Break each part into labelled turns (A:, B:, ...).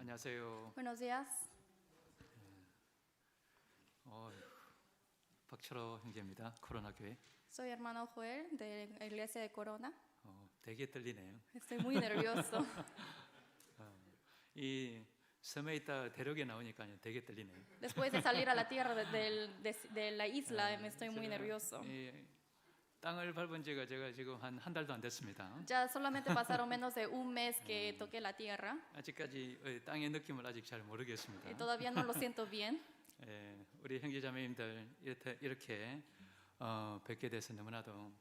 A: 안녕하세요.
B: Buenos días,
A: 박철호 형제입니다. 코로나 교회.
B: soy hermano Joel de la iglesia de Corona.
A: 되게 떨리네요.
B: Estoy muy nervioso.
A: 이 섬에 있다 대륙에 나오니까 되게 떨리네요.
B: Después de salir a la tierra de la isla, me estoy muy nervioso.
A: 이 땅을 밟은 지가 제가 지금 한 달도 안 됐습니다.
B: Ya solamente pasaron menos de un mes que toqué la tierra
A: 아직까지 땅의 느낌을 아직 잘 모르겠습니다.
B: y todavía no lo siento bien.
A: 우리 형제자매님들 이렇게 뵙게 돼서 너무나도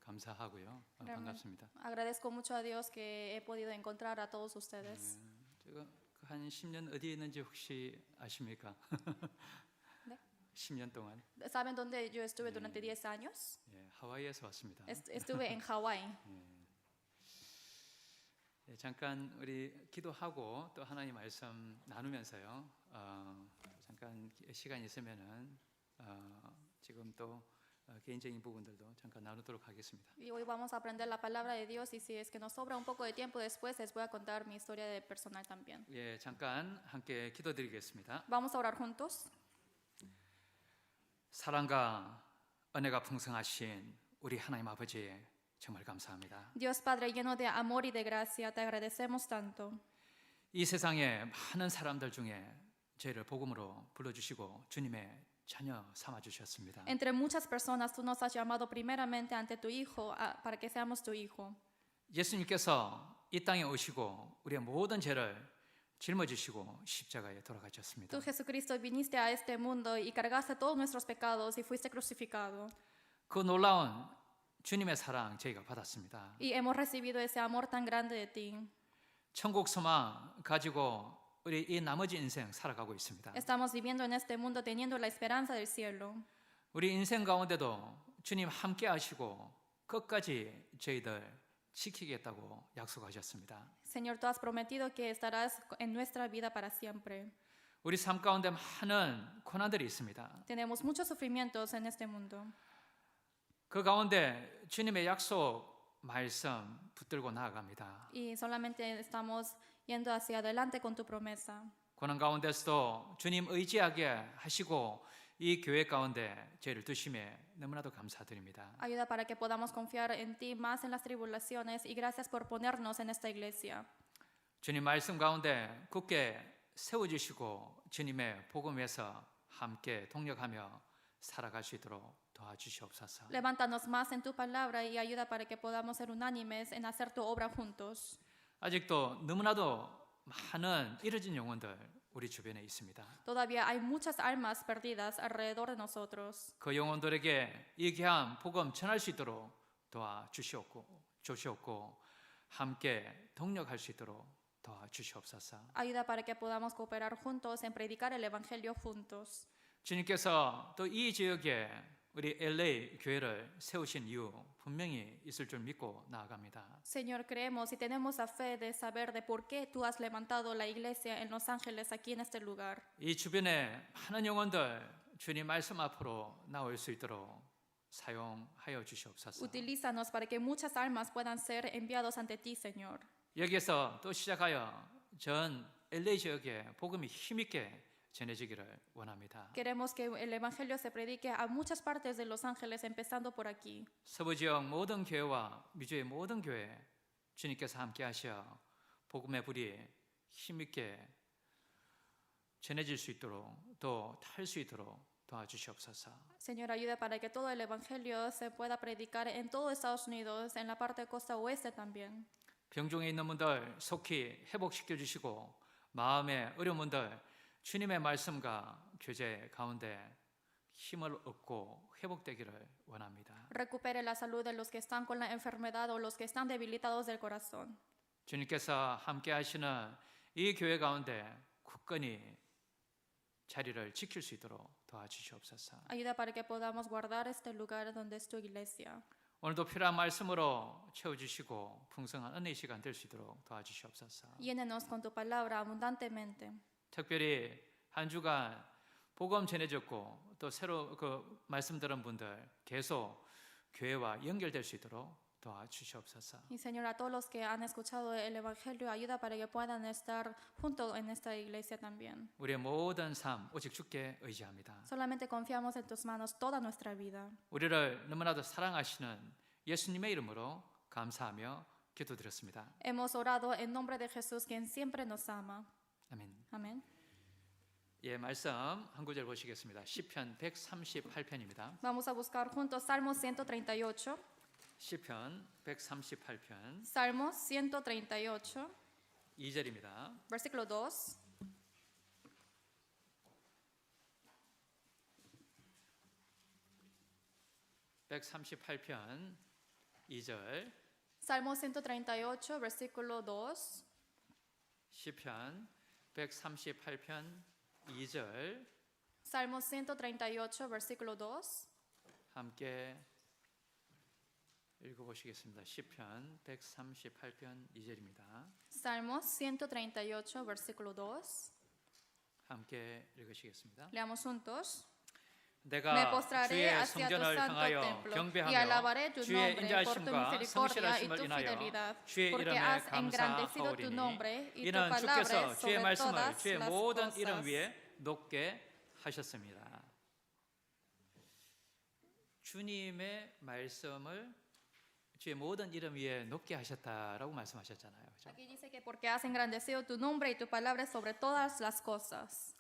A: 감사하고요. 반갑습니다.
B: Agradezco mucho a Dios que he podido encontrar a todos ustedes.
A: 제가 한 10년 어디에 있는지 혹시 아십니까?
B: 네?
A: 10년 동안
B: ¿Saben dónde yo estuve durante 10 años?
A: 하와이에서 왔습니다.
B: Estuve en Hawái.
A: 잠깐 우리 기도하고 또 하나님 말씀 나누면서요. 잠깐 시간 있으면은 지금 또 개인적인 부분들도 잠깐 나누도록 하겠습니다.
B: Y hoy vamos a aprender la palabra de Dios y si es que nos sobra un poco de tiempo después les voy a contar mi historia de personal también.
A: 잠깐 함께 기도드리겠습니다.
B: Vamos a orar juntos.
A: 사랑과 은혜가 풍성하신 우리 하나님 아버지 정말 감사합니다.
B: Dios Padre lleno de amor y de gracia, te agradecemos tanto.
A: 이 세상에 많은 사람들 중에 저희를 복음으로 불러주시고 주님의 자녀 삼아 주셨습니다.
B: Entre muchas personas tú nos has llamado primeramente ante tu Hijo para que seamos tu Hijo.
A: 예수님께서 이 땅에 오시고 우리의 모든 죄를 짊어지시고 십자가에 돌아가셨습니다.
B: Tú Jesucristo viniste a este mundo y cargaste todos nuestros pecados y fuiste crucificado.
A: 그 놀라운 주님의 사랑 저희가 받았습니다.
B: Y hemos recibido ese amor tan grande de ti.
A: 천국 소망 가지고 우리 이 나머지 인생 살아가고 있습니다.
B: Estamos viviendo en este mundo teniendo la esperanza del cielo.
A: 우리 인생 가운데도 주님 함께 하시고 끝까지 저희들 지키겠다고 약속하셨습니다.
B: Señor, tú has prometido que estarás en nuestra vida para siempre.
A: 우리 삶 가운데 많은 고난들이 있습니다.
B: Tenemos muchos sufrimientos en este mundo.
A: 그 가운데 주님의 약속 말씀 붙들고 나아갑니다.
B: Y solamente estamos yendo hacia adelante con tu promesa.
A: 고난 가운데서도 주님 의지하게 하시고 이 교회 가운데 저희를 두심에 너무나도 감사드립니다.
B: Ayuda para que podamos confiar en ti más en las tribulaciones y gracias por ponernos en esta iglesia.
A: 주님 말씀 가운데 굳게 세워주시고 주님의 복음에서 함께 동력하며 살아갈 수 있도록 도와주시옵소서.
B: Levántanos más en tu palabra y ayuda para que podamos ser unánimes en hacer tu obra juntos.
A: 아직도 너무나도 많은 잃어진 영혼들 우리 주변에 있습니다.
B: Todavía hay muchas almas perdidas alrededor de nosotros.
A: 그 영혼들에게 이 귀한 복음 전할 수 있도록 도와주시옵고 함께 동력할 수 있도록 도와주시옵소서.
B: Ayuda para que podamos cooperar juntos en predicar el evangelio juntos.
A: 주님께서 또 이 지역에 우리 LA 교회를 세우신 이유 분명히 있을 줄 믿고 나아갑니다.
B: Señor, creemos y tenemos la fe de saber de por qué tú has levantado la iglesia en Los Ángeles, aquí en este lugar.
A: 이 주변에 많은 영혼들 주님 말씀 앞으로 나올 수 있도록 사용하여 주시옵소서.
B: Utilízanos para que muchas almas puedan ser enviados ante ti, Señor.
A: 여기에서 또 시작하여 전 LA 지역에 복음이 힘있게 전해지기를 원합니다.
B: Queremos que el evangelio se predique a muchas partes de Los Ángeles, empezando por aquí.
A: 서부 지역 모든 교회와 미주의 모든 교회 주님께서 함께 하셔 복음의 불이 힘있게 전해질 수 있도록 또 탈 수 있도록 도와주시옵소서.
B: Señor, ayuda para que todo el evangelio se pueda predicar en todo Estados Unidos, en la parte costa oeste también.
A: 병중에 있는 분들 속히 회복시켜 주시고 마음의 어려운 분들 주님의 말씀과 교제 가운데 힘을 얻고 회복되기를 원합니다.
B: Recupere la salud de los que están con la enfermedad o los que están debilitados del corazón.
A: 주님께서 함께 하시는 이 교회 가운데 굳건히 자리를 지킬 수 있도록 도와주시옵소서.
B: Ayuda para que podamos guardar este lugar donde es tu iglesia.
A: 오늘도 필요한 말씀으로 채워주시고 풍성한 은혜의 시간 될 수 있도록 도와주시옵소서.
B: Llénenos con tu palabra abundantemente.
A: 특별히 한 주간 복음 전해졌고 또 새로 그 말씀 들은 분들 계속 교회와 연결될 수 있도록 도와주시옵소서.
B: Y Señor, a todos los que han escuchado el Evangelio, ayuda para que puedan estar junto en esta iglesia también.
A: 우리의 모든 삶 오직 주께 의지합니다.
B: Solamente confiamos en tus manos toda nuestra vida.
A: 우리를 너무나도 사랑하시는 예수님의 이름으로 감사하며 기도드렸습니다.
B: Hemos orado en nombre de Jesús, quien siempre nos ama.
A: 아멘.
B: Amén.
A: 예, 말씀 한 구절 보시겠습니다. 시편 138편입니다.
B: Vamos a buscar juntos Salmos 138.
A: 시편 138편
B: Salmos 138,
A: 2절입니다.
B: versículo 2.
A: (138편) 2절
B: Salmos 138, versículo 2.
A: 시편 138편 2절
B: Salmos 138, versículo 2.
A: 함께 읽어보시겠습니다. 시편 138편 2절입니다.
B: Salmos 138, versículo 2.
A: 함께 읽으시겠습니다.
B: Leamos juntos. Me
A: 내가
B: postraré
A: 주의
B: hacia tu
A: 성전을
B: santo
A: 향하여
B: templo y
A: 경배하며
B: alabaré tu
A: 주의
B: nombre por tu
A: 인자하심과
B: misericordia y
A: 성실하심을
B: tu
A: 인하여
B: fidelidad,
A: 주의
B: porque
A: 이름에
B: has engrandecido tu
A: 감사하오리니
B: nombre y tu
A: 이는
B: palabra
A: 주께서 주의
B: sobre
A: 말씀을
B: todas
A: 주의
B: las
A: 모든 이름
B: cosas.
A: 위에 높게 하셨습니다. 주님의 말씀을 주의 모든 이름 위에 높게 하셨다라고 말씀하셨잖아요. 그렇죠?
B: Aquí dice que porque has engrandecido tu nombre y tu palabra sobre todas las cosas.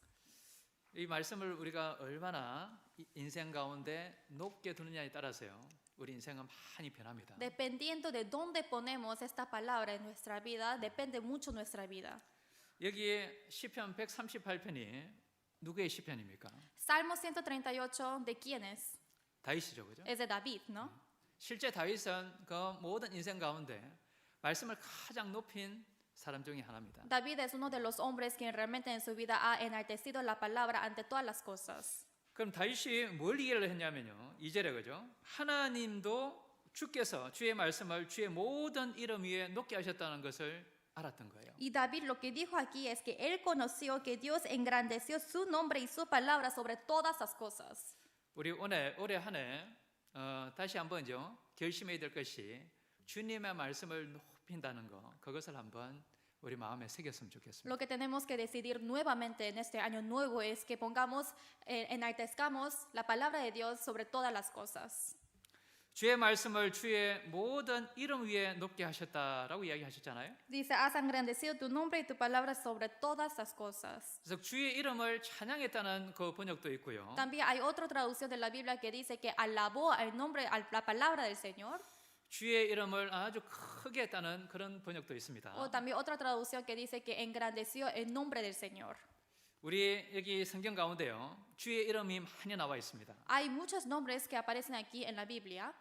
A: 이 말씀을 우리가 얼마나 인생 가운데 높게 두느냐에 따라서요. 우리 인생은 많이 변합니다.
B: Dependiendo de dónde ponemos esta palabra en nuestra vida, depende mucho nuestra vida.
A: 여기에 시편 138편이 누구의 시편입니까?
B: Salmo 138, ¿de quién es?
A: 다윗이죠, 그죠?
B: Es de David, ¿no?
A: 실제 다윗은 그 모든 인생 가운데 말씀을 가장 높인 사람 중에 하나입니다.
B: David es uno de los hombres quien realmente en su vida ha enaltecido la palabra ante todas las cosas.
A: 그럼 다윗이 뭘 이해를 했냐면요. 2절에 그죠? 하나님도 주께서 주의 말씀을 주의 모든 이름 위에 높게 하셨다는 것을 알았던 거예요.
B: Y David lo que dijo aquí es que él conoció que Dios engrandeció su nombre y su palabra sobre todas las cosas.
A: 우리 올해 한 해 다시 한번요 결심해야 될 것이 주님의 말씀을 높인다는 거 그것을 한번 우리 마음에 새겼으면 좋겠습니다.
B: Lo que tenemos que decidir nuevamente en este año nuevo es que pongamos, enaltezcamos la palabra de Dios sobre todas las cosas.
A: 주의 말씀을 주의 모든 이름 위에 높게 하셨다라고 이야기하셨잖아요.
B: Dice, has engrandecido tu nombre y tu palabra sobre todas las cosas.
A: 그래서 주의 이름을 찬양했다는 그 번역도 있고요.
B: También hay otra traducción de la Biblia que dice que alabó el nombre, la palabra del Señor.
A: 주의 이름을 아주 크게 했다는 그런 번역도 있습니다.
B: O también otra traducción que dice que engrandeció el nombre del Señor.
A: 우리 여기 성경 가운데요. 주의 이름이 많이 나와 있습니다.
B: Hay muchos nombres que aparecen aquí en la Biblia.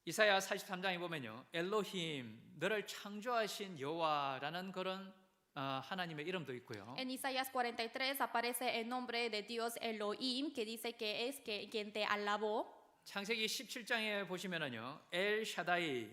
A: 이사야 43장에 보면요. 엘로힘, 너를 창조하신 여호와라는 그런 하나님의 이름도 있고요.
B: En Isaías 43 aparece el nombre de Dios Elohim, que dice que es quien te alabó.
A: 창세기 17장에 보시면은요. 엘 샤다이,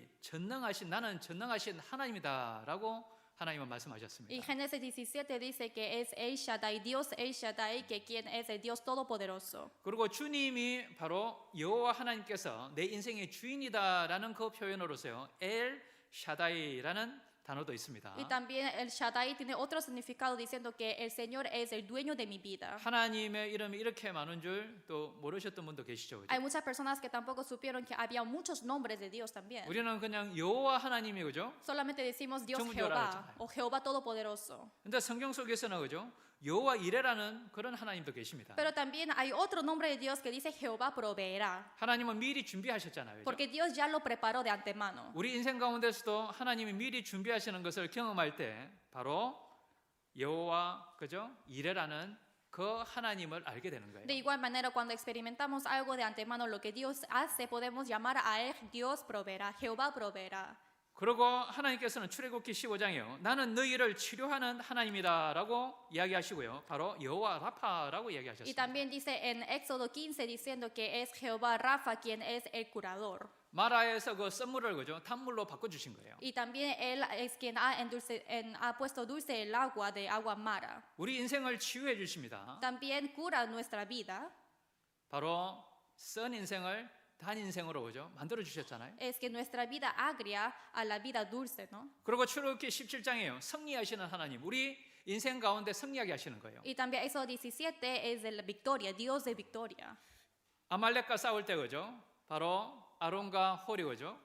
A: 나는 전능하신 하나님이다라고 하나님은
B: Y
A: 말씀하셨습니다.
B: Génesis 17 dice que es El Shaddai, Dios El Shaddai, que quien es el Dios Todopoderoso.
A: 그리고 주님이 바로 여호와 하나님께서 내 인생의 주인이다라는 그 표현으로서요. 엘 샤다이라는 단어도 있습니다.
B: Y también El Shaddai tiene otro significado diciendo que el Señor es el dueño de mi vida.
A: 하나님의 이름이 이렇게 많은 줄 또 모르셨던 분도 계시죠. 그죠?
B: Hay muchas personas que tampoco supieron que había muchos nombres de Dios también.
A: 우리는 그냥 여호와 하나님이 그죠?
B: Solamente decimos Dios
A: 전부 줄 알았잖아요.
B: Jehová o Jehová Todopoderoso.
A: 근데 성경 속에서는 그죠? 여호와 이레라는 그런 하나님도 계십니다.
B: Pero también hay otro nombre de Dios que dice Jehová proveerá.
A: 하나님은 미리 준비하셨잖아요. 그죠?
B: Porque Dios ya lo preparó de antemano.
A: 우리 인생 가운데서도 하나님이 미리 준비하시는 것을 경험할 때 바로 여호와 그죠? 이레라는 그 하나님을 알게 되는 거예요.
B: De igual manera, cuando experimentamos algo de antemano, lo que Dios hace, podemos llamar a Él Dios proveerá, Jehová proveerá.
A: 그리고 하나님께서는 출애굽기 15장에요. 나는 너희를 치료하는 하나님이다라고 이야기하시고요. 바로 여호와 라파라고
B: Y
A: 이야기하셨습니다.
B: también dice en Éxodo 15 diciendo que es Jehová Rafa quien es el curador.
A: 마라에서 그 썸물을 그죠? 단물로 바꿔 주신 거예요.
B: Y también Él es quien ha puesto dulce el agua de agua mara.
A: 우리 인생을 치유해 주십니다.
B: También cura nuestra vida.
A: 바로 선 인생을 단 인생으로 그죠? 만들어 주셨잖아요.
B: es que nuestra vida agria a la vida dulce, ¿no?
A: 그리고 출애굽기 17장이에요. 승리하시는 하나님. 우리 인생 가운데 승리하게 하시는 거예요.
B: Y también Éxodo 17 es de la victoria, Dios de victoria.
A: 아말렉과 싸울 때 그죠? 바로 아론과 홀이 그죠?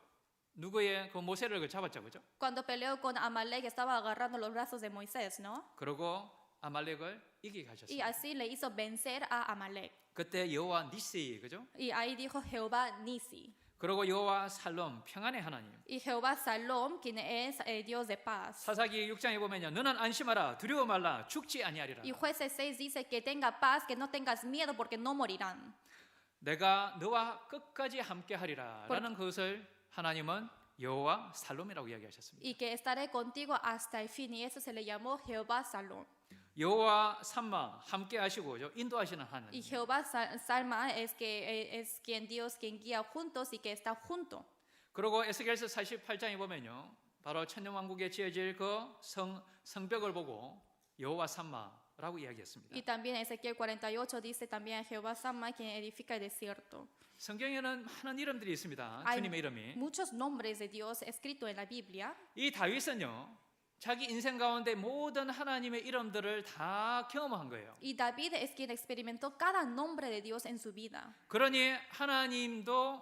A: 누구의 그 모세를 그 잡았죠, 그죠?
B: Cuando peleó con Amalek estaba agarrando los brazos de Moisés, ¿no?
A: 그리고 아말렉을 이기게
B: Y
A: 하셨어요.
B: así le hizo vencer a Amalek.
A: 그때 여호와 니시 그죠?
B: Y ahí dijo Jehová Nisi.
A: 그리고 여호와 살롬 평안의 하나님.
B: Y Jehová Salom, quien es Dios de paz.
A: 사사기 6장에 보면요, 너는 안심하라, 두려워 말라, 죽지 아니하리라.
B: Y Jueces 6 dice que tenga paz, que no tengas miedo porque no morirán.
A: 내가 너와 끝까지 함께하리라라는 그것을 하나님은 여호와 살롬이라고 이야기하셨습니다.
B: Y que estaré contigo hasta el fin. Y eso se le llamó Jehová Salom.
A: 여호와 삼마 함께하시고 인도하시는
B: Y
A: 하나님.
B: Jehová Salma es que es quien Dios quien guía juntos y que está junto.
A: 그리고 에스겔서 48장에 보면요, 바로 천년왕국에 지어질 그 성벽을 보고 여호와 삼마라고 이야기했습니다.
B: Y también Ezequiel 48 dice también Jehová Sama quien edifica el desierto.
A: 성경에는 많은 이름들이 있습니다.
B: Hay
A: 주님의 이름이.
B: muchos nombres de Dios escritos en la Biblia.
A: 이 다윗은요, 자기 인생 가운데 모든 하나님의 이름들을 다 경험한 거예요.
B: Y David es quien experimentó cada nombre de Dios en su vida.
A: 그러니 하나님도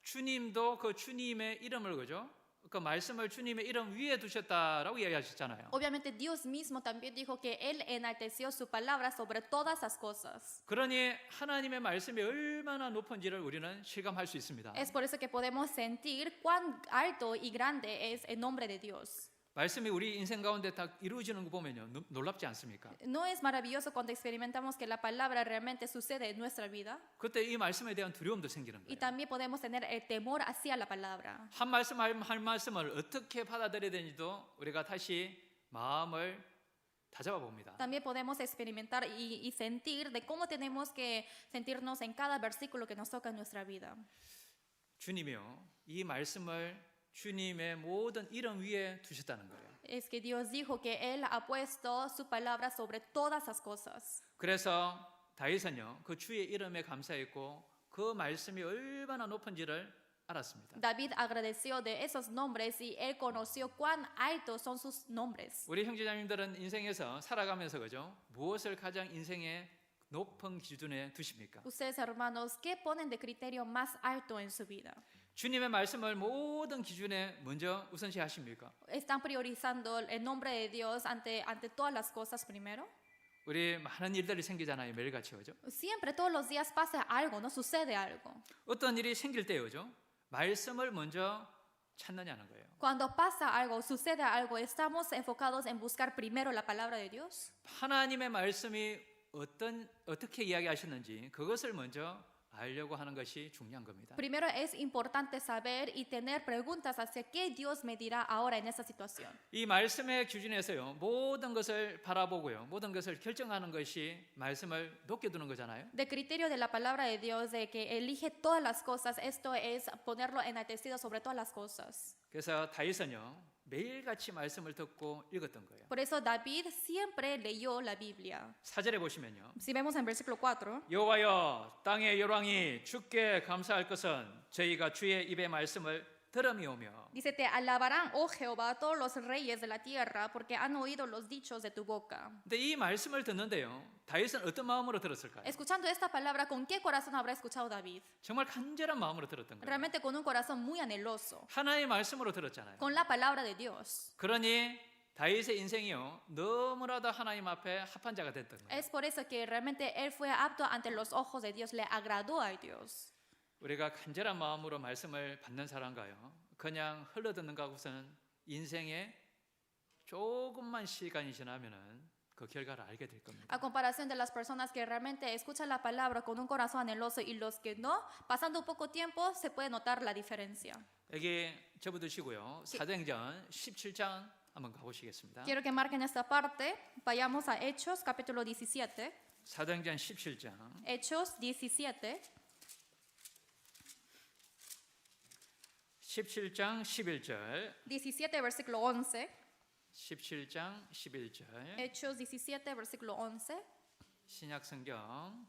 A: 주님도 그 주님의 이름을 그죠? 그 말씀을 주님의 이름 위에 두셨다라고 이야기하셨잖아요.
B: Obviamente Dios mismo también dijo que Él enalteció su palabra sobre todas las cosas.
A: 그러니 하나님의 말씀이 얼마나 높은지를 우리는 실감할 수 있습니다.
B: Es por eso que podemos sentir cuán alto y grande es el nombre de Dios.
A: 말씀이 우리 인생 가운데 딱 이루어지는 거 보면요, 놀랍지 않습니까?
B: ¿No es maravilloso cuando experimentamos que la palabra realmente sucede en nuestra vida?
A: 그때 이 말씀에 대한 두려움도 생기는
B: Y
A: 거예요.
B: también podemos tener el temor hacia la palabra.
A: 한 말씀을 어떻게 받아들여야 되는지도 우리가 다시 마음을 다잡아 봅니다.
B: También podemos experimentar y sentir de cómo tenemos que sentirnos en cada versículo que nos toca en nuestra vida.
A: 주님이요, 이 말씀을 주님의 모든 이름 위에 두셨다는 거예요.
B: Es que Dios dijo que Él ha puesto su palabra sobre todas las cosas.
A: 그래서 다윗은요, 그 주의 이름에 감사했고 그 말씀이 얼마나 높은지를 알았습니다.
B: David agradeció de esos nombres y él conoció cuán altos son sus nombres.
A: 우리 형제자매님들은 인생에서 살아가면서 그죠? 무엇을 가장 인생의 높은 기준에 두십니까?
B: Ustedes, hermanos, ¿qué ponen de criterio más alto en su vida?
A: 주님의 말씀을 모든 기준에 먼저 우선시하십니까?
B: ¿Están priorizando el nombre de Dios ante todas las cosas primero?
A: 우리 많은 일들이 생기잖아요, 매일같이 그죠?
B: Siempre, todos los días pasa algo, ¿no? Sucede algo.
A: 어떤 일이 생길 때 그죠? 말씀을 먼저 찾느냐는 거예요.
B: Cuando pasa algo, sucede algo, ¿estamos enfocados en buscar primero la palabra de Dios?
A: 하나님의 말씀이 어떻게 이야기하셨는지 그것을 먼저 알려고 하는 것이 중요한 겁니다.
B: Primero es importante saber y tener preguntas hacia qué Dios me dirá ahora en esta situación.
A: 이 말씀의 기준에서요, 모든 것을 바라보고요, 모든 것을 결정하는 것이 말씀을 높게 두는 거잖아요.
B: De criterio de la palabra de Dios, de que elige todas las cosas, esto es ponerlo enaltecido sobre todas las cosas.
A: 그래서 다윗은요, 매일같이 말씀을 듣고 읽었던 거예요.
B: Por eso David siempre leyó la Biblia.
A: 4절에 보시면요,
B: Si vemos en versículo 4,
A: 여호와여 땅의 열왕이 주께 감사할 것은 저희가 주의 입의 말씀을 들음이오며.
B: dice, te alabarán, oh Jehová, todos los reyes de la tierra, porque han oído los dichos de tu boca.
A: 근데 이 말씀을 듣는데요, 다윗은 어떤 마음으로 들었을까요?
B: Escuchando esta palabra, ¿con qué corazón habrá escuchado David?
A: 정말 간절한 마음으로 들었던 거예요.
B: Realmente con un corazón muy anheloso,
A: 하나님의 말씀으로 들었잖아요.
B: con la palabra de Dios.
A: 그러니 다윗의 인생이요, 너무나도 하나님 앞에 합한 자가 됐던 거예요.
B: Es por eso que realmente él fue apto ante los ojos de Dios, le agradó a Dios.
A: 우리가 간절한 마음으로 말씀을 받는 사람과요, 그냥 흘러듣는가 하고서는 인생에 조금만 시간이 지나면은 그 결과를 알게 될 겁니다.
B: A comparación de las personas que realmente escuchan la palabra con un corazón anheloso y los que no, pasando un poco tiempo se puede notar la diferencia.
A: 여기 접어두시고요, 사도행전 17장 한번 가보시겠습니다.
B: Quiero que marquen esta parte. Vayamos a Hechos, capítulo 17.
A: 사도행전 17장
B: Hechos 17,
A: 17장 11절
B: 17, versículo 11.
A: 17장 11절
B: Hechos 17, versículo 11.
A: 신약성경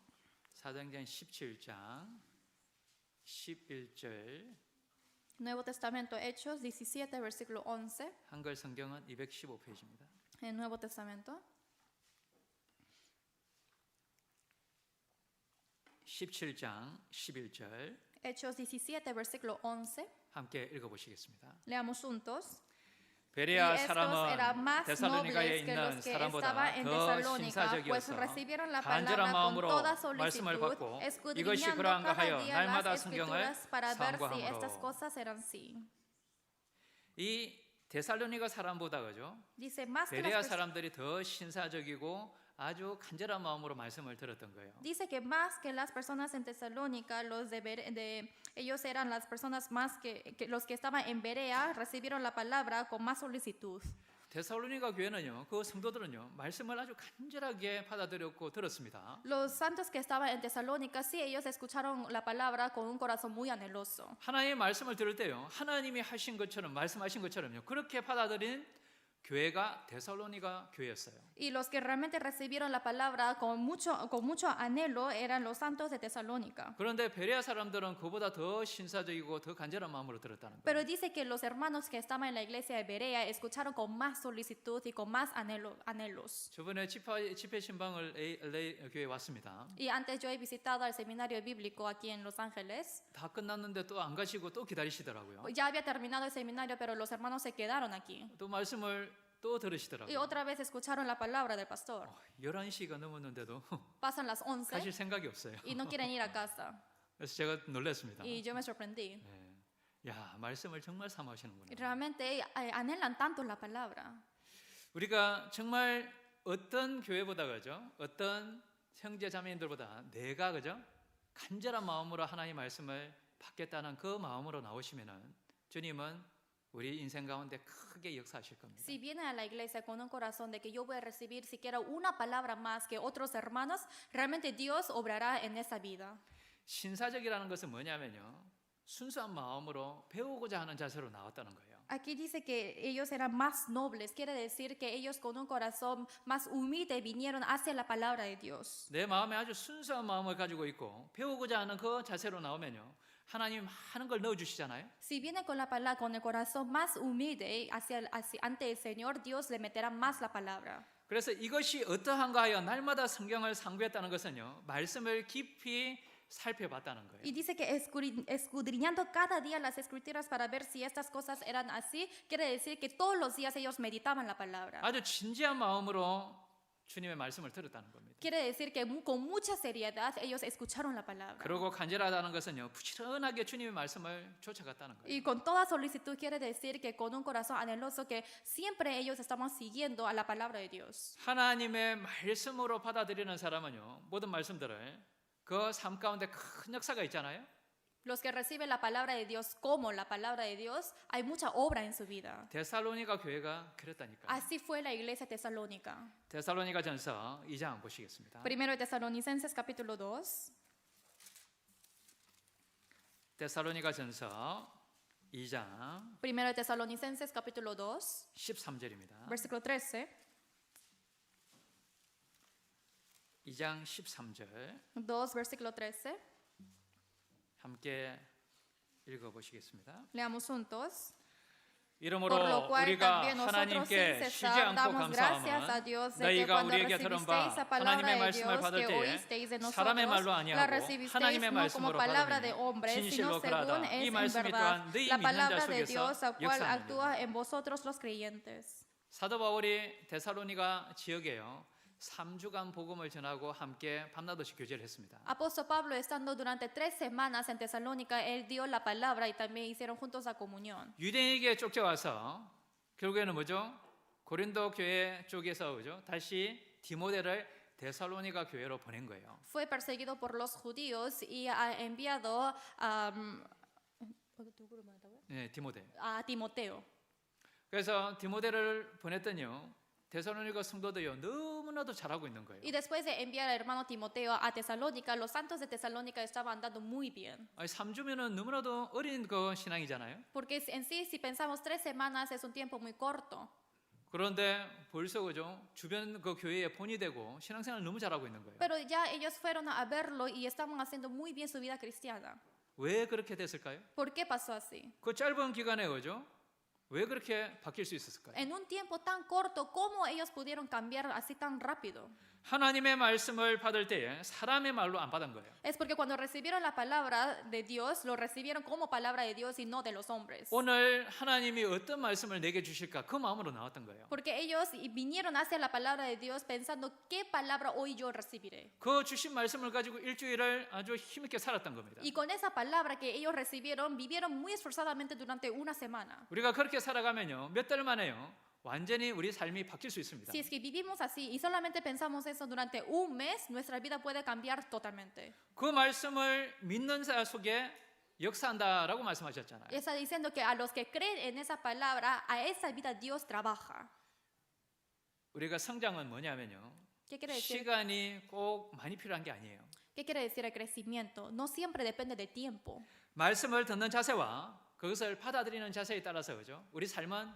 A: 사도행전 17장 11절,
B: Nuevo Testamento, Hechos 17, versículo 11.
A: 한글 성경은 215페이지입니다.
B: En Nuevo Testamento.
A: 17장 11절
B: Hechos 17, versículo 11.
A: 함께 읽어보시겠습니다.
B: Leamos juntos.
A: 베레아
B: Y estos
A: 사람은
B: eran más
A: 데살로니가에
B: nobles que
A: 있는
B: los que
A: 사람보다
B: estaban en
A: 더
B: Tesalónica, pues
A: 신사적이어서
B: recibieron la
A: 간절한
B: palabra con
A: 마음으로
B: toda
A: 말씀을
B: solicitud,
A: 받고 이것이
B: escudriñando
A: 그러한가
B: cada
A: 하여
B: día
A: 날마다
B: las
A: 성경을
B: escrituras para ver si estas
A: 상고함으로.
B: cosas eran sí.
A: 이 데살로니가 사람보다 그죠?
B: Dice más que
A: 베레아
B: las
A: 사람들이 더 신사적이고 아주 간절한 마음으로 말씀을 들었던 거예요.
B: Dice que más que las personas en Tesalónica, ellos eran las personas más que los que estaban en Berea, recibieron la palabra con más solicitud.
A: 데살로니가 교회는요, 그 성도들은요, 말씀을 아주 간절하게 받아들였고 들었습니다.
B: Los santos que estaban en Tesalónica, sí, ellos escucharon la palabra con un corazón muy anheloso.
A: 하나님의 말씀을 들을 때요, 하나님이 하신 것처럼 말씀하신 것처럼요, 그렇게 받아들인 교회가 데살로니가 교회였어요.
B: Y los que realmente recibieron la palabra con mucho anhelo eran los santos de Tesalónica.
A: 그런데 베레아 사람들은 그보다 더 신사적이고 더 간절한 마음으로 들었다는 거예요.
B: Pero dice que los hermanos que estaban en la iglesia de Berea escucharon con más solicitud y con más anhelos.
A: 저번에 집회 신방을 LA 교회에 왔습니다.
B: Y antes yo he visitado al seminario bíblico aquí en Los Ángeles.
A: 다 끝났는데 또 안 가시고 또 기다리시더라고요.
B: Ya había terminado el seminario, pero los hermanos se quedaron aquí.
A: 또 말씀을 또
B: Y
A: 들으시더라고요.
B: otra vez escucharon la palabra del pastor.
A: 11시가 넘었는데도
B: Pasan las 11
A: 가실 생각이 없어요.
B: y no quieren ir a casa.
A: 그래서 제가 놀랐습니다.
B: Y yo me sorprendí.
A: 네. 야, 말씀을 정말
B: Y
A: 사모하시는구나.
B: realmente anhelan tanto la palabra.
A: 우리가 정말 어떤 교회보다 그죠? 어떤 형제 자매님들보다 내가 그죠? 간절한 마음으로 하나님 말씀을 받겠다는 그 마음으로 나오시면은 주님은 우리 인생 가운데 크게 역사하실 겁니다.
B: Si vienen a la iglesia con un corazón de que yo voy a recibir siquiera una palabra más que otros hermanos, realmente Dios obrará en esa vida.
A: 신사적이라는 것은 뭐냐면요. 순수한 마음으로 배우고자 하는 자세로 나왔다는 거예요.
B: Aquí dice que ellos eran más nobles, quiere decir que ellos con un corazón más humilde vinieron hacia la palabra de Dios.
A: 내 마음에 아주 순수한 마음을 가지고 있고 배우고자 하는 그 자세로 나오면요. 하나님 하는 걸 넣어 주시잖아요.
B: Si viene con la palabra, con el corazón más humilde ante el Señor, Dios le meterá más la palabra.
A: 그래서 이것이 어떠한가 하여 날마다 성경을 상고했다는 것은요. 말씀을 깊이 살펴봤다는 거예요.
B: Y dice que escudriñando cada día las escrituras para ver si estas cosas eran así, quiere decir que todos los días ellos meditaban la palabra.
A: 아주 진지한 마음으로 주님의 말씀을 들었다는 겁니다.
B: Quiere decir que con mucha seriedad ellos escucharon la palabra.
A: 그리고 간절하다는 것은요. 부지런하게 주님의 말씀을 쫓아갔다는 거예요.
B: Y con toda solicitud quiere decir que con un corazón anheloso que siempre ellos estaban siguiendo a la palabra de Dios.
A: 하나님의 말씀으로 받아들이는 사람은요. 모든 말씀들을 그 삶 가운데 큰 역사가 있잖아요.
B: Los que reciben la palabra de Dios como la palabra de Dios, hay mucha obra en su vida.
A: 데살로니가 교회가 그랬다니까요.
B: Así fue la iglesia tesalónica.
A: 데살로니가전서 2장 보시겠습니다.
B: Primero de Tesalonicenses capítulo 2.
A: 데살로니가전서 2장
B: Primero de Tesalonicenses capítulo 2,
A: 13절입니다.
B: versículo 13.
A: 2장 13절
B: 2, versículo 13.
A: 함께 읽어보시겠습니다.
B: Leamos juntos.
A: 이러므로
B: Por lo cual
A: 우리가
B: también nosotros sin
A: 하나님께 쉬지
B: cesar
A: 않고
B: damos gracias a
A: 감사함은
B: Dios de que
A: 너희가
B: cuando
A: 우리에게 들은 바
B: recibisteis la palabra
A: 하나님의
B: de
A: 말씀을
B: Dios
A: 받을
B: que
A: 때에
B: oísteis de
A: 사람의 말로
B: nosotros, la
A: 아니하고
B: recibisteis
A: 하나님의
B: no como
A: 말씀으로
B: palabra de
A: 받으니
B: hombre, sino
A: 진실로
B: según
A: 그러하다.
B: es
A: 이
B: en
A: 말씀이
B: verdad
A: 또한 너희
B: la
A: 믿는 자
B: palabra de
A: 속에서
B: Dios, la cual
A: 역사하느니라.
B: actúa en vosotros los creyentes.
A: 사도 바울이 데살로니가 지역에요 3주간 복음을 전하고 함께 밤낮없이 교제를 했습니다.
B: Apóstol Pablo, estando durante 3 semanas en Tesalónica, él dio la palabra y también hicieron juntos la comunión.
A: 유대인에게 쫓겨와서 결국에는 뭐죠? 고린도 교회 쪽에서 그죠? 다시 디모데를 데살로니가 교회로 보낸 거예요.
B: Fue perseguido por los judíos y ha enviado a
A: 네, 디모데.
B: Timoteo.
A: 그래서 디모데를 보냈더니요. 데살로니가 성도들요 너무나도 잘하고 있는 거예요.
B: Y después de enviar al hermano Timoteo a Tesalónica, los santos de Tesalónica estaban andando muy bien.
A: 아니 3주면은 너무나도 어린 그 신앙이잖아요.
B: Porque en sí, si pensamos 3 semanas es un tiempo muy corto.
A: 그런데 벌써 그죠 주변 그 교회에 본이 되고 신앙생활 너무 잘하고 있는 거예요.
B: Pero ya ellos fueron a verlo y estaban haciendo muy bien su vida cristiana.
A: 왜 그렇게 됐을까요?
B: ¿Por qué pasó así?
A: 그 짧은 기간에 그죠? 왜 그렇게 바뀔 수 있었을까요?
B: En un tiempo tan corto, ¿cómo ellos pudieron cambiar así tan rápido?
A: 하나님의 말씀을 받을 때에 사람의 말로 안 받은 거예요.
B: Es porque cuando recibieron la palabra de Dios, lo recibieron como palabra de Dios y no de los hombres.
A: 오늘 하나님이 어떤 말씀을 내게 주실까 그 마음으로 나왔던 거예요.
B: Porque ellos vinieron hacia la palabra de Dios pensando qué palabra hoy yo recibiré.
A: 그 주신 말씀을 가지고 일주일을 아주 힘있게 살았던 겁니다.
B: Y con esa palabra que ellos recibieron, vivieron muy esforzadamente durante una semana.
A: 우리가 그렇게 살아가면요 몇 달 만에요 완전히 우리 삶이 바뀔 수 있습니다.
B: Si es que vivimos así y solamente pensamos eso durante un mes, nuestra vida puede cambiar totalmente.
A: 그 말씀을 믿는 자 속에 역사한다라고 말씀하셨잖아요.
B: Está diciendo que a los que creen en esa palabra, a esa vida Dios trabaja.
A: 우리가 성장은 뭐냐면요
B: ¿Qué quiere decir?
A: 시간이 꼭 많이 필요한 게 아니에요.
B: ¿Qué quiere decir el crecimiento? No siempre depende de tiempo.
A: 말씀을 듣는 자세와 그것을 받아들이는 자세에 따라서 그죠? 우리 삶은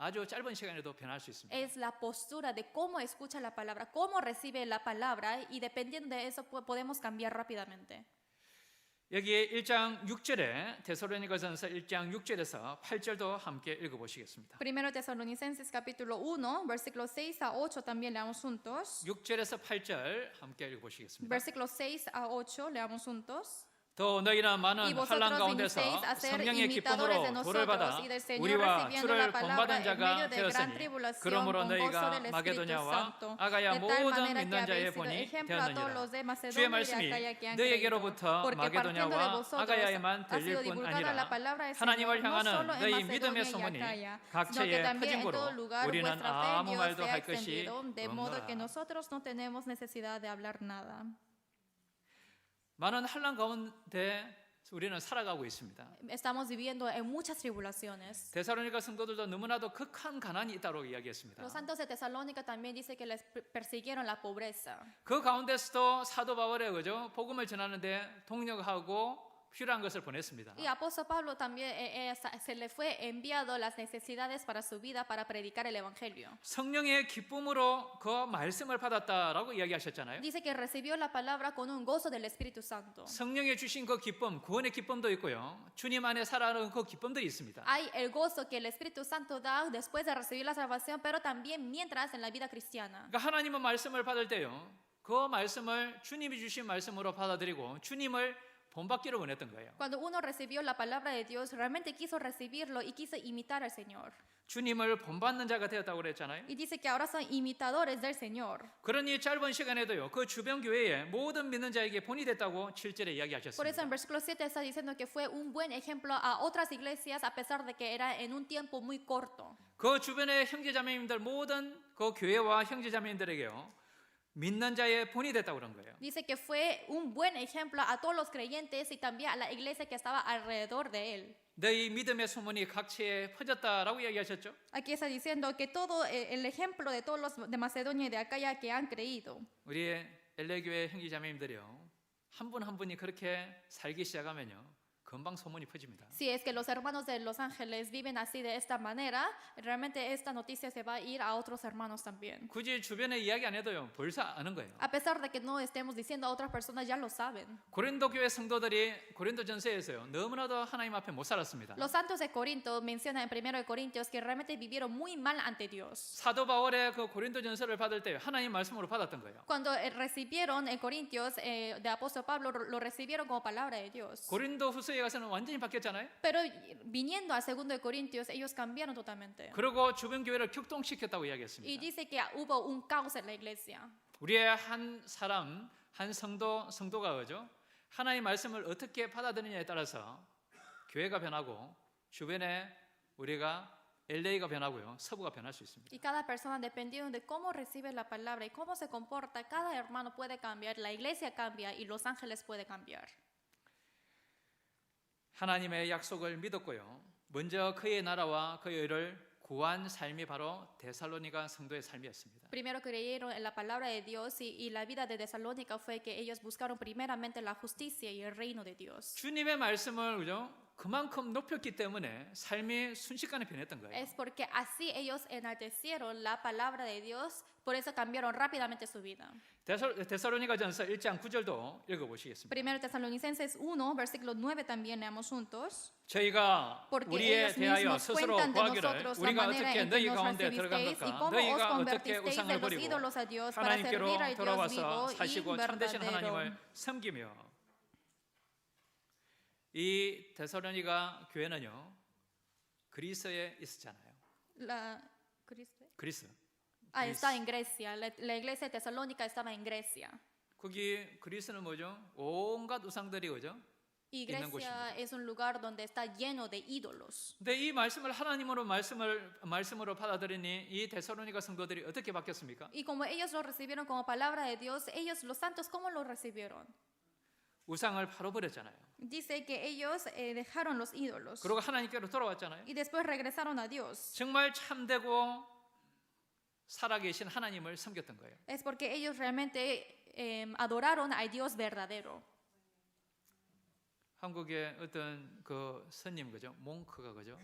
A: 아주 짧은 시간에도 변할 수 있습니다.
B: Es la postura de cómo escucha la palabra, cómo recibe la palabra y dependiendo de eso podemos cambiar rápidamente.
A: 여기 1장 6절에 데살로니가전서 1장 6절에서 8절도 함께 읽어보시겠습니다.
B: Primero Tesalonicenses capítulo 1, versículos 6 a 8 también leamos juntos.
A: 6절에서 8절 함께 읽어보시겠습니다.
B: Versículos 6 a 8 leamos juntos.
A: 더 너희는
B: Y
A: 많은
B: vosotros
A: 환난 가운데서
B: vinisteis a ser
A: 성령의
B: imitadores de
A: 기쁨으로 도를 받아
B: nosotros y del Señor
A: 우리와
B: recibiendo
A: 주를
B: la palabra
A: 본받은
B: en
A: 자가
B: medio de gran
A: 되었으니
B: tribulación
A: 그러므로
B: con gozo
A: 너희가
B: del Espíritu
A: 마게도냐와
B: Santo.
A: 아가야
B: De tal
A: 모든
B: manera que
A: 믿는 자의
B: habéis sido
A: 본이
B: ejemplo a todos los
A: 되었느니라.
B: de
A: 주의
B: Macedonia y de
A: 말씀이
B: Acaya que han creído.
A: 너희에게로부터
B: Porque partiendo de
A: 마게도냐와
B: vosotros
A: 아가야에만
B: ha sido
A: 들릴 뿐
B: divulgada la
A: 아니라
B: palabra del
A: 하나님을
B: Señor, no
A: 향하는
B: solo en
A: 너희
B: Macedonia
A: 믿음의
B: y
A: 소문이
B: Acaya, sino que
A: 각처에
B: también en
A: 퍼짐으로
B: todo lugar
A: 우리는
B: vuestra fe en
A: 아무
B: Dios
A: 말도
B: se ha
A: 할 것이
B: extendido, de modo que
A: 없노라.
B: nosotros no tenemos necesidad de hablar nada.
A: 많은 환난 가운데 우리는 살아가고 있습니다.
B: Estamos viviendo en muchas tribulaciones.
A: 데살로니가 성도들도 너무나도 극한 가난이 있다고 이야기했습니다.
B: Los santos de Tesalónica también dice que les persiguieron la pobreza.
A: 그 가운데서도 사도 바울의 그죠 복음을 전하는데 동력하고 필요한 것을 보냈습니다.
B: Y apóstol Pablo también se le fue enviado las necesidades para su vida para predicar el evangelio.
A: 성령의 기쁨으로 그 말씀을 받았다라고 이야기하셨잖아요.
B: Dice que recibió la palabra con un gozo del Espíritu Santo.
A: 성령의 주신 그 기쁨, 구원의 기쁨도 있고요. 주님 안에 살아가는 그 기쁨들이 있습니다.
B: Hay el gozo que el Espíritu Santo da después de recibir la salvación, pero también mientras en la vida cristiana.
A: 그러니까 하나님은 말씀을 받을 때요. 그 말씀을 주님이 주신 말씀으로 받아들이고 주님을 본받기를 원했던 거예요.
B: Cuando uno recibió la palabra de Dios, realmente quiso recibirlo y quiso imitar al Señor.
A: 주님을 본받는 자가 되었다고 그랬잖아요.
B: Y dice que ahora son imitadores del Señor.
A: 그러니 짧은 시간에도요. 그 주변 교회에 모든 믿는 자에게 본이 됐다고 7절에
B: Por eso
A: 이야기하셨습니다.
B: en versículo 7 está diciendo que fue un buen ejemplo a otras iglesias a pesar de que era en un tiempo muy corto.
A: 그 주변의 형제자매님들 모든 그 교회와 형제자매님들에게요. 믿는 자의 본이 됐다고 그런 거예요.
B: Dice que fue un buen ejemplo a todos los creyentes y también a la iglesia que estaba alrededor de él.
A: 너희 믿음의 소문이 각지에 퍼졌다라고 이야기하셨죠.
B: Aquí está diciendo que todo el ejemplo de todos los de Macedonia y de Acaya que han creído.
A: 우리의 LA 교회 형제자매님들이요. 한 분 한 분이 그렇게 살기 시작하면요. 금방 소문이 퍼집니다.
B: Si es que los hermanos de Los Ángeles viven así de esta manera, realmente esta noticia se va a ir a otros hermanos también.
A: 굳이 주변에 이야기 안 해도요. 벌써 아는 거예요.
B: A pesar de que no estemos diciendo a otras personas, ya lo saben.
A: 고린도 교회 성도들이 고린도 전서에서요. 너무나도 하나님 앞에 못 살았습니다.
B: Los santos de Corinto mencionan en 1 Corintios que realmente vivieron muy mal ante Dios.
A: 사도 바울의 그 고린도 전서를 받을 때 하나님 말씀으로 받았던 거예요.
B: Cuando recibieron en Corintios de apóstol Pablo, lo recibieron como palabra de Dios.
A: 고린도 후서에 가서는 완전히 바뀌었잖아요.
B: Pero viniendo al 2 de Corintios, ellos cambiaron totalmente.
A: 그리고 주변 교회를 격동시켰다고
B: Y
A: 이야기했습니다.
B: dice que hubo un caos en la iglesia.
A: 우리의 한 사람, 한 성도가 그죠? 하나님의 말씀을 어떻게 받아들이냐에 따라서 교회가 변하고 주변에 우리가 LA가 변하고요. 서부가 변할 수 있습니다.
B: Y cada persona, dependiendo de cómo recibe la palabra y cómo se comporta, cada hermano puede cambiar, la iglesia cambia y Los Ángeles puede cambiar.
A: 하나님의 약속을 믿었고요. 먼저 그의 나라와 그의 의를 구한 삶이 바로 데살로니가 성도의 삶이었습니다.
B: Primero creyeron en la palabra de Dios y la vida de Tesalónica fue que ellos buscaron primeramente la justicia y el reino de Dios.
A: 주님의 말씀을 그죠? 그만큼 높였기 때문에 삶이 순식간에 변했던 거예요.
B: Es porque así ellos enaltecieron la palabra de Dios, por eso cambiaron rápidamente su vida.
A: 데살로니가전서 1장 9절도 읽어보시겠습니다.
B: Primero Tesalonicenses 1, versículo 9 también leamos juntos.
A: 저희가
B: Porque
A: 우리에
B: ellos
A: 대하여
B: mismos
A: 스스로
B: cuentan de
A: 구하기를
B: nosotros la
A: 우리가
B: manera
A: 어떻게
B: en que
A: 너희
B: nos
A: 가운데 들어간
B: recibisteis y
A: 것과
B: cómo os
A: 너희가 어떻게
B: convertisteis de
A: 우상을
B: los
A: 버리고
B: ídolos a Dios para servir
A: 하나님께로
B: al Dios
A: 돌아와서
B: vivo y
A: 사시고 참되신
B: verdadero.
A: 하나님을 섬기며 이 데살로니가 교회는요 그리스에 있었잖아요. 그리스.
B: Está en Grecia. La iglesia de Tesalónica estaba en Grecia.
A: 거기 그리스는 뭐죠? 온갖 우상들이 그죠?
B: Y
A: 있는
B: Grecia es un lugar donde está lleno de ídolos.
A: 근데 이 말씀을 하나님으로 말씀으로 받아들이니 이 데살로니가 성도들이 어떻게 바뀌었습니까?
B: Y como ellos lo recibieron como palabra de Dios, ellos los santos, ¿cómo lo recibieron?
A: 우상을 바로 버렸잖아요.
B: Dice que ellos dejaron los ídolos
A: 그리고 하나님께로 돌아왔잖아요.
B: y después regresaron a Dios.
A: 정말 참되고 살아계신 하나님을 섬겼던 거예요.
B: Es porque ellos realmente adoraron al Dios verdadero.
A: 한국의 어떤 그 스님 그죠? 몽크가 그죠?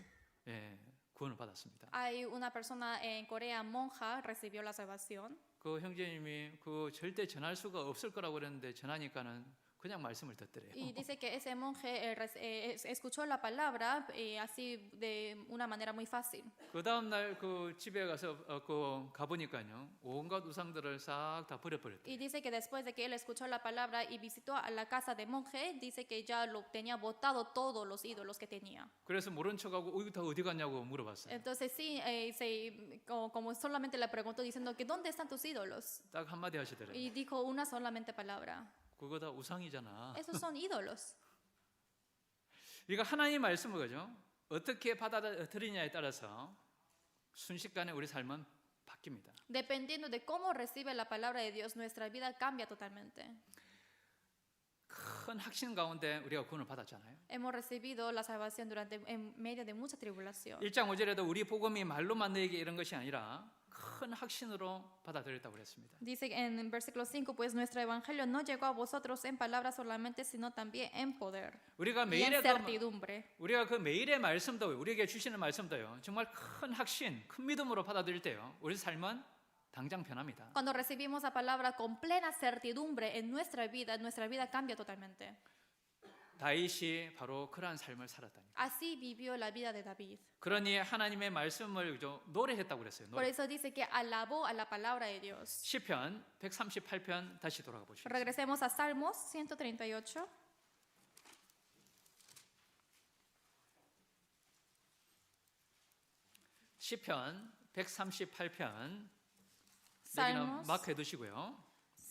A: 예, 구원을 받았습니다.
B: Hay una persona en Corea, monja, recibió la salvación.
A: 그 형제님이 그 절대 전할 수가 없을 거라고 그랬는데 전하니까는 그냥 말씀을 듣더래요.
B: Y dice que ese monje escuchó la palabra así de una manera muy fácil.
A: 그 다음 날 그 집에 가서 그 가보니까요 온갖 우상들을 싹 다 버려버렸대요.
B: Y dice que después de que él escuchó la palabra y visitó a la casa de monje, dice que ya lo tenía botado todos los ídolos que tenía.
A: 그래서 모른 척하고 이거 다 어디 갔냐고 물어봤어요.
B: Entonces sí, como solamente le preguntó diciendo que ¿dónde están tus ídolos?
A: 딱 한마디 하시더래요.
B: Y dijo una solamente palabra.
A: 그거 다 우상이잖아.
B: Esos son ídolos.
A: 그러니까 하나님 말씀을 그죠? 어떻게 받아들이냐에 따라서 순식간에 우리 삶은 바뀝니다.
B: Dependiendo de cómo recibe la palabra de Dios, nuestra vida cambia totalmente.
A: 큰 확신 가운데 우리가 구원을 받았잖아요.
B: Hemos recibido la salvación en medio de mucha tribulación.
A: 1장 5절에도 우리 복음이 말로만 너에게 이런 것이 아니라 큰 확신으로 받아들였다고 그랬습니다.
B: Dice en versículo 5, pues nuestro evangelio no llegó a vosotros en palabras solamente, sino también en poder
A: 우리가
B: y en
A: 매일의
B: certidumbre.
A: 우리가 그 매일의 말씀도 우리에게 주시는 말씀도요. 정말 큰 확신, 큰 믿음으로 받아들일 때요. 우리 삶은 당장 변합니다.
B: Cuando recibimos la palabra con plena certidumbre en nuestra vida cambia totalmente.
A: 다윗이 바로 그러한 삶을 살았다니.
B: Así vivió la vida de David.
A: 그러니 하나님의 말씀을 노래했다고 그랬어요.
B: Por
A: 노래.
B: eso dice que alabó a la palabra de Dios.
A: 시편 138편 다시 돌아가 보시죠.
B: Regresemos a Salmos 138.
A: 시편 138편 여기는
B: Salmos
A: 마크해 두시고요.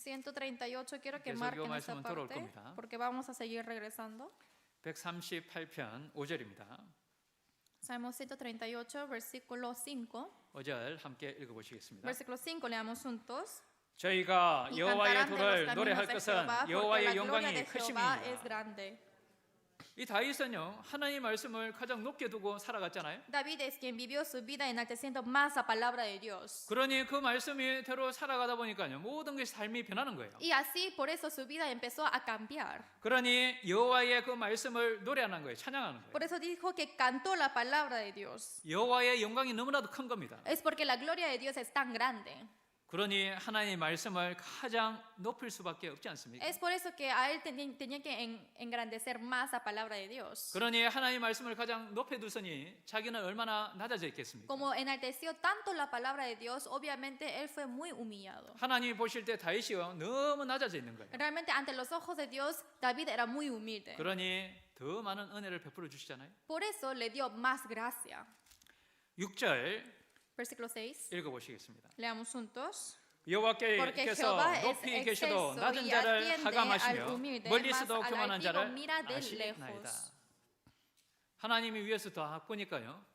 B: 138, quiero que
A: 계속 요
B: marquen esta
A: 말씀은 돌아올
B: parte
A: 겁니다.
B: porque vamos a seguir regresando.
A: 138편 5절입니다.
B: Salmos 138, versículo 5.
A: 5절 함께 읽어보시겠습니다.
B: Versículo 5, leamos juntos.
A: 저희가
B: Y
A: 여호와의
B: cantarán de los
A: 도를
B: caminos
A: 노래할
B: de
A: 것은
B: Jehová, porque la
A: 여호와의
B: gloria
A: 영광이
B: de Jehová es
A: 크심이니라.
B: grande.
A: 이 다윗은요 하나님 말씀을 가장 높게 두고 살아갔잖아요.
B: David es quien vivió su vida enalteciendo más la palabra de Dios.
A: 그러니 그 말씀대로 살아가다 보니까요 모든 것이 삶이 변하는 거예요.
B: Y así por eso su vida empezó a cambiar.
A: 그러니 여호와의 그 말씀을 노래하는 거예요. 찬양하는 거예요.
B: Por eso dijo que cantó la palabra de Dios.
A: 여호와의 영광이 너무나도 큰 겁니다.
B: Es porque la gloria de Dios es tan grande.
A: 그러니 하나님의 말씀을 가장 높일 수밖에 없지 않습니까?
B: Es por eso que a él tenía que engrandecer más la palabra de Dios.
A: 그러니 하나님의 말씀을 가장 높여 두서니 자기는 얼마나 낮아져 있겠습니까?
B: Como enalteció tanto la palabra de Dios, obviamente él fue muy humillado.
A: 하나님이 보실 때 다윗이요 너무 낮아져 있는 거예요.
B: Realmente ante los ojos de Dios, David era muy humilde.
A: 그러니 더 많은 은혜를 베풀어 주시잖아요.
B: Por eso le dio más gracia.
A: 6절
B: Versículo 6.
A: 읽어보시겠습니다.
B: Leamos juntos. Porque
A: 여호와께서
B: Jehová es
A: 높이 계셔도
B: excelso
A: 낮은
B: y
A: 자를
B: atiende al
A: 하감하시며
B: humilde,
A: 멀리서도
B: mas al
A: 교만한
B: altivo
A: 자를
B: mira de
A: 아시나이다.
B: lejos.
A: 하나님이 위에서 다 보니까요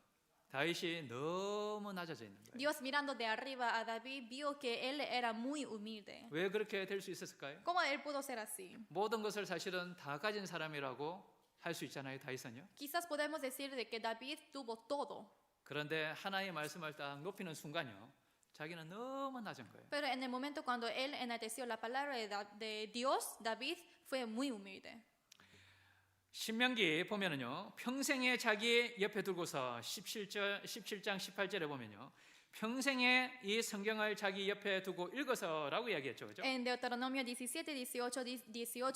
A: 다윗이 너무 낮아져 있는 거예요.
B: Dios mirando de arriba a David vio que él era muy humilde.
A: 왜 그렇게 될 수 있었을까요?
B: ¿Cómo él pudo ser así?
A: 모든 것을 사실은 다 가진 사람이라고 할 수 있잖아요. 다윗은요.
B: Quizás podemos decir de que David tuvo todo,
A: 그런데 하나님의 말씀을 딱 높이는 순간요 자기는 너무 낮은 거예요.
B: pero en el momento cuando él enalteció la palabra de Dios, David fue muy humilde.
A: 신명기 보면은요, 평생에 자기 옆에 두고서 17장 18절에 보면요, 평생에 이 성경을 자기 옆에 두고 읽어서라고 이야기했죠, 그죠?
B: En Deuteronomio 17, 18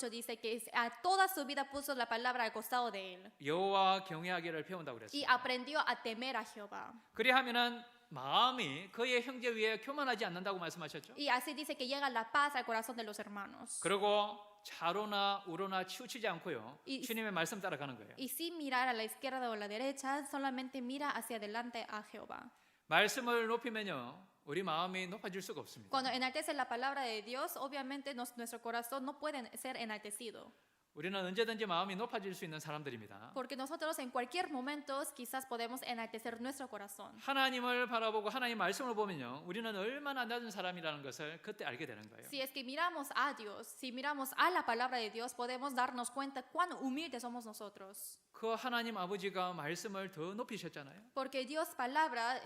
B: dice que a toda su vida puso la palabra al costado de él
A: 여호와 경외하기를 배운다고
B: y
A: 그랬어요.
B: aprendió a temer a Jehová.
A: 그리하면은 마음이 그의 형제 위에 교만하지 않는다고 말씀하셨죠.
B: Y así dice que llega la paz al corazón de los hermanos.
A: 그리고 좌로나 우로나 치우치지 않고요,
B: 이-
A: 주님의 말씀 따라가는 거예요.
B: Y sin mirar a la izquierda o a la derecha, solamente mira hacia adelante a Jehová.
A: 말씀을 높이면요, 우리 마음이 높아질 수가 없습니다.
B: Cuando enaltece la palabra de Dios, obviamente nuestro corazón no puede ser enaltecido.
A: 우리는 언제든지 마음이 높아질 수 있는 사람들입니다.
B: Porque nosotros en cualquier momento quizás podemos enaltecer nuestro corazón.
A: 하나님을 바라보고 하나님 말씀을 보면요, 우리는 얼마나 낮은 사람이라는 것을 그때 알게 되는 거예요.
B: Si es que miramos a Dios, si miramos a la palabra de Dios, podemos darnos cuenta cuán humildes somos nosotros.
A: 그 하나님 아버지가 말씀을 더 높이셨잖아요.
B: Porque Dios palabra,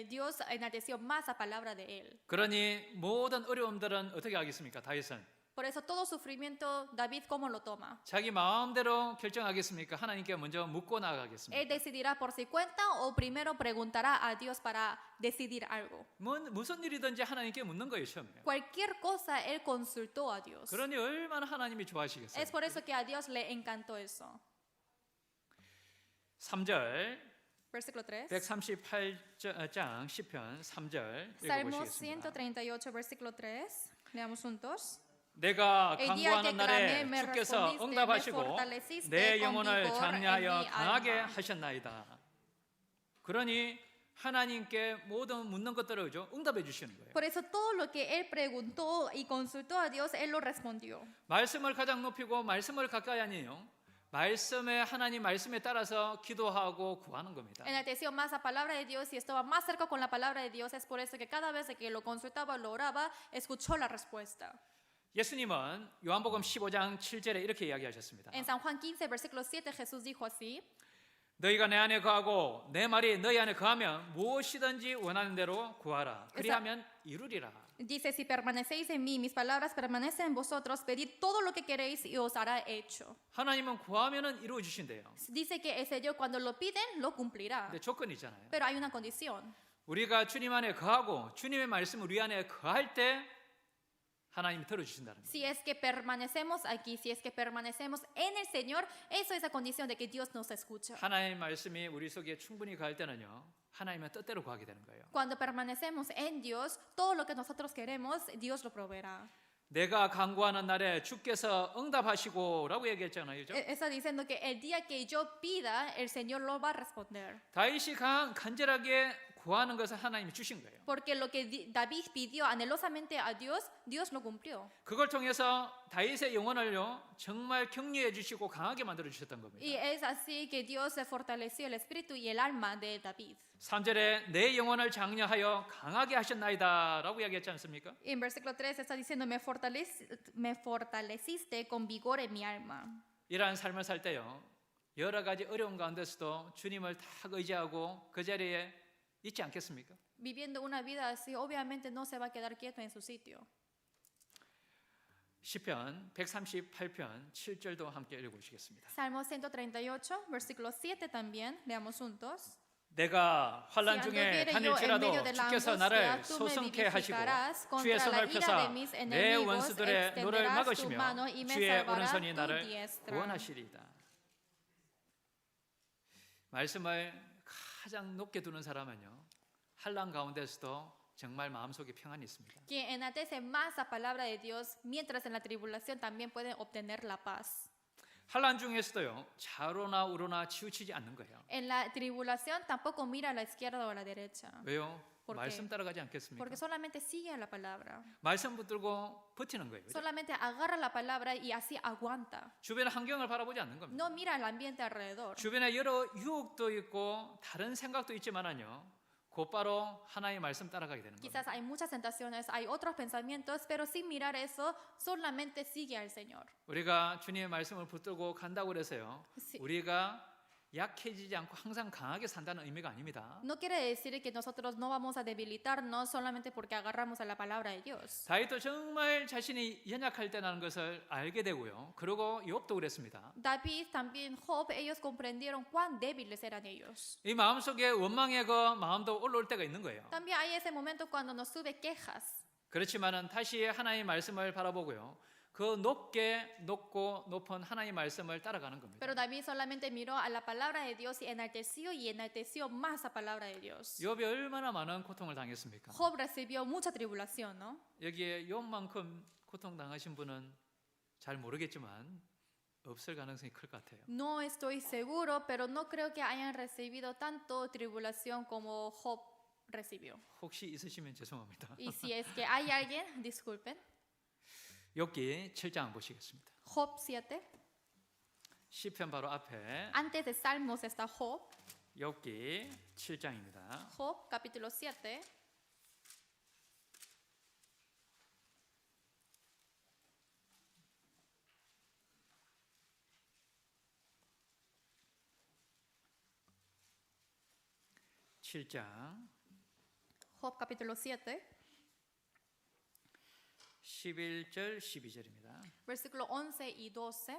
B: Dios enalteció más la palabra de Él.
A: 그러니 모든 어려움들은 어떻게 하겠습니까? 다윗은
B: Por eso todo sufrimiento, David, ¿cómo lo toma?
A: 자기 마음대로 결정하겠습니까? 하나님께 먼저 묻고 나아가겠습니까?
B: Él decidirá por su cuenta o primero preguntará a Dios para decidir algo.
A: 무슨 일이든지 하나님께 묻는 거예요, 처음에.
B: Cualquier cosa él consultó a Dios.
A: 그러니 얼마나 하나님이 좋아하시겠어요?
B: Es por eso que a Dios le encantó eso.
A: 3절
B: Versículo 3.
A: 138장 10편 3절
B: Salmo
A: 읽어보시겠습니다.
B: 138, versículo 3. Leamos juntos.
A: 내가
B: El día que
A: 간구하는 날에
B: clamé, me
A: 주께서
B: respondiste, me
A: 응답하시고
B: fortaleciste
A: 내
B: con
A: 영혼을
B: vigor
A: 장려하여
B: en mi
A: 강하게
B: alma.
A: 하셨나이다. 그러니 하나님께 모든 묻는 것들을 그죠? 응답해 주시는 거예요.
B: Por eso todo lo que él preguntó y consultó a Dios, él lo respondió.
A: 말씀을 가장 높이고 말씀을 가까이 하니요, 말씀에 하나님 말씀에 따라서 기도하고 구하는 겁니다.
B: Enalteció más la palabra de Dios y estaba más cerca con la palabra de Dios. Es por eso que cada vez que lo consultaba, lo oraba, escuchó la respuesta.
A: 예수님은 요한복음 15장 7절에 이렇게 이야기하셨습니다.
B: En San Juan 15, versículo 7, Jesús dijo así:
A: 너희가 내 안에 거하고 내 말이 너희 안에 거하면 무엇이든지 원하는 대로 구하라. 그리하면 이루리라.
B: Dice, si permanecéis en mí, mis palabras permanecen en vosotros, pedid todo lo que queréis y os hará hecho.
A: 하나님은 구하면은 이루어 주신대요.
B: Dice que el Señor cuando lo piden, lo cumplirá.
A: 근데 조건이 있잖아요.
B: Pero hay una condición.
A: 우리가 주님 안에 거하고 주님의 말씀을 우리 안에 거할 때 하나님이 들어주신다는 거예요.
B: Si es que permanecemos aquí, si es que permanecemos en el Señor, eso es la condición de que Dios nos escucha.
A: 하나님의 말씀이 우리 속에 충분히 거할 때는요, 하나님의 뜻대로 구하게 되는 거예요.
B: Cuando permanecemos en Dios, todo lo que nosotros queremos, Dios lo proveerá.
A: 내가 간구하는 날에 주께서 응답하시고라고 얘기했잖아요, 그죠?
B: Está diciendo que el día que yo pida, el Señor lo va a responder.
A: 다윗이 간절하게 구하는 것을 하나님이 주신 거예요.
B: Porque lo que David pidió anhelosamente a Dios, Dios lo cumplió.
A: 그걸 통해서 다윗의 영혼을요, 정말 격려해 주시고 강하게 만들어 주셨던 겁니다.
B: Y es así que Dios fortaleció el espíritu y el alma de David.
A: 3절에 내 영혼을 장려하여 강하게 하셨나이다라고 이야기했지 않습니까?
B: En versículo 3 está diciendo, me fortaleciste con vigor en mi alma.
A: 이러한 삶을 살 때요, 여러 가지 어려운 가운데서도 주님을 다 의지하고 그 자리에 있지 않겠습니까?
B: Viviendo una vida así, obviamente no se va a quedar quieto en su sitio.
A: 시편 138편 7절도 함께 읽어보시겠습니다.
B: Salmo 138, versículo 7 también, leamos juntos.
A: 내가 환난
B: Si
A: 중에
B: anduviere yo en
A: 다닐지라도
B: medio de la
A: 주께서
B: angustia,
A: 나를
B: tú me
A: 소성케 하시고
B: vivificarás.
A: 주의
B: Contra la
A: 손을
B: ira
A: 펴사
B: de mis
A: 내
B: enemigos
A: 원수들의 노를
B: extenderás tu
A: 막으시며
B: mano y me
A: 주의
B: salvará
A: 오른손이
B: tu
A: 나를
B: diestra.
A: 구원하시리이다. 말씀을 가장 높게 두는 사람은요, 환난 가운데서도 정말 마음속에 평안이 있습니다.
B: Quien enaltece más la palabra de Dios, mientras en la tribulación también pueden obtener la paz.
A: 환난 중에서도요, 좌로나 우로나 치우치지 않는 거예요.
B: En la tribulación tampoco mira a la izquierda o a la derecha,
A: 왜요?
B: ¿Por qué?
A: 말씀 따라가지 않겠습니까?
B: porque solamente sigue a la palabra.
A: 말씀 붙들고 버티는 거예요. 그죠?
B: Solamente agarra la palabra y así aguanta.
A: 주변의 환경을 바라보지 않는 겁니다.
B: No mira el ambiente alrededor.
A: 주변에 여러 유혹도 있고 다른 생각도 있지만은요, 곧바로 하나님의 말씀 따라가게 되는 겁니다.
B: Quizás hay muchas tentaciones, hay otros pensamientos, pero sin mirar eso, solamente sigue al Señor.
A: 우리가 주님의 말씀을 붙들고 간다고 그래서요,
B: Sí.
A: 우리가 약해지지 않고 항상 강하게 산다는 의미가 아닙니다.
B: No quiere decir que nosotros no vamos a debilitarnos solamente porque agarramos a la palabra de Dios.
A: 다윗도 정말 자신이 연약할 때라는 것을 알게 되고요. 그리고 욥도 그랬습니다.
B: David, también Job, ellos comprendieron cuán débiles eran ellos.
A: 이 마음속에 원망의 그 마음도 올라올 때가 있는 거예요.
B: También hay ese momento cuando nos sube quejas.
A: 그렇지만은 다시 하나님의 말씀을 바라보고요. 그 높고 높은 하나님의 말씀을 따라가는 겁니다.
B: Pero David solamente miró a la palabra de Dios y enalteció más la palabra de Dios.
A: 욥이 얼마나 많은 고통을 당했습니까?
B: Job recibió mucha tribulación, ¿no?
A: 여기에 욥만큼 고통 당하신 분은 잘 모르겠지만 없을 가능성이 클 것 같아요.
B: No estoy seguro, pero no creo que hayan recibido tanto tribulación como Job recibió.
A: 혹시 있으시면 죄송합니다.
B: Y si es que hay alguien, disculpen.
A: 욥기 7장 보시겠습니다.
B: Job 7.
A: 시편 바로 앞에
B: Antes de Salmos está Job.
A: 욥기 7장입니다.
B: Job capítulo 7. Job capítulo 7,
A: 11절 12절입니다.
B: versículo 11 y 12.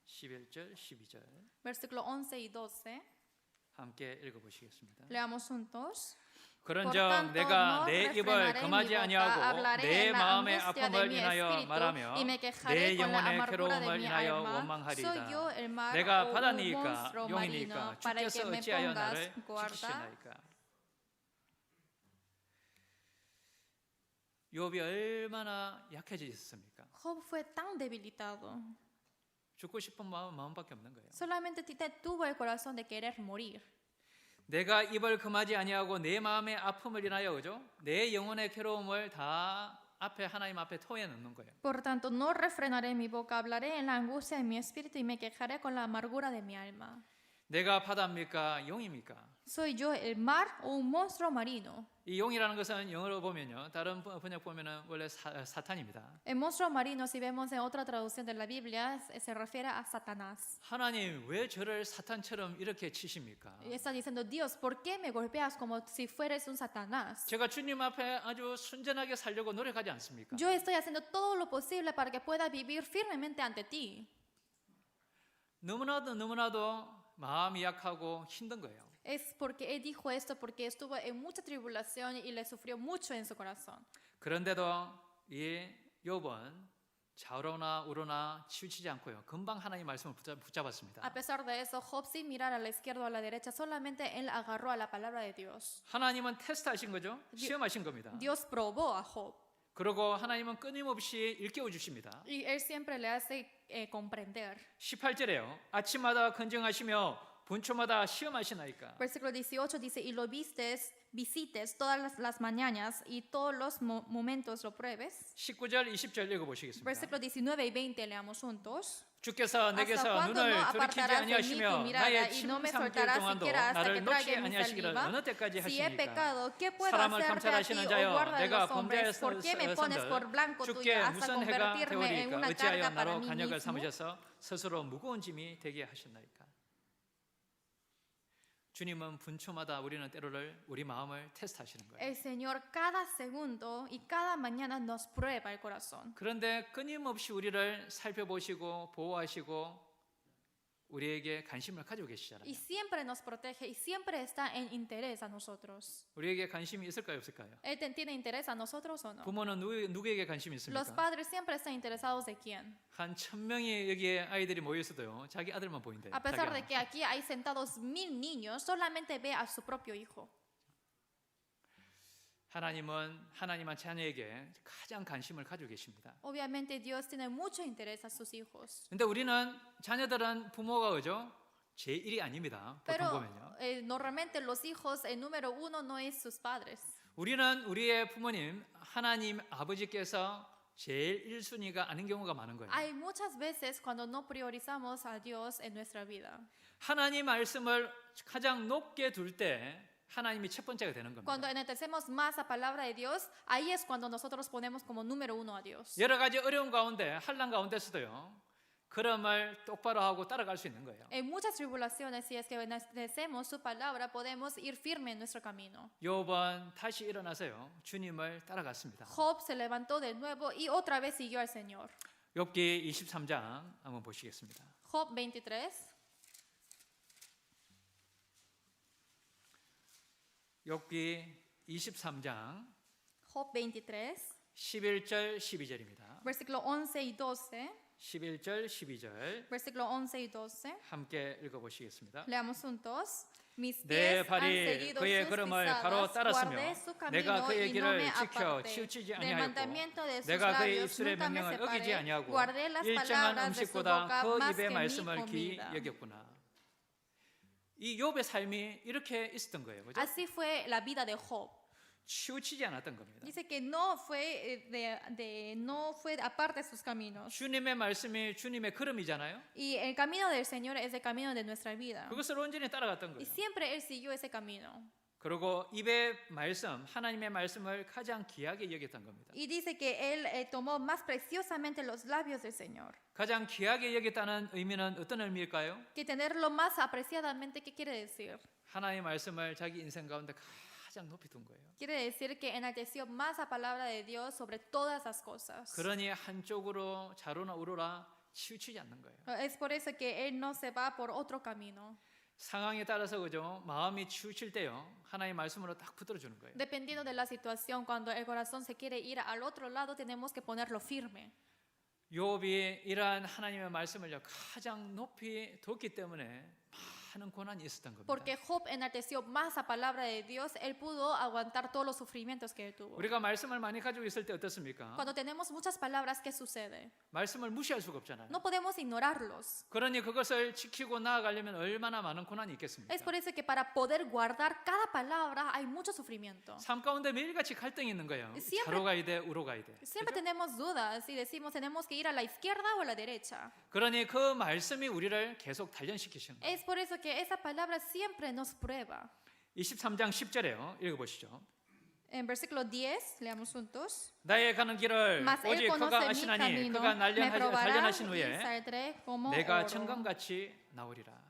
A: 11절 12절
B: Versículo 11 y 12.
A: 함께 읽어보시겠습니다.
B: Leamos juntos.
A: 그런즉 내가 내 입을 금하지 아니하고 내 마음의 아픔을 인하여 말하며 내 영혼의 괴로움을 인하여 원망하리이다. 내가 바다니까 용이니까 주께서 어찌하여 나를 지키시나이까. 욥이 얼마나 약해져 있었습니까?
B: Job fue tan debilitado.
A: 죽고 싶은 마음밖에 없는 거예요.
B: Solamente tuvo el corazón de querer morir.
A: 내가 입을 금하지 아니하고 내 마음의 아픔을 인하여 그죠? 내 영혼의 괴로움을 다 앞에 하나님 앞에 토해 넣는 거예요.
B: Por tanto, no refrenaré mi boca, hablaré en la angustia de mi espíritu y me quejaré con la amargura de mi alma.
A: 내가 바다입니까? 용입니까?
B: ¿Soy yo el mar o un monstruo marino?
A: 이 용이라는 것은 영어로 보면요. 다른 번역 보면은 원래 사탄입니다.
B: El monstruo marino, si vemos en otra traducción de la Biblia, se refiere a Satanás.
A: 하나님 왜 저를 사탄처럼 이렇게 치십니까?
B: Y está diciendo, Dios, ¿por qué me golpeas como si fueras un Satanás?
A: 제가 주님 앞에 아주 순전하게 살려고 노력하지 않습니까?
B: Yo estoy haciendo todo lo posible para que pueda vivir firmemente ante ti.
A: 너무나도 마음이 약하고 힘든 거예요.
B: Es porque él dijo esto porque estuvo en mucha tribulación y le sufrió mucho en su corazón.
A: 그런데도 이 욥은 좌우로나 우로나 치우치지 않고요. 금방 하나님 말씀을 붙잡았습니다.
B: A pesar de eso, Job sin mirar a la izquierda o a la derecha, solamente él agarró a la palabra de Dios.
A: 하나님은 테스트하신 거죠. 시험하신 겁니다.
B: Dios probó a Job.
A: 그리고 하나님은 끊임없이 일깨워 주십니다.
B: Y él siempre le hace comprender.
A: 18절에요. 아침마다 건정하시며 분초마다 시험하시나이까.
B: Versículo 18 dice, y lo visites todas las mañanas y todos los momentos lo pruebes.
A: 19절, 20절 읽어보시겠습니다.
B: Versículo 19 y 20 leamos juntos.
A: 주께서 내게서 눈을 돌이키지 아니하시며 나의 침상 삼킬 동안도 나를 놓지 아니하시기를 어느 때까지 하시니까. 사람을 감찰하시는 자여 내가 범죄에 선들 주께 무슨 해가 되오리까. 어찌하여 나로 간역을 삼으셔서 스스로 무거운 짐이 되게 하셨나이까. 주님은 분초마다 우리는 때로를 우리 마음을 테스트하시는 거예요.
B: El Señor cada segundo y cada mañana nos prueba el corazón.
A: 그런데 끊임없이 우리를 살펴보시고 보호하시고 우리에게 관심을 가지고 계시잖아요.
B: Y siempre nos protege y siempre está en interés a nosotros.
A: 우리에게 관심이 있을까요, 없을까요?
B: ¿Él tiene interés a nosotros o no?
A: 부모는 누구에게 관심이 있습니까?
B: Los padres siempre están interesados de quién.
A: 한 1000명이 여기에 아이들이 모여 있어도요. 자기 아들만 보인대요.
B: A pesar de que aquí hay sentados 1000 niños, solamente ve a su propio hijo.
A: 하나님은 하나님한 자녀에게 가장 관심을 가지고 계십니다.
B: Obviamente Dios tiene mucho interés a sus hijos.
A: 근데 우리는 자녀들은 부모가 그죠? 제1이 아닙니다. 보통
B: Pero
A: 보면요.
B: normalmente los hijos, el número uno no es sus padres.
A: 우리는 우리의 부모님 하나님 아버지께서 제일 1순위가 아닌 경우가 많은 거예요.
B: Hay muchas veces cuando no priorizamos a Dios en nuestra vida.
A: 하나님 말씀을 가장 높게 둘 때 하나님이 첫 번째가 되는 겁니다.
B: Cuando enaltecemos más la palabra de Dios, ahí es cuando nosotros ponemos como número uno a Dios.
A: 여러 가지 어려운 가운데 한란 가운데서도요. 걸음을 똑바로 하고 따라갈 수 있는 거예요.
B: En muchas tribulaciones, si es que obedecemos su palabra, podemos ir firme en nuestro camino.
A: 욥은 다시 일어나서요. 주님을 따라갔습니다.
B: Job se levantó de nuevo y otra vez siguió al Señor.
A: 욥기 23장 한번 보시겠습니다.
B: Job 23.
A: 욥기 23장
B: Job 23,
A: 11절 12절입니다.
B: versículo 11 y 12.
A: 11절 12절
B: Versículo 11 y 12.
A: 함께 읽어보시겠습니다.
B: Leamos juntos. Mis
A: 내
B: pies han
A: 발이
B: seguido
A: 그의
B: sus
A: 걸음을 바로
B: pisadas,
A: 따랐으며
B: guardé su
A: 내가
B: camino
A: 그의
B: y no me
A: 길을 지켜
B: aparté.
A: 치우치지
B: Del
A: 아니하였고
B: mandamiento de sus
A: 내가 그의
B: labios
A: 입술의
B: nunca me
A: 명령을 어기지
B: separé.
A: 아니하고
B: Guardé las
A: 일정한
B: palabras de su
A: 음식보다
B: boca
A: 그
B: más
A: 입의
B: que mi
A: 말씀을 귀히
B: comida.
A: 여겼구나. 이 욥의 삶이 이렇게 있었던 거예요. 그죠?
B: Así fue la vida de Job.
A: 치우치지 않았던 겁니다.
B: Dice que no fue no fue aparte de sus caminos.
A: 주님의 말씀이 주님의 걸음이잖아요.
B: Y el camino del Señor es el camino de nuestra vida.
A: 그것을 온전히 따라갔던
B: Y
A: 거예요.
B: siempre él siguió ese camino.
A: 그리고 입의 말씀, 하나님의 말씀을 가장 귀하게 여겼던 겁니다.
B: Y dice que él tomó más preciosamente los labios del Señor.
A: 가장 귀하게 여겼다는 의미는 어떤 의미일까요?
B: Que tenerlo más apreciadamente, ¿qué quiere decir?
A: 하나님의 말씀을 자기 인생 가운데 가장 높이 둔 거예요.
B: Quiere decir que enalteció más la palabra de Dios sobre todas las cosas.
A: 그러니 한쪽으로 좌로나 우로나 치우치지 않는 거예요.
B: Es por eso que él no se va por otro camino.
A: 상황에 따라서 그죠? 마음이 치우칠 때요. 하나님의 말씀으로 딱 붙들어 주는 거예요.
B: Dependiendo de la situación, cuando el corazón se quiere ir al otro lado, tenemos que ponerlo firme.
A: 욥이 이러한 하나님의 말씀을 가장 높이 뒀기 때문에 많은 고난이 있었던 겁니다.
B: Porque Job enalteció más la palabra de Dios, él pudo aguantar todos los sufrimientos que él tuvo.
A: 우리가 말씀을 많이 가지고 있을 때 어떻습니까?
B: Cuando tenemos muchas palabras, ¿qué sucede?
A: 말씀을 무시할 수가 없잖아요.
B: No podemos ignorarlos.
A: 그러니 그것을 지키고 나아가려면 얼마나 많은 고난이 있겠습니까?
B: Es por eso que para poder guardar cada palabra hay mucho sufrimiento.
A: 삶 가운데 매일같이 갈등이 있는 거예요.
B: Siempre-
A: 좌로 가야 돼, 우로 가야 돼.
B: Siempre tenemos dudas y decimos tenemos que ir a la izquierda o a la derecha.
A: 그러니 그 말씀이 우리를 계속 단련시키시는 거예요.
B: Es por eso que esa palabra siempre nos prueba.
A: 23장 10절에요. 읽어보시죠.
B: En versículo 10, leamos juntos.
A: 나의 가는 길을
B: Mas él
A: 오직 그가
B: conoce mi
A: 아시나니
B: camino,
A: 그가
B: me probará
A: 단련하신
B: y
A: 후에
B: saldré como
A: 내가
B: oro.
A: 청강같이 나오리라.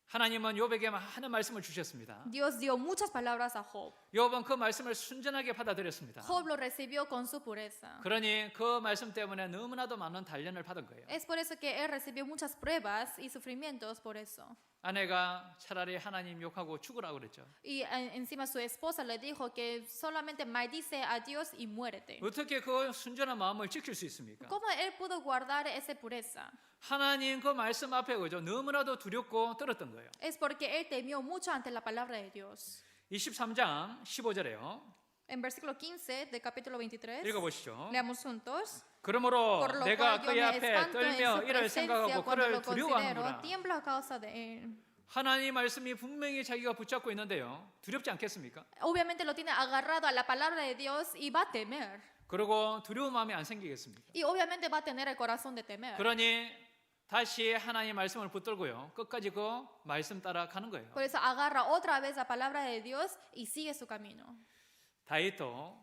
A: 하나님은 욥에게 많은 말씀을 주셨습니다.
B: Dios dio muchas palabras a Job.
A: 욥은 그 말씀을 순전하게 받아들였습니다.
B: Job lo recibió con su pureza.
A: 그러니 그 말씀 때문에 너무나도 많은 단련을 받은 거예요.
B: Es por eso que él recibió muchas pruebas y sufrimientos por eso.
A: 아내가 차라리 하나님 욕하고 죽으라고 그랬죠.
B: Y encima su esposa le dijo que solamente maldice a Dios y muérete.
A: 어떻게 그 순전한 마음을 지킬 수 있습니까?
B: ¿Cómo él pudo guardar esa pureza?
A: 하나님 그 말씀 앞에 그죠 너무나도 두렵고 떨었던 거예요.
B: Es porque él temió mucho ante la palabra de Dios.
A: 23장 15절에요.
B: En versículo 15 del capítulo 23,
A: 읽어보시죠.
B: leamos juntos.
A: 그러므로
B: Por lo
A: 내가
B: cual yo
A: 그의
B: me
A: 앞에
B: espanto en
A: 떨며
B: su
A: 이를
B: presencia
A: 생각하고
B: cuando
A: 그를
B: lo considero,
A: 두려워하는구나.
B: tiemblo a causa de él.
A: 하나님 말씀이 분명히 자기가 붙잡고 있는데요. 두렵지 않겠습니까?
B: Obviamente lo tiene agarrado a la palabra de Dios y va a temer.
A: 그리고 두려운 마음이 안 생기겠습니까?
B: Y obviamente va a tener el corazón de temer.
A: 그러니 다시 하나님 말씀을 붙들고요. 끝까지 그 말씀 따라 가는 거예요.
B: Por eso agarra otra vez la palabra de Dios y sigue su camino.
A: 다윗도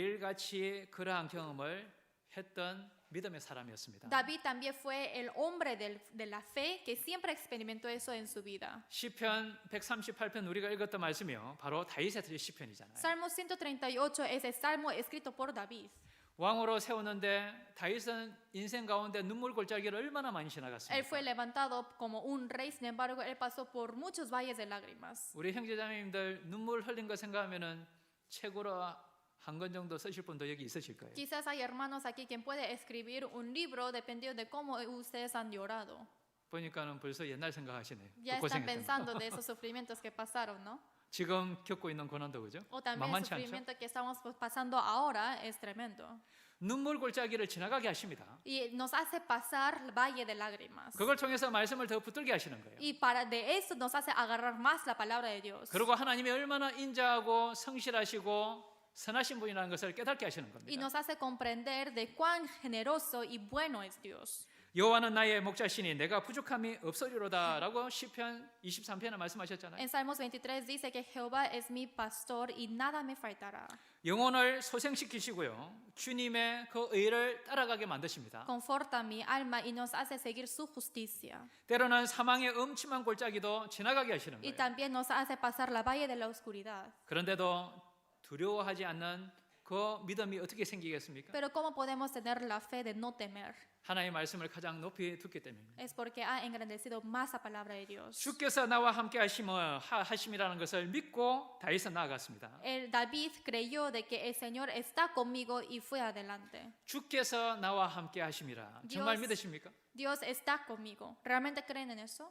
A: 매일같이 그러한 경험을 했던 믿음의 사람이었습니다.
B: David también fue el hombre de la fe que siempre experimentó eso en su vida.
A: 시편 138편 우리가 읽었던 말씀이요. 바로 다윗의 시편이잖아요.
B: Salmo 138 es el salmo escrito por David.
A: 왕으로 세우는데 다윗은 인생 가운데 눈물 골짜기를 얼마나 많이
B: Él
A: 지나갔습니까?
B: fue levantado como un rey, sin embargo, él pasó por muchos valles de lágrimas.
A: 우리 형제자매님들 눈물 흘린 거 생각하면은 책으로 한 권 정도 쓰실 분도 여기 있으실 거예요.
B: Quizás hay hermanos aquí quien puede escribir un libro dependiendo de cómo ustedes han llorado.
A: 보니까는 벌써 옛날 생각하시네.
B: Ya
A: 그
B: están
A: 고생했던 거.
B: pensando de esos sufrimientos que pasaron, ¿no?
A: 지금 겪고 있는 고난도 그죠?
B: O también el
A: 만만치 않죠?
B: sufrimiento que estamos pasando ahora es tremendo.
A: 눈물 골짜기를 지나가게 하십니다.
B: Y nos hace pasar el valle de lágrimas.
A: 그걸 통해서 말씀을 더 붙들게 하시는 거예요.
B: Y para de eso nos hace agarrar más la palabra de Dios.
A: 그리고 하나님이 얼마나 인자하고 성실하시고 선하신 분이라는 것을 깨닫게 하시는
B: Y
A: 겁니다.
B: nos hace comprender de cuán generoso y bueno es Dios.
A: 여호와는 나의 목자시니 내가 부족함이 없으리로다라고 시편 23편에 말씀하셨잖아요.
B: En Salmos 23 dice que Jehová es mi pastor y nada me faltará.
A: 영혼을 소생시키시고요. 주님의 그 의를 따라가게 만드십니다.
B: conforta mi alma y nos hace seguir su justicia.
A: 때로는 사망의 음침한 골짜기도 지나가게 하시는
B: Y
A: 거예요.
B: también nos hace pasar la valle de la oscuridad.
A: 그런데도 두려워하지 않는 그 믿음이 어떻게 생기겠습니까?
B: Pero ¿cómo podemos tener la fe de no temer?
A: 하나님의 말씀을 가장 높이 듣기 때문입니다.
B: Es porque ha engrandecido más la palabra de Dios.
A: 주께서 나와 함께 하심이라는 것을 믿고 다윗은 나아갔습니다.
B: David creyó de que el Señor está conmigo y fue adelante.
A: 주께서 나와 함께 하심이라. 정말
B: Dios-
A: 믿으십니까?
B: Dios está conmigo. ¿Realmente creen en eso?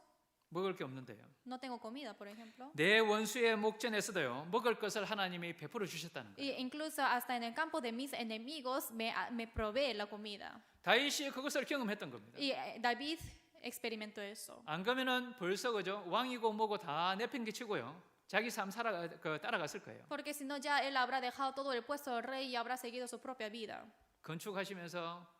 A: 먹을 게 없는데요.
B: No tengo comida, por ejemplo.
A: 내 원수의 목전에서도요. 먹을 것을 하나님이 베풀어 주셨다는 거예요.
B: Y incluso hasta en el campo de mis enemigos me provee la comida.
A: 다윗이 그것을 경험했던 겁니다.
B: Y David experimentó eso.
A: 안 그러면은 벌써 그죠? 왕이고 뭐고 다 내팽개치고요. 자기 삶 따라갔을 거예요.
B: Porque si no ya él habrá dejado todo el puesto del rey y habrá seguido su propia vida.
A: 건축하시면서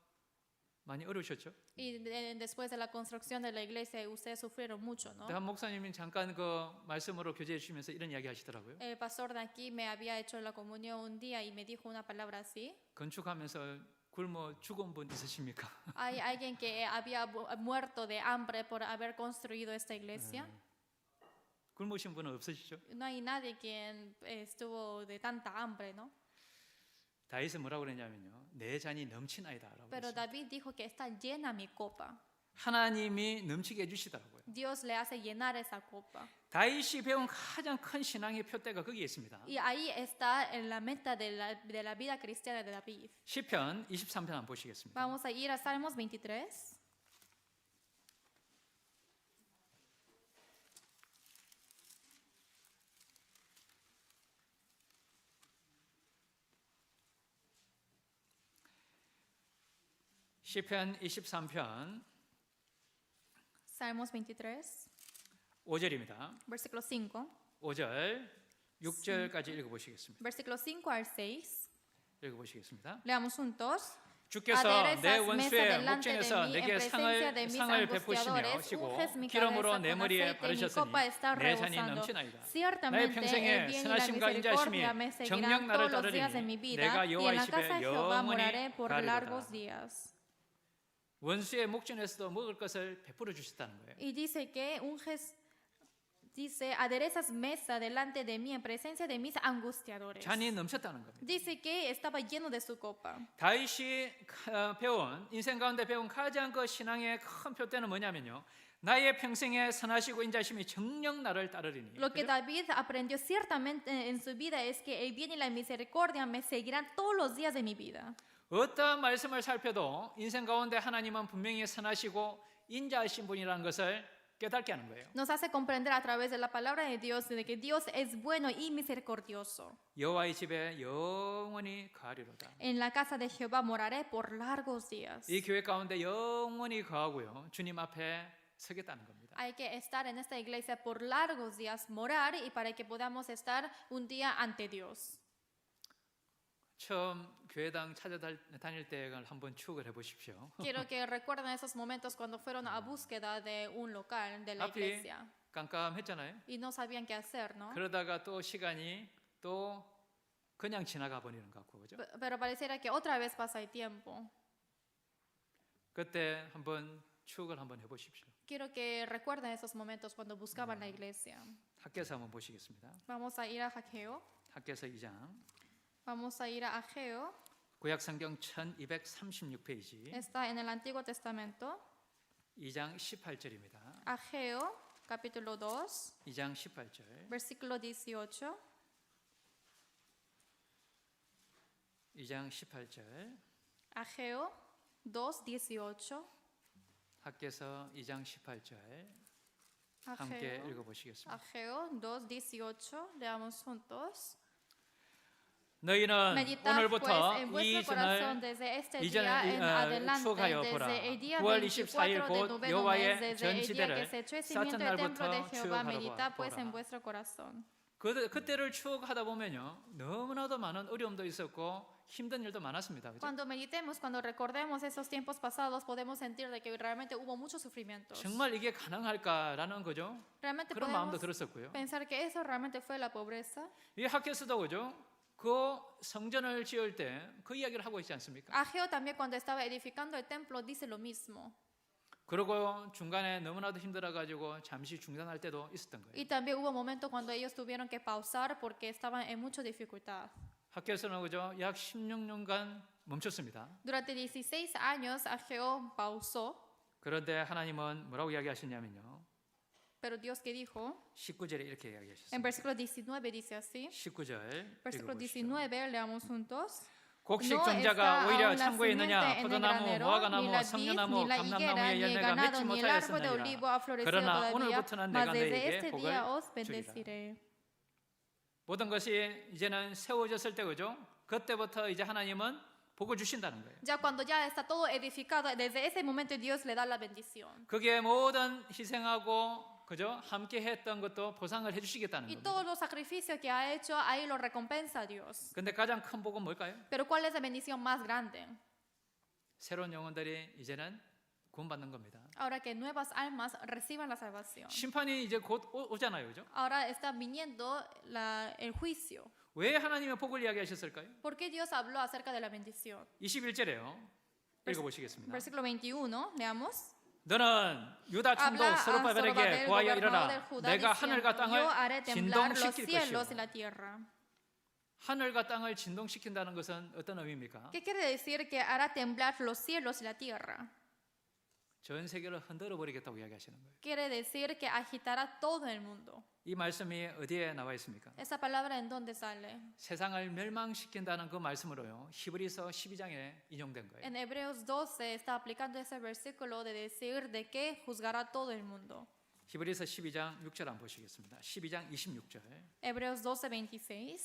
A: 많이 어려우셨죠?
B: Y después de la construcción de la iglesia ustedes sufrieron mucho, ¿no?
A: 한 목사님이 잠깐 그 말씀으로 교제해 주시면서 이런 이야기 하시더라고요.
B: El pastor de aquí me había hecho la comunión un día y me dijo una palabra así.
A: 건축하면서 굶어 죽은 분 있으십니까?
B: Hay alguien que había muerto de hambre por haber construido esta iglesia.
A: 굶으신 분은 없으시죠?
B: No hay nadie quien estuvo de tanta hambre, ¿no?
A: 다윗은 뭐라고 그랬냐면요. 내 잔이 넘치나이다라고
B: Pero
A: 했어요.
B: David dijo que está llena mi copa.
A: 하나님이 넘치게 해주시더라고요.
B: Dios le hace llenar esa copa.
A: 다윗이 배운 가장 큰 신앙의 표대가 거기에 있습니다.
B: Y ahí está en la meta de la vida cristiana de David.
A: 시편 23편 한번 보시겠습니다.
B: Vamos a ir a Salmos 23.
A: 시편 23편
B: Salmos 23,
A: 5절입니다.
B: versículo 5.
A: 5절 6절까지 읽어보시겠습니다.
B: Versículo 5 al 6.
A: 읽어보시겠습니다.
B: Leamos juntos.
A: 주께서 내
B: Aderezas mesa
A: 원수의
B: delante de
A: 목전에서
B: mí,
A: 내게
B: en presencia de mis
A: 상을 베푸시며
B: angustiadores,
A: 시고
B: unges mi
A: 기름으로
B: cabeza
A: 내
B: con
A: 머리에
B: aceite, mi
A: 바르셨으니
B: copa está
A: 내 잔이
B: rebosando.
A: 넘치나이다. 나의
B: Ciertamente
A: 평생에
B: el bien y la
A: 선하심과 인자심이
B: misericordia me
A: 정녕
B: seguirán
A: 나를
B: todos los días de mi
A: 따르리니
B: vida,
A: 내가
B: y en
A: 여호와의
B: la casa
A: 집에
B: de Jehová moraré
A: 영원히
B: por
A: 가리로다.
B: largos días.
A: 원수의 목전에서도 먹을 것을 베풀어 주셨다는 거예요.
B: Y dice que unges, dice, aderezas mesa delante de mí en presencia de mis angustiadores.
A: 잔이 넘쳤다는 겁니다.
B: Dice que estaba lleno de su copa.
A: 다윗이 배운 인생 가운데 배운 가장 그 신앙의 큰 표대는 뭐냐면요. 나의 평생에 선하시고 인자심이 정녕 나를 따르리니.
B: Lo que
A: 그죠?
B: David aprendió ciertamente en su vida es que el bien y la misericordia me seguirán todos los días de mi vida.
A: 어떠한 말씀을 살펴도 인생 가운데 하나님은 분명히 선하시고 인자하신 분이라는 것을 깨닫게 하는 거예요.
B: Nos hace comprender a través de la palabra de Dios de que Dios es bueno y misericordioso.
A: 여호와의 집에 영원히 거하리로다.
B: En la casa de Jehová moraré por largos días.
A: 이 교회 가운데 영원히 거하고요. 주님 앞에 서겠다는 겁니다.
B: Hay que estar en esta iglesia por largos días, morar y para que podamos estar un día ante Dios.
A: 처음 교회당 찾아다닐 때를 한번 추억을 해보십시오.
B: Quiero que recuerden esos momentos cuando fueron a búsqueda de un local de la
A: 앞이
B: iglesia
A: 깜깜했잖아요.
B: y no sabían qué hacer, ¿no?
A: 그러다가 또 시간이 또 그냥 지나가 버리는 것 같고 그죠?
B: Pero pareciera que otra vez pasa el tiempo.
A: 그때 한번 추억을 한번 해보십시오.
B: Quiero que recuerden esos momentos cuando buscaban la iglesia.
A: 학계서 한번 보시겠습니다.
B: Vamos a ir a Ageo.
A: 학계서 2장
B: Vamos a ir a Ageo.
A: 구약 성경 1236페이지
B: Está en el Antiguo Testamento.
A: 2장 18절입니다.
B: Ageo, capítulo 2,
A: 2장 18절.
B: versículo 18.
A: 2장 18절.
B: Ageo 2, 18.
A: 학계서 2장 18절. 함께
B: Ageo,
A: 읽어보시겠습니다.
B: Ageo 2, 18. Leamos juntos.
A: 너희는
B: Meditad
A: 오늘부터
B: pues en vuestro
A: 이
B: corazón
A: 전을
B: desde este
A: 이전을
B: día en adelante,
A: 추억하여 보라.
B: desde el día
A: 9월 24일
B: 24 del
A: 곧
B: noveno mes,
A: 여호와의
B: desde el día que
A: 전지대를
B: se echó el
A: 쌓던
B: cimiento del templo de
A: 날부터
B: Jehová,
A: 추억하라
B: meditad pues
A: 보라.
B: en vuestro corazón.
A: 그때를 추억하다 보면요 너무나도 많은 어려움도 있었고 힘든 일도 많았습니다. 그죠?
B: Cuando meditemos, cuando recordemos esos tiempos pasados, podemos sentir de que realmente hubo muchos sufrimientos.
A: 정말 이게 가능할까라는 거죠.
B: Realmente
A: 그런 마음도
B: podemos
A: 들었었고요.
B: pensar que eso realmente fue la pobreza.
A: 이 학교에서도 그죠? 그 성전을 지을 때 그 이야기를 하고 있지 않습니까?
B: Ageo también cuando estaba edificando el templo dice lo mismo.
A: 그리고 중간에 너무나도 힘들어가지고 잠시 중단할 때도 있었던 거예요.
B: Y también hubo momentos cuando ellos tuvieron que pausar porque estaban en mucha dificultad.
A: 학교에서는 그죠? 약 16년간 멈췄습니다.
B: Durante 16 años Ageo pausó,
A: 그런데 하나님은 뭐라고 이야기하셨냐면요.
B: pero Dios que dijo,
A: 19절에 이렇게
B: en
A: 이야기하셨습니다.
B: versículo 19 dice así,
A: 19절
B: versículo
A: 읽어보십시오.
B: 19, leamos juntos.
A: 곡식
B: No
A: 종자가
B: está
A: 오히려
B: aún la
A: 창고에 있느냐
B: simiente en el
A: 포도나무,
B: granero,
A: 무화과나무,
B: ni la vid,
A: 성녀나무,
B: ni la
A: 감람나무의
B: higuera, ni el
A: 열매가 맺지
B: ganado, ni el árbol de olivo ha
A: 못하였느니라.
B: florecido
A: 그러나
B: todavía,
A: 오늘부터는
B: mas
A: 내가
B: desde
A: 너에게
B: este
A: 복을
B: día os
A: 주리라.
B: bendeciré.
A: 모든 것이 이제는 세워졌을 때 그죠? 그때부터 이제 하나님은 복을 주신다는 거예요.
B: Ya cuando ya está todo edificado, desde ese momento Dios le da la bendición.
A: 그게 모든 희생하고 그죠? 함께 했던 것도 보상을 해 주시겠다는
B: Y
A: 겁니다.
B: todos los sacrificios que ha hecho, ahí lo recompensa Dios.
A: 근데 가장 큰 복은 뭘까요?
B: Pero ¿cuál es la bendición más grande?
A: 새로운 영혼들이 이제는 구원받는 겁니다.
B: Ahora que nuevas almas reciban la salvación.
A: 심판이 이제 곧 오잖아요. 그죠?
B: Ahora está viniendo el juicio.
A: 왜 하나님의 복을 이야기하셨을까요?
B: ¿Por qué Dios habló acerca de la bendición?
A: 21절에요. 읽어보시겠습니다.
B: Versículo 21, leamos.
A: 너는 유다 총독
B: Habla a
A: 서로바벨에게
B: Zorobabel,
A: 고하여
B: gobernador del
A: 일어나
B: Judá,
A: 내가
B: diciendo,
A: 하늘과
B: yo haré
A: 땅을
B: temblar los
A: 진동시킬
B: cielos
A: 것이요.
B: y la tierra.
A: 하늘과 땅을 진동시킨다는 것은 어떤 의미입니까?
B: ¿Qué quiere decir que hará temblar los cielos y la tierra?
A: 전 세계를 흔들어 버리겠다고 이야기하시는 거예요.
B: Quiere decir que agitará todo el mundo.
A: 이 말씀이 어디에 나와 있습니까?
B: ¿Esa palabra en dónde sale?
A: 세상을 멸망시킨다는 그 말씀으로요. 히브리서 12장에 인용된 거예요.
B: En Hebreos 12 está aplicando ese versículo de decir de que juzgará todo el mundo.
A: 히브리서 12장 6절 한번 보시겠습니다. 12장 26절.
B: Hebreos 12:26.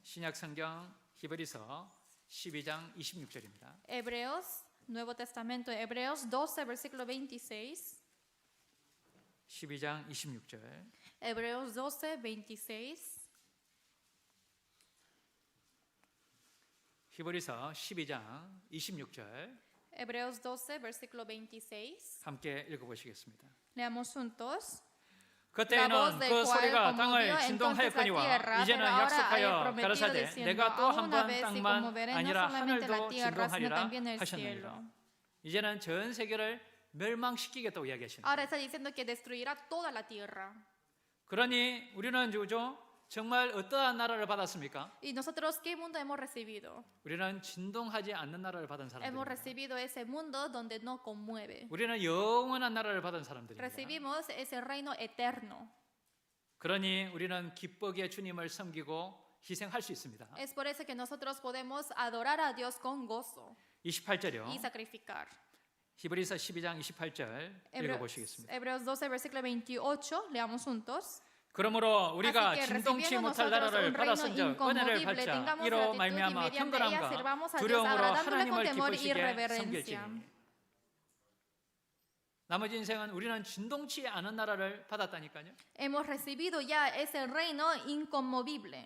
A: 신약 성경 히브리서 12장 26절입니다.
B: Hebreos, Nuevo Testamento, Hebreos 12, versículo 26.
A: 12장 26절.
B: Hebreos 12, 26.
A: 히브리서 12장 26절
B: Hebreos 12, versículo 26.
A: 함께 읽어보시겠습니다.
B: Leamos juntos.
A: 그때에는
B: La voz del
A: 그
B: cual
A: 소리가
B: conmovió
A: 땅을
B: entonces la
A: 진동하였거니와
B: tierra,
A: 이제는
B: pero ahora
A: 약속하여
B: ha prometido
A: 가라사대
B: diciendo,
A: 내가 또
B: aún
A: 한
B: una
A: 번
B: vez y
A: 땅만
B: conmoveré no
A: 아니라
B: solamente la
A: 하늘도
B: tierra, sino
A: 진동하리라
B: también el
A: 하셨느니라.
B: cielo.
A: 이제는 전 세계를 멸망시키겠다고 이야기하시는
B: Ahora
A: 거예요.
B: está diciendo que destruirá toda la tierra.
A: 그러니 우리는 누구죠? 정말 어떠한 나라를 받았습니까?
B: ¿Y nosotros qué mundo hemos recibido?
A: 우리는 진동하지 않는 나라를 받은
B: Hemos
A: 사람들입니다.
B: recibido ese mundo donde no conmueve.
A: 우리는 영원한 나라를 받은 사람들입니다.
B: Recibimos ese reino eterno.
A: 그러니 우리는 기쁘게 주님을 섬기고 희생할 수 있습니다.
B: Es por eso que nosotros podemos adorar a Dios con gozo
A: 28절이요.
B: y sacrificar.
A: 히브리서 12장 28절 읽어보시겠습니다.
B: Hebreos 12, versículo 28, leamos juntos.
A: 그러므로 우리가
B: Así que
A: 진동치
B: recibiendo
A: 못할
B: nosotros
A: 나라를
B: un reino
A: 받았은즉 은혜를
B: inconmovible,
A: 받자
B: tengamos
A: 이로
B: gratitud y
A: 말미암아
B: mediante ella
A: 경건함과
B: sirvamos a Dios
A: 두려움으로
B: agradándole con
A: 하나님을
B: temor y
A: 기쁘시게
B: reverencia.
A: 섬길지니 나머지 인생은 우리는 진동치 않은 나라를 받았다니까요.
B: Hemos recibido ya ese reino inconmovible.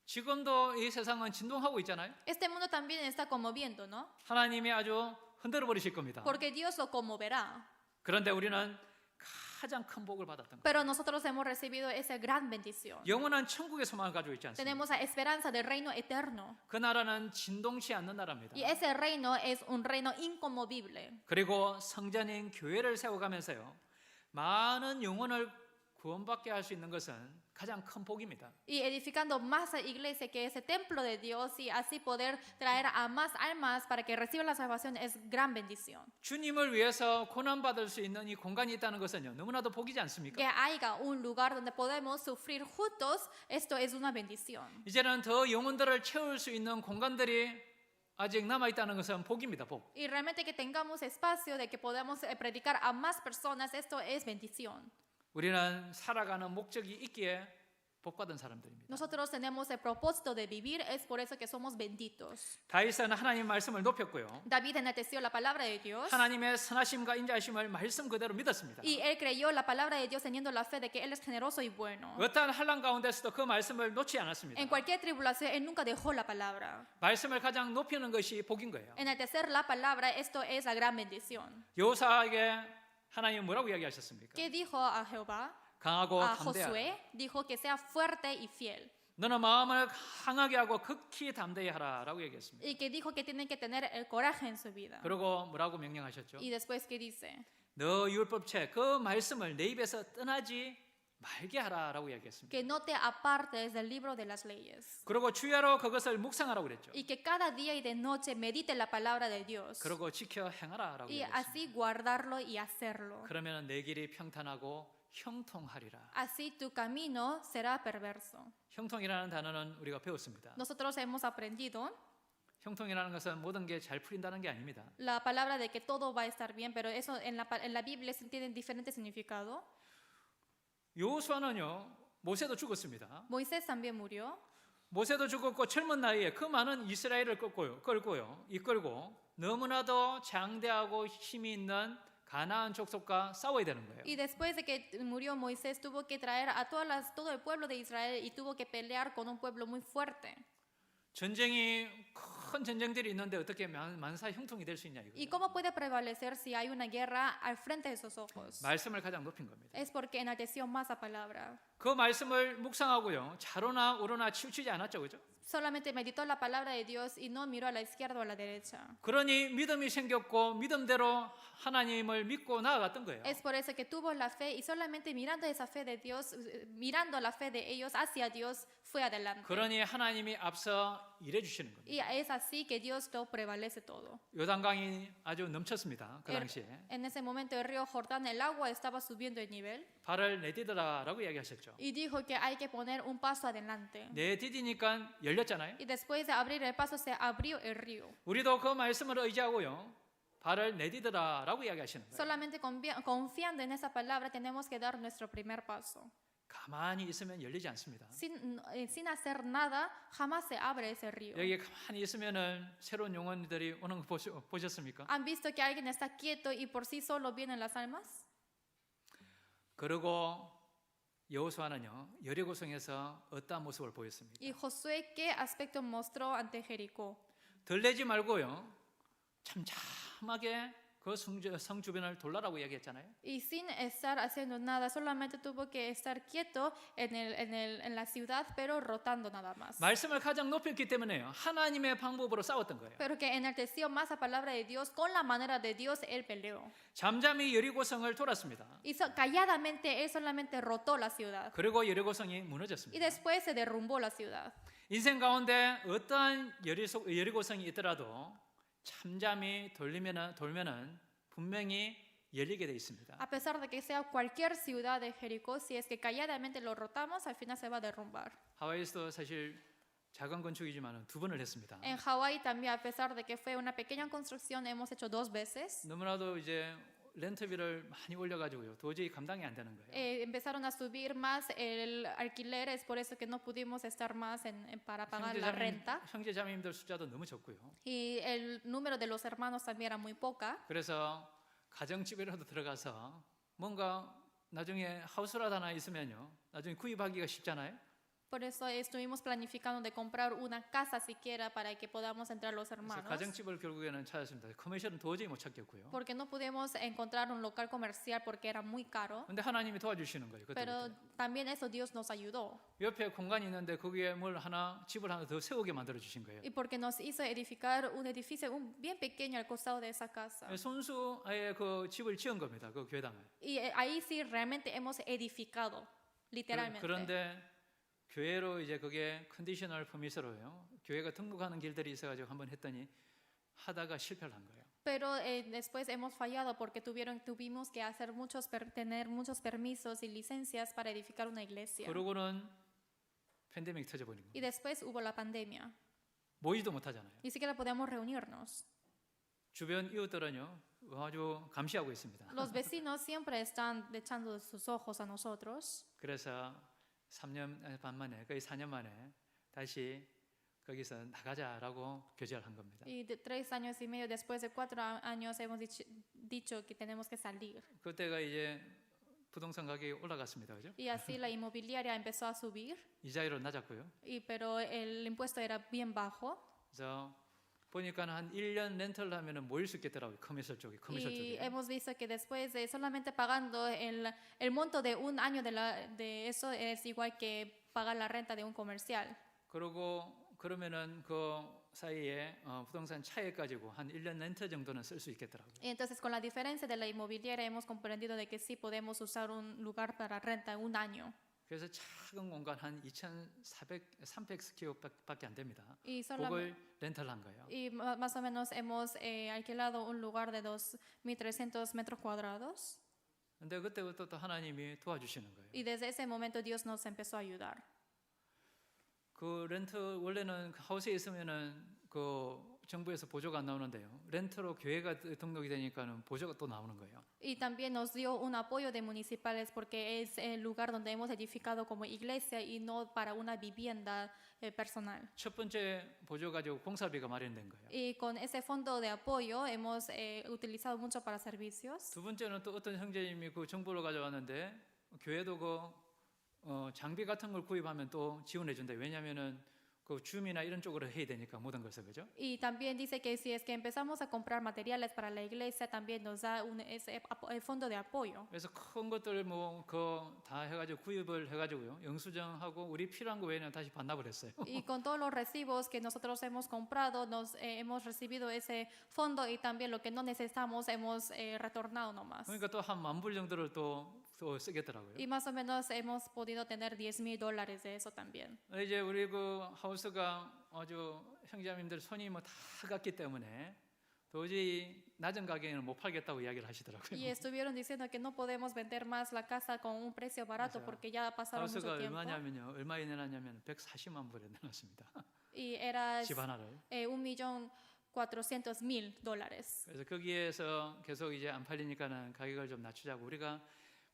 A: 지금도 이 세상은 진동하고 있잖아요.
B: Este mundo también está conmoviendo, ¿no?
A: 하나님이 아주 흔들어 버리실 겁니다.
B: Porque Dios lo conmoverá.
A: 그런데 우리는 가장 큰 복을 받았던 거예요.
B: Pero nosotros hemos recibido esa gran bendición.
A: 영원한 천국의 소망을 가지고 있지 않습니까?
B: Tenemos la esperanza del reino eterno.
A: 그 나라는 진동치 않는 나라입니다.
B: Y ese reino es un reino inconmovible.
A: 그리고 성전인 교회를 세워가면서요. 많은 영혼을 구원받게 할 수 있는 것은 가장 큰 복입니다.
B: Y edificando más iglesia que ese templo de Dios y así poder traer a más almas para que reciban la salvación es gran bendición.
A: 주님을 위해서 고난받을 수 있는 이 공간이 있다는 것은요. 너무나도 복이지 않습니까?
B: Que haya un lugar donde podemos sufrir juntos, esto es una bendición.
A: 이제는 더 영혼들을 채울 수 있는 공간들이 아직 남아있다는 것은 복입니다. 복.
B: Y realmente que tengamos espacio de que podamos predicar a más personas, esto es bendición.
A: 우리는 살아가는 목적이 있기에 복받은 사람들입니다.
B: Nosotros tenemos el propósito de vivir, es por eso que somos benditos.
A: 다윗은 하나님 말씀을 높였고요.
B: David enalteció la palabra de Dios
A: 하나님의 선하심과 인자하심을 말씀 그대로 믿었습니다.
B: y él creyó la palabra de Dios teniendo la fe de que él es generoso y bueno.
A: 어떠한 환난 가운데서도 그 말씀을 놓지 않았습니다.
B: En cualquier tribulación, él nunca dejó la palabra.
A: 말씀을 가장 높이는 것이 복인 거예요.
B: Enaltecer la palabra, esto es la gran bendición.
A: 여호사에게 하나님 뭐라고 이야기하셨습니까?
B: ¿Qué dijo a Jehová?
A: 강하고
B: A
A: 담대하라.
B: Josué dijo que sea fuerte y fiel.
A: 너는 마음을 강하게 하고 극히 담대히 하라라고 얘기했습니다.
B: Y que dijo que tienen que tener el coraje en su vida.
A: 그리고 뭐라고 명령하셨죠?
B: Y después que dice,
A: 너 율법책 그 말씀을 내 입에서 떠나지 말게 하라라고 얘기했습니다.
B: que no te apartes del libro de las leyes.
A: 그리고 주야로 그것을 묵상하라고 그랬죠.
B: Y que cada día y de noche medite la palabra de Dios.
A: 그리고 지켜 행하라라고
B: Y
A: 얘기했습니다.
B: así guardarlo y hacerlo.
A: 그러면 내 길이 평탄하고 형통하리라.
B: Así tu camino será perverso.
A: 형통이라는 단어는 우리가 배웠습니다.
B: Nosotros hemos aprendido
A: 형통이라는 것은 모든 게 잘 풀린다는 게 아닙니다.
B: la palabra de que todo va a estar bien, pero eso en la Biblia tiene diferente significado.
A: 여호수아는요, 모세도 죽었습니다.
B: Moisés también murió.
A: 모세도 죽었고 젊은 나이에 그 많은 이스라엘을 이끌고 너무나도 장대하고 힘이 있는 가나안 족속과 싸워야 되는 거예요.
B: Y después de que murió Moisés, tuvo que traer a todo el pueblo de Israel y tuvo que pelear con un pueblo muy fuerte.
A: 전쟁이 큰 전쟁들이 있는데 어떻게 만사 형통이 될 수 있냐
B: ¿Y
A: 이거예요.
B: cómo puede prevalecer si hay una guerra al frente de sus ojos?
A: 말씀을 가장 높인 겁니다.
B: Es porque enalteció más la palabra.
A: 그 말씀을 묵상하고요, 좌로나 우로나 치우치지 않았죠, 그죠?
B: Solamente meditó la palabra de Dios y no miró a la izquierda o a la derecha.
A: 그러니 믿음이 생겼고 믿음대로 하나님을 믿고 나아갔던 거예요.
B: Es por eso que tuvo la fe y solamente mirando esa fe de Dios, mirando la fe de ellos hacia Dios, fue adelante.
A: 그러니 하나님이 앞서 일해 주시는 겁니다.
B: Y es así que Dios lo prevalece todo.
A: 요단강이 아주 넘쳤습니다. 그 당시에.
B: En ese momento el río Jordán, el agua estaba subiendo el nivel
A: 발을 내디더라라고 얘기하셨죠.
B: y dijo que hay que poner un paso adelante.
A: 내디디니까 열렸잖아요.
B: Y después de abrir el paso se abrió el río.
A: 우리도 그 말씀을 의지하고요, 발을 내디더라라고 이야기하시는 거예요.
B: Solamente confiando en esa palabra tenemos que dar nuestro primer paso.
A: 가만히 있으면 열리지 않습니다.
B: Sin hacer nada, jamás se abre ese río.
A: 여기 가만히 있으면은 새로운 영혼들이 오는 거 보셨습니까?
B: ¿Han visto que alguien está quieto y por sí solo vienen las almas?
A: 그리고 여호수아는요, 여리고성에서 어떠한 모습을 보였습니까?
B: ¿Y Josué qué aspecto mostró ante Jericó?
A: 들레지 말고요, 참참하게 그 성 주변을 돌라라고 얘기했잖아요.
B: Y sin estar haciendo nada, solamente tuvo que estar quieto en la ciudad, pero rotando nada más.
A: 말씀을 가장 높였기 때문에요, 하나님의 방법으로 싸웠던 거예요.
B: Pero que enalteció más la palabra de Dios, con la manera de Dios él peleó.
A: 잠잠히 여리고성을 돌았습니다.
B: Y calladamente él solamente rotó la ciudad.
A: 그리고 여리고성이
B: Y
A: 무너졌습니다.
B: después se derrumbó la ciudad.
A: 인생 가운데 어떠한 여리고성이 있더라도 잠잠히 돌면은 분명히 열리게 돼 있습니다.
B: A pesar de que sea cualquier ciudad de Jericó, si es que calladamente lo rotamos, al final se va a derrumbar.
A: 하와이에서도 사실 작은 건축이지만 두 번을 했습니다.
B: En Hawái también, a pesar de que fue una pequeña construcción, hemos hecho 2 veces.
A: 너무나도 이제 렌트비를 많이 올려가지고요, 도저히 감당이 안 되는 거예요.
B: Empezaron a subir más el alquiler, es por eso que no pudimos estar más para pagar la renta.
A: 형제자매님들 숫자도 너무 적고요.
B: Y el número de los hermanos también era muy poca.
A: 그래서 가정집이라도 들어가서 뭔가 나중에 하우스라도 하나 있으면요, 나중에 구입하기가 쉽잖아요.
B: Por eso estuvimos planificando de comprar una casa siquiera para que podamos entrar los
A: 그래서
B: hermanos.
A: 가정집을 결국에는 찾았습니다. 커머셜은 도저히 못 찾겠고요.
B: Porque no pudimos encontrar un local comercial porque era muy caro.
A: 근데 하나님이 도와주시는 거예요.
B: Pero
A: 그때부터.
B: también eso Dios nos ayudó.
A: 옆에 공간이 있는데 거기에 집을 하나 더 세우게 만들어 주신 거예요.
B: Y porque nos hizo edificar un edificio bien pequeño al costado de esa casa.
A: 손수 아예 그 집을 지은 겁니다. 그 교회당을.
B: Y ahí sí realmente hemos edificado, literalmente.
A: 그런데 교회로 이제 그게 컨디셔널 퍼미스로요, 교회가 등록하는 길들이 있어가지고 한번 했더니 하다가 실패를 한 거예요.
B: Pero después hemos fallado porque tuvimos que hacer tener muchos permisos y licencias para edificar una iglesia.
A: 그러고는 팬데믹 터져버린
B: Y
A: 거예요.
B: después hubo la pandemia.
A: 모이지도 못하잖아요.
B: Ni siquiera podíamos reunirnos.
A: 주변 이웃들은요, 아주 감시하고 있습니다.
B: Los vecinos siempre están echando sus ojos a nosotros.
A: 그래서 3년 반 만에, 거의 4년 만에 다시 거기서 나가자라고 교제를 한 겁니다.
B: Y 3 años y medio después de 4 años hemos dicho que tenemos que salir.
A: 그때가 이제 부동산 가격이 올라갔습니다, 그죠?
B: Y así la inmobiliaria empezó a subir,
A: 이자율은 낮았고요.
B: pero el impuesto era bien bajo.
A: 그래서 보니까 한 1년 렌털 하면은 모일 수 있겠더라고요. 커미셜 쪽에.
B: Y hemos visto que después de solamente pagando el monto de un año de eso es igual que pagar la renta de un comercial.
A: 그러면은 그 사이에 부동산 차익 가지고 한 1년 렌트 정도는 쓸 수 있겠더라고요.
B: Y entonces con la diferencia de la inmobiliaria hemos comprendido de que sí podemos usar un lugar para renta un año.
A: 그래서 작은 공간 한 300스퀘어밖에 안 됩니다.
B: Y,
A: 그걸 렌탈한 거예요.
B: y más o menos hemos alquilado un lugar de 2.300 metros cuadrados.
A: 근데 그때부터 또 하나님이 도와주시는 거예요.
B: Y desde ese momento Dios nos empezó a ayudar.
A: 그 렌트 원래는 하우스에 있으면은 그 정부에서 보조가 안 나오는데요. 렌트로 교회가 등록이 되니까는 보조가 또 나오는 거예요.
B: Y también nos dio un apoyo de municipales porque es el lugar donde hemos edificado como iglesia y no para una vivienda personal.
A: 첫 번째 보조 가지고 공사비가 마련된 거예요.
B: Y con ese fondo de apoyo hemos utilizado mucho para servicios.
A: 두 번째는 또 어떤 형제님이 그 정보를 가져왔는데 교회도 장비 같은 걸 구입하면 또 지원해 준다. 왜냐하면은 그 줌이나 이런 쪽으로 해야 되니까 모든 것을 그죠?
B: Y también dice que si es que empezamos a comprar materiales para la iglesia también nos da el fondo de apoyo.
A: 그래서 큰 것들 다 해가지고 구입을 해가지고요. 영수증하고 우리 필요한 거 외에는 다시 반납을 했어요.
B: Y con todos los recibos que nosotros hemos comprado hemos recibido ese fondo y también lo que no necesitamos hemos retornado nomás.
A: 그러니까 또 한 $10,000 정도를 또 쓰겠더라고요.
B: Y más o menos hemos podido tener $10,000 de eso también.
A: 이제 우리 그 하우스가 아주 형제님들 손이 다 갔기 때문에 도저히 낮은 가격에는 못 팔겠다고 이야기를 하시더라고요.
B: Y estuvieron diciendo que no podemos vender más la casa con un precio barato
A: 맞아요.
B: porque ya pasaron
A: 하우스가
B: mucho tiempo.
A: 얼마에 내놨냐면 140만 불에 내놨습니다.
B: Y era
A: 집 하나를.
B: 1.400.000
A: 그래서 거기에서 계속 이제 안 팔리니까는 가격을 좀 낮추자고 우리가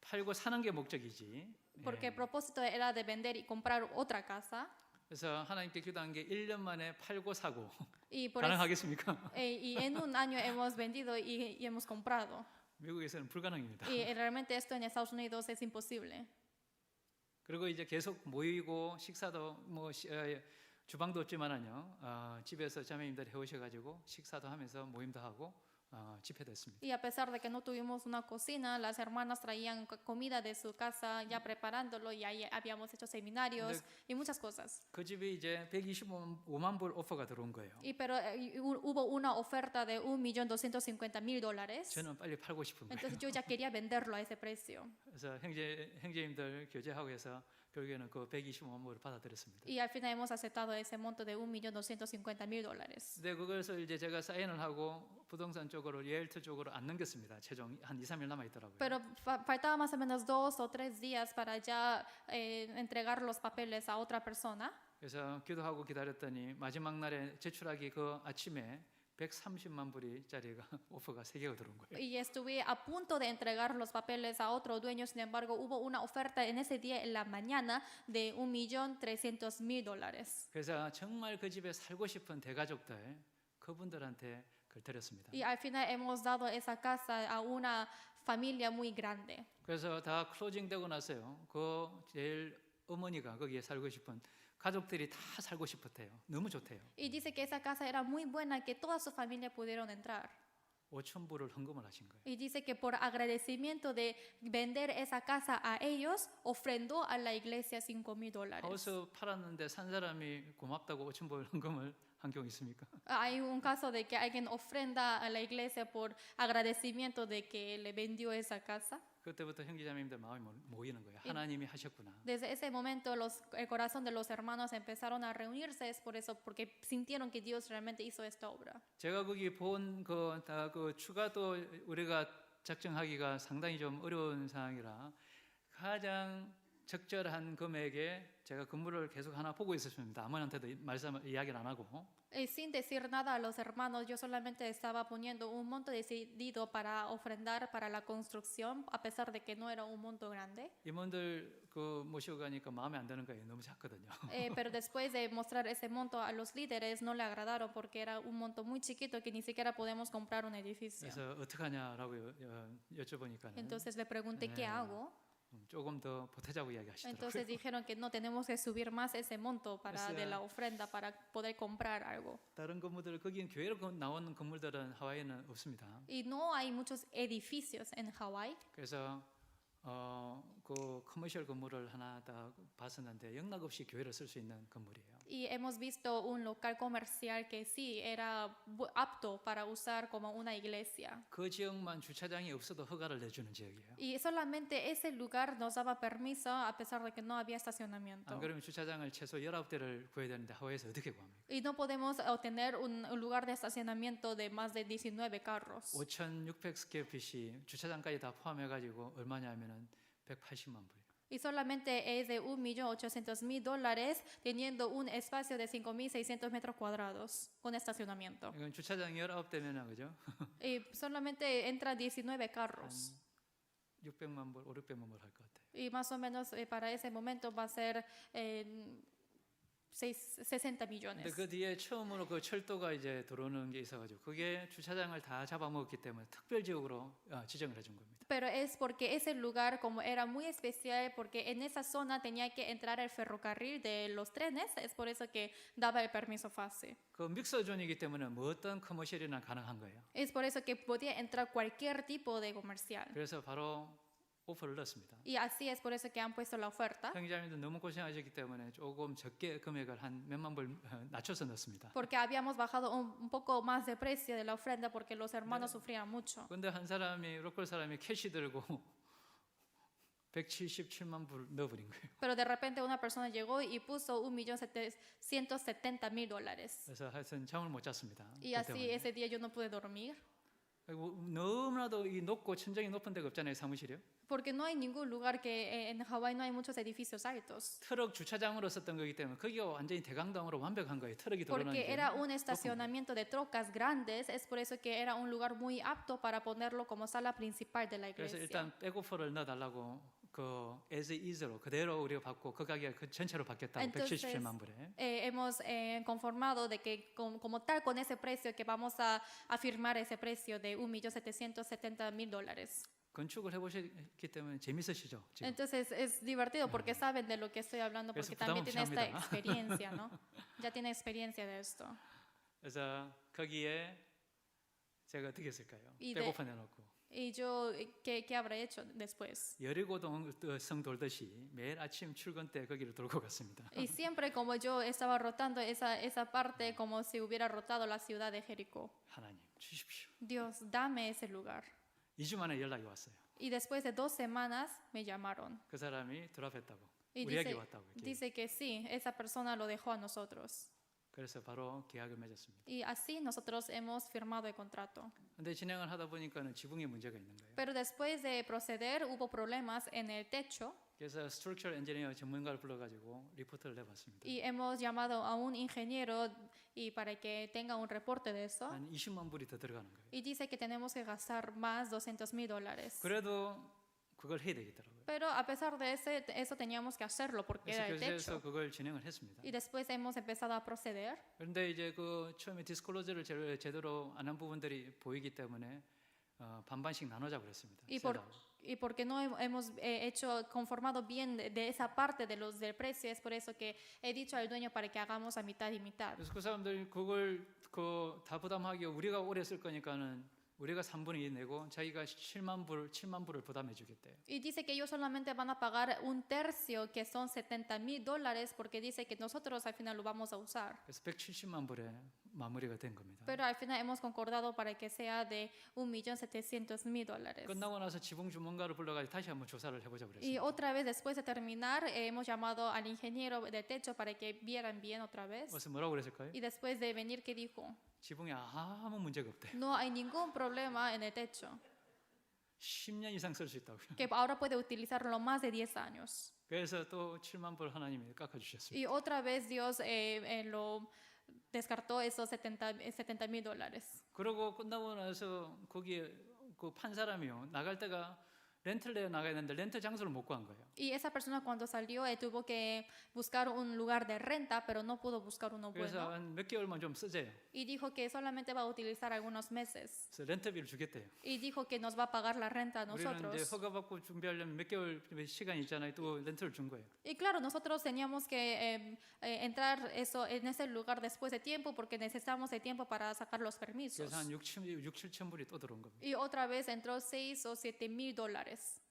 A: 팔고 사는 게 목적이지.
B: Porque el propósito era de vender y comprar otra casa.
A: 그래서 하나님께 기도한 게 1년 만에 팔고 사고
B: Y,
A: 가능하겠습니까?
B: y en un año hemos vendido y hemos comprado.
A: 미국에서는 불가능입니다.
B: Y realmente esto en Estados Unidos es imposible.
A: 그리고 이제 계속 모이고 식사도 주방도 없지만은요 집에서 자매님들 해오셔가지고 식사도 하면서 모임도 하고 집회됐습니다.
B: Y a pesar de que no tuvimos una cocina, las hermanas traían comida de su casa ya preparándolo y ahí habíamos hecho seminarios y muchas cosas.
A: 그 집이 이제 125만 불 오퍼가 들어온 거예요.
B: Pero hubo una oferta de $1.250.000.
A: 저는 빨리 팔고 싶은 거예요.
B: Entonces yo ya quería venderlo a ese precio.
A: 그래서 형제님들 교제하고 해서 결국에는 그 125만 불을 받아들였습니다.
B: Y al final hemos aceptado ese monto de $1.250.000.
A: 근데 그것을 이제 제가 사인을 하고 부동산 쪽으로 리얼터 쪽으로 안 넘겼습니다. 최종 한 2, 3일 남아 있더라고요.
B: Pero faltaba más o menos 2 o 3 días para ya entregar los papeles a otra persona.
A: 그래서 기도하고 기다렸더니 마지막 날에 제출하기 그 아침에 130만 불짜리가 오퍼가 3개가 들어온 거예요.
B: Y estuve a punto de entregar los papeles a otro dueño, sin embargo hubo una oferta en ese día en la mañana de $1.300.000.
A: 그래서 정말 그 집에 살고 싶은 대가족들 그분들한테 그걸 드렸습니다.
B: Y al final hemos dado esa casa a una familia muy grande.
A: 그래서 다 클로징 되고 나서요. 그 제일 어머니가 거기에 살고 싶은 가족들이 다 살고 싶었대요. 너무 좋대요.
B: Y dice que esa casa era muy buena, que toda su familia pudieron entrar.
A: 5,000불을 헌금을 하신 거예요.
B: Y dice que por agradecimiento de vender esa casa a ellos, ofrendó a la iglesia $5,000.
A: 하우스 팔았는데 산 사람이 고맙다고 5,000불 헌금을 한 경우 있습니까?
B: Hay un caso de que alguien ofrenda a la iglesia por agradecimiento de que le vendió esa casa.
A: 그때부터 형제자매님들 마음이 모이는 거예요. 하나님이 하셨구나.
B: Desde ese momento el corazón de los hermanos empezaron a reunirse, es por eso, porque sintieron que Dios realmente hizo esta obra.
A: 제가 거기 본 그 추가도 우리가 작정하기가 상당히 좀 어려운 상황이라 가장 적절한 금액에 제가 건물을 계속 하나 보고 있었습니다. 아무한테도 이야기를 안 하고.
B: Sin decir nada a los hermanos, yo solamente estaba poniendo un monto decidido para ofrendar para la construcción, a pesar de que no era un monto grande.
A: 임원들 그 모시고 가니까 마음에 안 드는 거예요. 너무 작거든요.
B: Pero después de mostrar ese monto a los líderes, no le agradaron porque era un monto muy chiquito que ni siquiera podemos comprar un edificio.
A: 그래서 어떻게 하냐라고 여쭤보니까
B: Entonces le pregunté qué hago.
A: 조금 더 보태자고 이야기하시더라고요.
B: Entonces dijeron que no tenemos que subir más ese monto para, de la ofrenda para poder comprar algo.
A: 다른 건물들 거기는 교회로 나오는 건물들은 하와이는 없습니다.
B: Y no hay muchos edificios en Hawái.
A: 그래서 그 커머셜 건물을 하나 다 봤었는데 영락 없이 교회를 쓸 수 있는 건물이에요.
B: Y hemos visto un local comercial que sí era apto para usar como una iglesia.
A: 그 지역만 주차장이 없어도 허가를 내주는 지역이에요.
B: Y solamente ese lugar nos daba permiso a pesar de que no había
A: 안
B: estacionamiento.
A: 그러면 주차장을 최소 19대를 구해야 되는데 하와이에서 어떻게 구합니까?
B: Y no podemos obtener un lugar de estacionamiento de más de 19 carros.
A: 5,600 스퀘어핏이 주차장까지 다 포함해가지고 얼마냐면은 180만 불.
B: Y solamente es de $1.800.000 teniendo un espacio de 5.600 metros cuadrados con estacionamiento.
A: 이건 주차장 19대면은 그죠?
B: Y solamente entra 19 carros.
A: 600만 불, 500만 불 할 것 같아요.
B: Y más o menos para ese momento va a ser 60
A: 근데
B: millones.
A: 그 뒤에 처음으로 그 철도가 이제 들어오는 게 있어가지고 그게 주차장을 다 잡아먹었기 때문에 특별 지역으로 지정을 해준 겁니다.
B: Pero es porque ese lugar como era muy especial porque en esa zona tenía que entrar el ferrocarril de los trenes, es por eso que daba el permiso fácil.
A: 그 믹서존이기 때문에 뭐 어떤 커머셜이나 가능한 거예요.
B: Es por eso que podía entrar cualquier tipo de comercial.
A: 그래서 바로 오퍼를 넣었습니다.
B: Y así es por eso que han puesto la oferta.
A: 형제자매들 너무 고생하셨기 때문에 조금 적게 금액을 한 몇만 불 낮춰서 넣었습니다.
B: Porque habíamos bajado un poco más de precio de la ofrenda porque los hermanos sufrían mucho.
A: 근데 한 사람이 로컬 사람이 캐시 들고 177만 불 넣어버린 거예요.
B: Pero de repente una persona llegó y puso $1.770.000.
A: 그래서 하여튼 잠을 못 잤습니다.
B: Y así ese día yo no pude dormir.
A: 너무나도 이 높고 천장이 높은 데가 없잖아요, 사무실이요.
B: Porque no hay ningún lugar que en Hawái no hay muchos edificios altos.
A: 트럭 주차장으로 썼던 거기 때문에 거기가 완전히 대강당으로 완벽한 거예요. 트럭이 들어오는
B: Porque
A: 게.
B: era un estacionamiento de trocas grandes, es por eso que era un lugar muy apto para ponerlo como sala principal de la
A: 그래서
B: iglesia.
A: 일단 백오퍼를 넣어달라고 그 as is로 그대로 우리가 받고 그 가격이 그 전체로 받겠다고
B: Entonces,
A: 177만 불에.
B: Hemos conformado de que como tal con ese precio que vamos a firmar ese precio de $1.770.000.
A: 건축을 해보셨기 때문에 재밌으시죠? 지금?
B: Entonces es divertido porque saben de lo que estoy hablando
A: 그래서
B: porque también tiene esta
A: 부담 없이
B: experiencia, ¿no? Ya tiene experiencia de esto.
A: 그래서 거기에 제가 어떻게 했을까요?
B: 이
A: 백오퍼 내놓고
B: Y yo, ¿qué habré hecho después?
A: 여리고동 성 돌듯이 매일 아침 출근 때 거기를 돌고 갔습니다.
B: Y siempre como yo estaba rotando esa parte como si hubiera rotado la ciudad de Jericó.
A: 하나님 주십시오.
B: Dios, dame ese lugar.
A: 2주 만에 연락이 왔어요.
B: Y después de 2 semanas me llamaron.
A: 그 사람이 드랍했다고.
B: Y
A: 우리에게 왔다고. 이렇게.
B: dice que sí, esa persona lo dejó a nosotros.
A: 그래서 바로 계약을 맺었습니다.
B: Y así nosotros hemos firmado el contrato.
A: 근데 진행을 하다 보니까는 지붕에 문제가 있는 거예요.
B: Pero después de proceder hubo problemas en el techo
A: 그래서 스트럭처 엔지니어 전문가를 불러가지고 리포트를 내봤습니다.
B: y hemos llamado a un ingeniero y para que tenga un reporte de eso.
A: 한 20만 불이 더 들어가는 거예요.
B: Y dice que tenemos que gastar más $200.000.
A: 그래도 그걸 해야 되겠더라고요.
B: Pero a pesar de eso teníamos que hacerlo porque
A: 그래서
B: era el
A: 교수에서
B: techo.
A: 그걸 진행을 했습니다.
B: Y después hemos empezado a proceder.
A: 그런데 이제 그 처음에 디스클로저를 제대로 안 한 부분들이 보이기 때문에 반반씩 나누자 그랬습니다.
B: Y porque no hemos hecho conformado bien de esa parte del precio, es por eso que he dicho al dueño para que hagamos a mitad y mitad.
A: 그래서 그 사람들이 그걸 다 부담하기 우리가 오래 쓸 거니까는 우리가 3분의 2 내고 자기가 7만 불을 부담해 주겠대요.
B: Y dice que ellos solamente van a pagar 1/3, que son $70.000, porque dice que nosotros al final lo vamos a usar.
A: 그래서 170만 불에 마무리가 된 겁니다.
B: Pero al final hemos concordado para que sea de $1.700.000.
A: 끝나고 나서 지붕 전문가를 불러가지고 다시 한번 조사를 해보자
B: Y
A: 그랬습니다.
B: otra vez después de terminar hemos llamado al ingeniero de techo para que vieran bien otra vez.
A: 그래서 뭐라고 그랬을까요?
B: Y después de venir, ¿qué dijo?
A: 지붕에 아무 문제가 없대.
B: No hay ningún problema en el techo,
A: 10년 이상 쓸 수 있다고요.
B: que ahora puede utilizarlo más de 10 años.
A: 그래서 또 7만 불 하나님이 깎아주셨습니다.
B: Y otra vez Dios lo descartó esos $70.000.
A: 그러고 끝나고 나서 거기에 그 판 사람이요 나갈 때가 렌트를 내어 나가야 되는데 렌트 장소를 못 구한 거예요.
B: Y esa persona cuando salió tuvo que buscar un lugar de renta, pero no pudo buscar uno
A: 그래서
B: bueno.
A: 한 몇 개월만 좀 쓰재요.
B: Y dijo que solamente va a utilizar algunos meses.
A: 그래서 렌트비를 주겠대요.
B: Y dijo que nos va a pagar la renta a
A: 우리는 이제
B: nosotros.
A: 허가받고 준비하려면 몇 개월 시간이 있잖아요. 또 렌트를 준 거예요.
B: Y claro, nosotros teníamos que entrar eso, en ese lugar después de tiempo porque necesitamos de tiempo para sacar los permisos.
A: 그래서 한 6, 7천 불이 또 들어온 겁니다.
B: Y otra vez entró $6,000 o $7,000.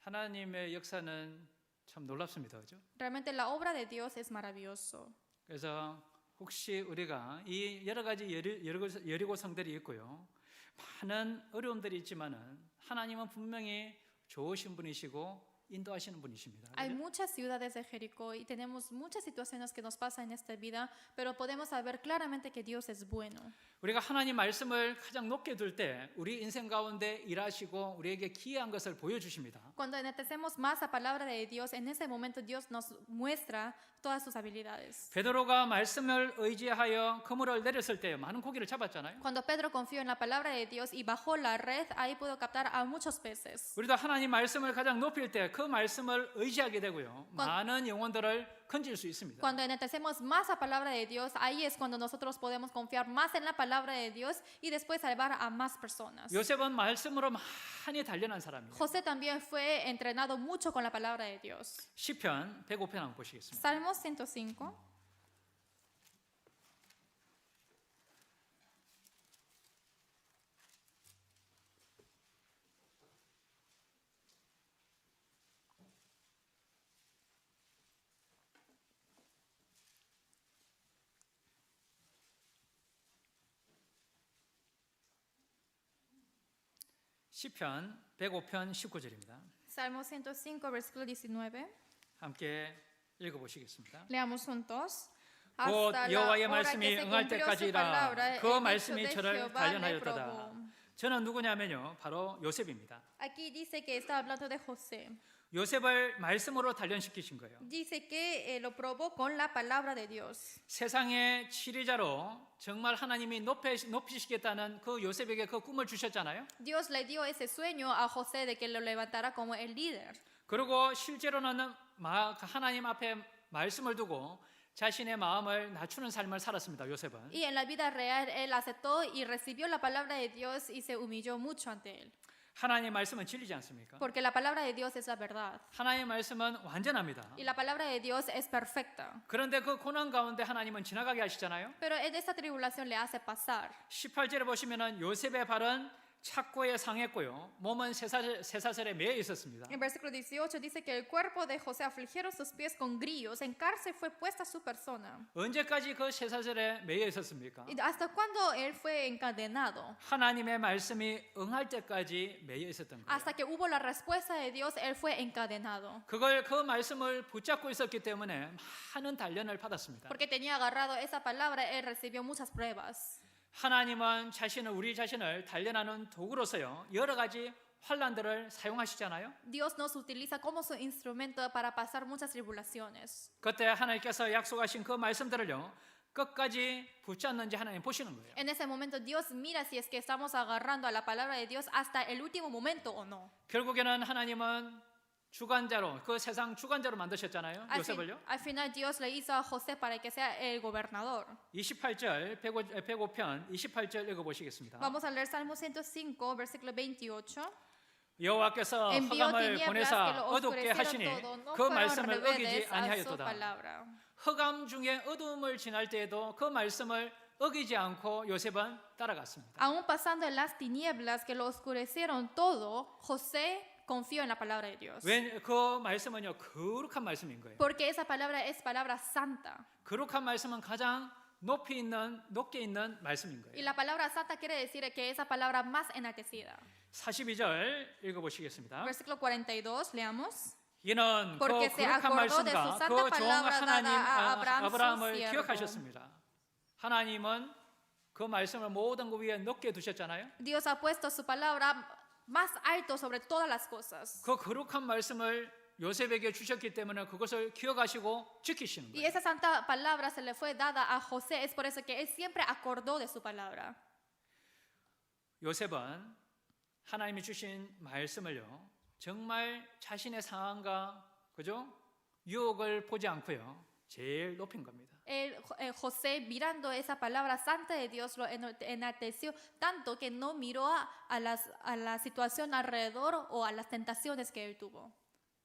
A: 하나님의 역사는 참 놀랍습니다. 그죠?
B: Realmente la obra de Dios es maravilloso.
A: 그래서 혹시 우리가 이 여러 가지 여리고 성들이 있고요. 많은 어려움들이 있지만은 하나님은 분명히 좋으신 분이시고 인도하시는 분이십니다.
B: Hay
A: 그죠?
B: muchas ciudades de Jericó y tenemos muchas situaciones que nos pasan en esta vida, pero podemos saber claramente que Dios es bueno.
A: 우리가 하나님 말씀을 가장 높게 둘 때 우리 인생 가운데 일하시고 우리에게 기이한 것을 보여주십니다.
B: Cuando enaltecemos más la palabra de Dios, en ese momento Dios nos muestra todas sus habilidades.
A: 베드로가 말씀을 의지하여 그물을 내렸을 때 많은 고기를 잡았잖아요.
B: Cuando Pedro confió en la palabra de Dios y bajó la red, ahí pudo captar a muchos peces.
A: 우리도 하나님 말씀을 가장 높일 때 그 말씀을 의지하게 되고요. 많은 영혼들을 건질 수 있습니다.
B: Cuando enaltecemos más la palabra de Dios, ahí es cuando nosotros podemos confiar más en la palabra de Dios y después salvar a más personas.
A: 요셉은 말씀으로 많이 단련한 사람이에요.
B: José también fue entrenado mucho con la palabra de Dios.
A: 시편 105편 한번 보시겠습니다.
B: Salmos 105.
A: 시편 105편 19절입니다.
B: Salmo 105, versículo 19.
A: 함께 읽어보시겠습니다.
B: Leamos juntos.
A: 곧
B: Hasta la
A: 여호와의
B: hora
A: 말씀이
B: que se
A: 응할
B: cumplió su
A: 때까지라
B: palabra,
A: 그
B: el dicho
A: 말씀이
B: de
A: 저를
B: Jehová me
A: 단련하였도다.
B: probó.
A: 저는 누구냐면요 바로 요셉입니다.
B: Aquí dice que está hablando de José.
A: 요셉을 말씀으로 단련시키신 거예요.
B: Dice que lo probó con la palabra de Dios.
A: 세상의 치리자로 정말 하나님이 높이시겠다는 그 요셉에게 그 꿈을 주셨잖아요.
B: Dios le dio ese sueño a José de que lo levantara como el líder.
A: 그리고 실제로는 하나님 앞에 말씀을 두고 자신의 마음을 낮추는 삶을 살았습니다. 요셉은.
B: Y en la vida real él aceptó y recibió la palabra de Dios y se humilló mucho ante él.
A: 하나님의 말씀은 진리지 않습니까?
B: Porque la palabra de Dios es la verdad.
A: 하나님의 말씀은 완전합니다.
B: Y la palabra de Dios es perfecta.
A: 그런데 그 고난 가운데 하나님은 지나가게 하시잖아요.
B: Pero en esta tribulación le hace pasar.
A: 18절에 보시면은 요셉의 발은 착고에 상했고요. 몸은 쇠사슬에 매여 있었습니다.
B: En versículo 18 dice que el cuerpo de José afligieron sus pies con grillos, en cárcel fue puesta su persona.
A: 언제까지 그 쇠사슬에 매여 있었습니까?
B: ¿Y hasta cuándo él fue encadenado?
A: 하나님의 말씀이 응할 때까지 매여 있었던 거예요.
B: Hasta que hubo la respuesta de Dios, él fue encadenado.
A: 그 말씀을 붙잡고 있었기 때문에 많은 단련을 받았습니다.
B: Porque tenía agarrado esa palabra, él recibió muchas pruebas.
A: 하나님은 우리 자신을 단련하는 도구로서요 여러 가지 환난들을 사용하시잖아요.
B: Dios nos utiliza como su instrumento para pasar muchas tribulaciones.
A: 그때 하나님께서 약속하신 그 말씀들을요 끝까지 붙잡는지 하나님 보시는 거예요.
B: En ese momento Dios mira si es que estamos agarrando a la palabra de Dios hasta el último momento o no.
A: 결국에는 하나님은 주관자로 그 세상 주관자로 만드셨잖아요. 요셉을요.
B: Al final Dios le hizo a José para que sea el gobernador.
A: 28절 105편 28절 읽어보시겠습니다.
B: Vamos a leer Salmo 105, versículo 28.
A: 여호와께서
B: Envió
A: 흑암을
B: tinieblas que
A: 보내사
B: lo
A: 어둡게 하시니
B: oscurecieron todo, no
A: 그
B: fueron
A: 말씀을 어기지
B: rebeldes a su
A: 아니하였도다.
B: palabra.
A: 흑암 중에 어두움을 지날 때에도 그 말씀을 어기지 않고 요셉은 따라갔습니다.
B: Aún pasando en las tinieblas que lo oscurecieron todo, José confió en la palabra de Dios.
A: 그 말씀은요 거룩한 말씀인 거예요.
B: Porque esa palabra es palabra santa.
A: 거룩한 말씀은 가장 높게 있는 말씀인
B: Y
A: 거예요.
B: la palabra santa quiere decir que esa palabra más enaltecida.
A: 42절 읽어보시겠습니다.
B: Versículo 42, leamos.
A: 이는 그
B: Porque se
A: 거룩한
B: acordó de su
A: 말씀과
B: santa
A: 그 종
B: palabra
A: 하나님
B: dada a Abraham, su
A: 아브라함을
B: siervo.
A: 기억하셨습니다. 하나님은 그 말씀을 모든 것 위에 높게 두셨잖아요.
B: Dios ha puesto su palabra más alto sobre todas las cosas.
A: 그 거룩한 말씀을 요셉에게 주셨기 때문에 그것을 기억하시고 지키시는
B: Y
A: 거예요.
B: esa santa palabra se le fue dada a José, es por eso que él siempre acordó de su palabra.
A: 요셉은 하나님이 주신 말씀을요 정말 자신의 상황과 그죠? 유혹을 보지 않고요. 제일 높인 겁니다.
B: José, mirando esa palabra santa de Dios, lo enalteció tanto que no miró a la situación alrededor o a las tentaciones que él tuvo.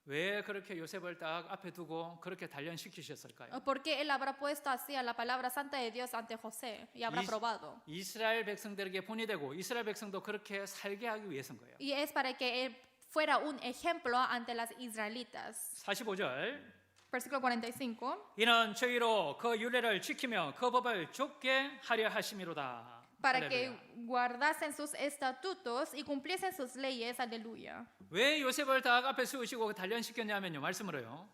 A: 왜 그렇게 요셉을 딱 앞에 두고 그렇게 단련시키셨을까요?
B: ¿Por qué él habrá puesto así a la palabra santa de Dios ante José y habrá probado?
A: 이스라엘 백성들에게 본이 되고 이스라엘 백성도 그렇게 살게 하기 위해서인 거예요.
B: Y es para que él fuera un ejemplo ante las israelitas.
A: 45절
B: Versículo 45.
A: 이는 저희로 그 율례를 지키며 그 법을 좁게 하려 하심이로다.
B: Para que
A: 할렐루야.
B: guardasen sus estatutos y cumpliesen sus leyes. Aleluya.
A: 왜 요셉을 딱 앞에 세우시고 단련시켰냐면요. 말씀으로요.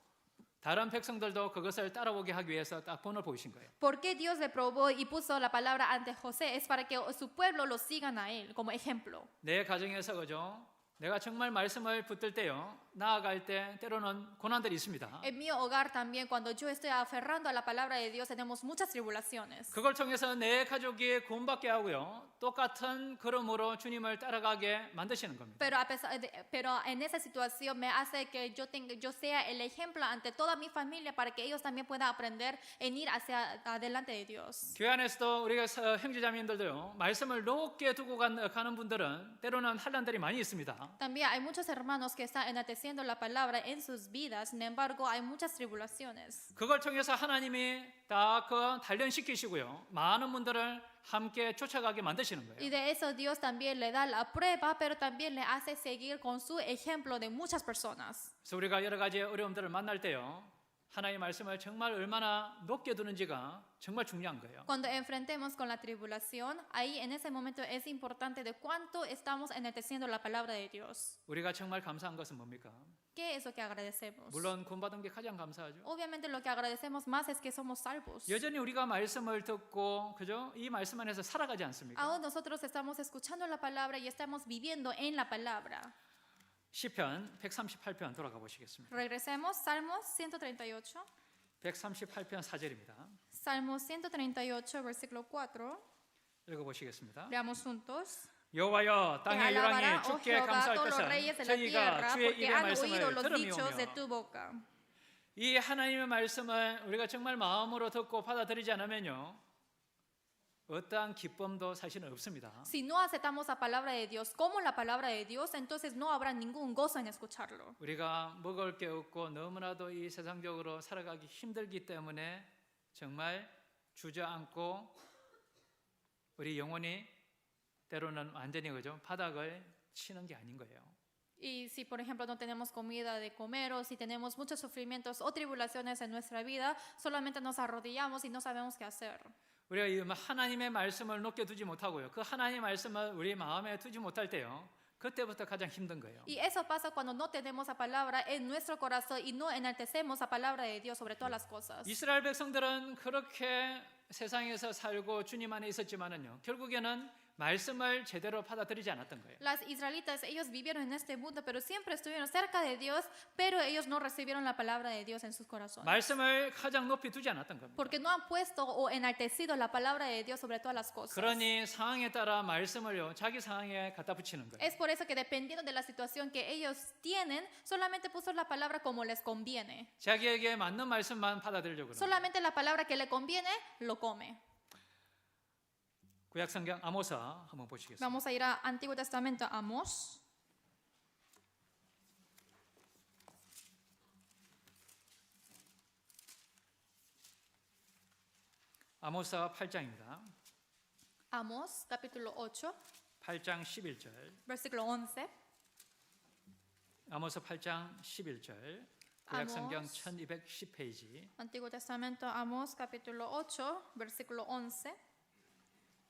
A: 다른 백성들도 그것을 따라오게 하기 위해서 딱 본을 보이신 거예요.
B: ¿Por qué Dios le probó y puso la palabra ante José? Es para que su pueblo lo sigan a él como ejemplo.
A: 내 가정에서 그죠? 내가 정말 말씀을 붙들 때요. 나아갈 때 때로는 고난들이 있습니다.
B: En mi hogar también, cuando yo estoy aferrando a la palabra de Dios, tenemos muchas tribulaciones.
A: 그걸 통해서 내 가족이 구원받게 하고요. 똑같은 걸음으로 주님을 따라가게 만드시는 겁니다.
B: Pero en esa situación me hace que yo sea el ejemplo ante toda mi familia para que ellos también puedan aprender en ir hacia adelante de Dios.
A: 교회 안에서도 우리가 형제자매님들도요. 말씀을 높게 두고 가는 분들은 때로는 환난들이 많이 있습니다.
B: También hay muchos hermanos que están enalteciendo la palabra en sus vidas, sin embargo hay muchas tribulaciones.
A: 그걸 통해서 하나님이 딱 그 단련시키시고요. 많은 분들을 함께 쫓아가게 만드시는
B: Y
A: 거예요.
B: de eso Dios también le da la prueba, pero también le hace seguir con su ejemplo de muchas personas.
A: 그래서 우리가 여러 가지 어려움들을 만날 때요. 하나님의 말씀을 정말 얼마나 높게 두는지가 정말 중요한 거예요.
B: Cuando enfrentemos con la tribulación, ahí en ese momento es importante de cuánto estamos enalteciendo la palabra de Dios.
A: 우리가 정말 감사한 것은 뭡니까?
B: ¿Qué es lo que agradecemos?
A: 물론 구원받은 게 가장 감사하죠.
B: Obviamente lo que agradecemos más es que somos salvos.
A: 여전히 우리가 말씀을 듣고 그죠? 이 말씀 안에서 살아가지 않습니까?
B: Aún nosotros estamos escuchando la palabra y estamos viviendo en la palabra.
A: 시편 138편 돌아가 보시겠습니다.
B: Regresemos, Salmos 138.
A: 138편 4절입니다.
B: Salmos 138, versículo 4.
A: 읽어 보시겠습니다.
B: Leamos juntos.
A: 여호와여
B: Te
A: 땅의
B: alabará,
A: 유랑이
B: oh
A: 주께
B: Jehová,
A: 감사할
B: todos los
A: 것은
B: reyes de la
A: 저희가
B: tierra,
A: 주의
B: porque
A: 입의
B: han oído
A: 말씀을
B: los dichos de
A: 들음이오며
B: tu boca.
A: 이 하나님의 말씀을 우리가 정말 마음으로 듣고 받아들이지 않으면요 어떠한 기쁨도 사실은 없습니다.
B: Si no aceptamos la palabra de Dios como la palabra de Dios, entonces no habrá ningún gozo en escucharlo.
A: 우리가 먹을 게 없고 너무나도 이 세상적으로 살아가기 힘들기 때문에 정말 주저앉고 우리 영혼이 때로는 완전히 그죠 바닥을 치는 게 아닌 거예요.
B: Y si, por ejemplo, no tenemos comida de comer o si tenemos muchos sufrimientos o tribulaciones en nuestra vida, solamente nos arrodillamos y no sabemos qué hacer.
A: 우리가 이 하나님의 말씀을 높게 두지 못하고요. 그 하나님의 말씀을 우리 마음에 두지 못할 때요. 그때부터 가장 힘든 거예요.
B: Y eso pasa cuando no tenemos la palabra en nuestro corazón y no enaltecemos la palabra de Dios sobre todas las cosas.
A: 이스라엘 백성들은 그렇게 세상에서 살고 주님 안에 있었지만은요. 결국에는 말씀을 제대로 받아들이지 않았던 거예요.
B: Las israelitas, ellos vivieron en este mundo, pero siempre estuvieron cerca de Dios, pero ellos no recibieron la palabra de Dios en sus corazones.
A: 말씀을 가장 높이 두지 않았던 겁니다.
B: Porque no han puesto o enaltecido la palabra de Dios sobre todas las cosas.
A: 그러니 상황에 따라 말씀을요. 자기 상황에 갖다 붙이는 거예요.
B: Es por eso que dependiendo de la situación que ellos tienen, solamente puso la palabra como les conviene.
A: 자기에게 맞는 말씀만 받아들이려고 그래요.
B: Solamente la palabra que le conviene, lo come.
A: 구약 성경 아모스 한번 보시겠습니다.
B: Vamos a ir a Antiguo Testamento, Amós.
A: 아모스 8장입니다.
B: Amós, capítulo 8,
A: 8장 11절.
B: versículo 11.
A: 아모스 8장 11절. 구약 성경
B: 아모스.
A: 1210페이지.
B: Antiguo Testamento, Amós, capítulo 8, versículo 11.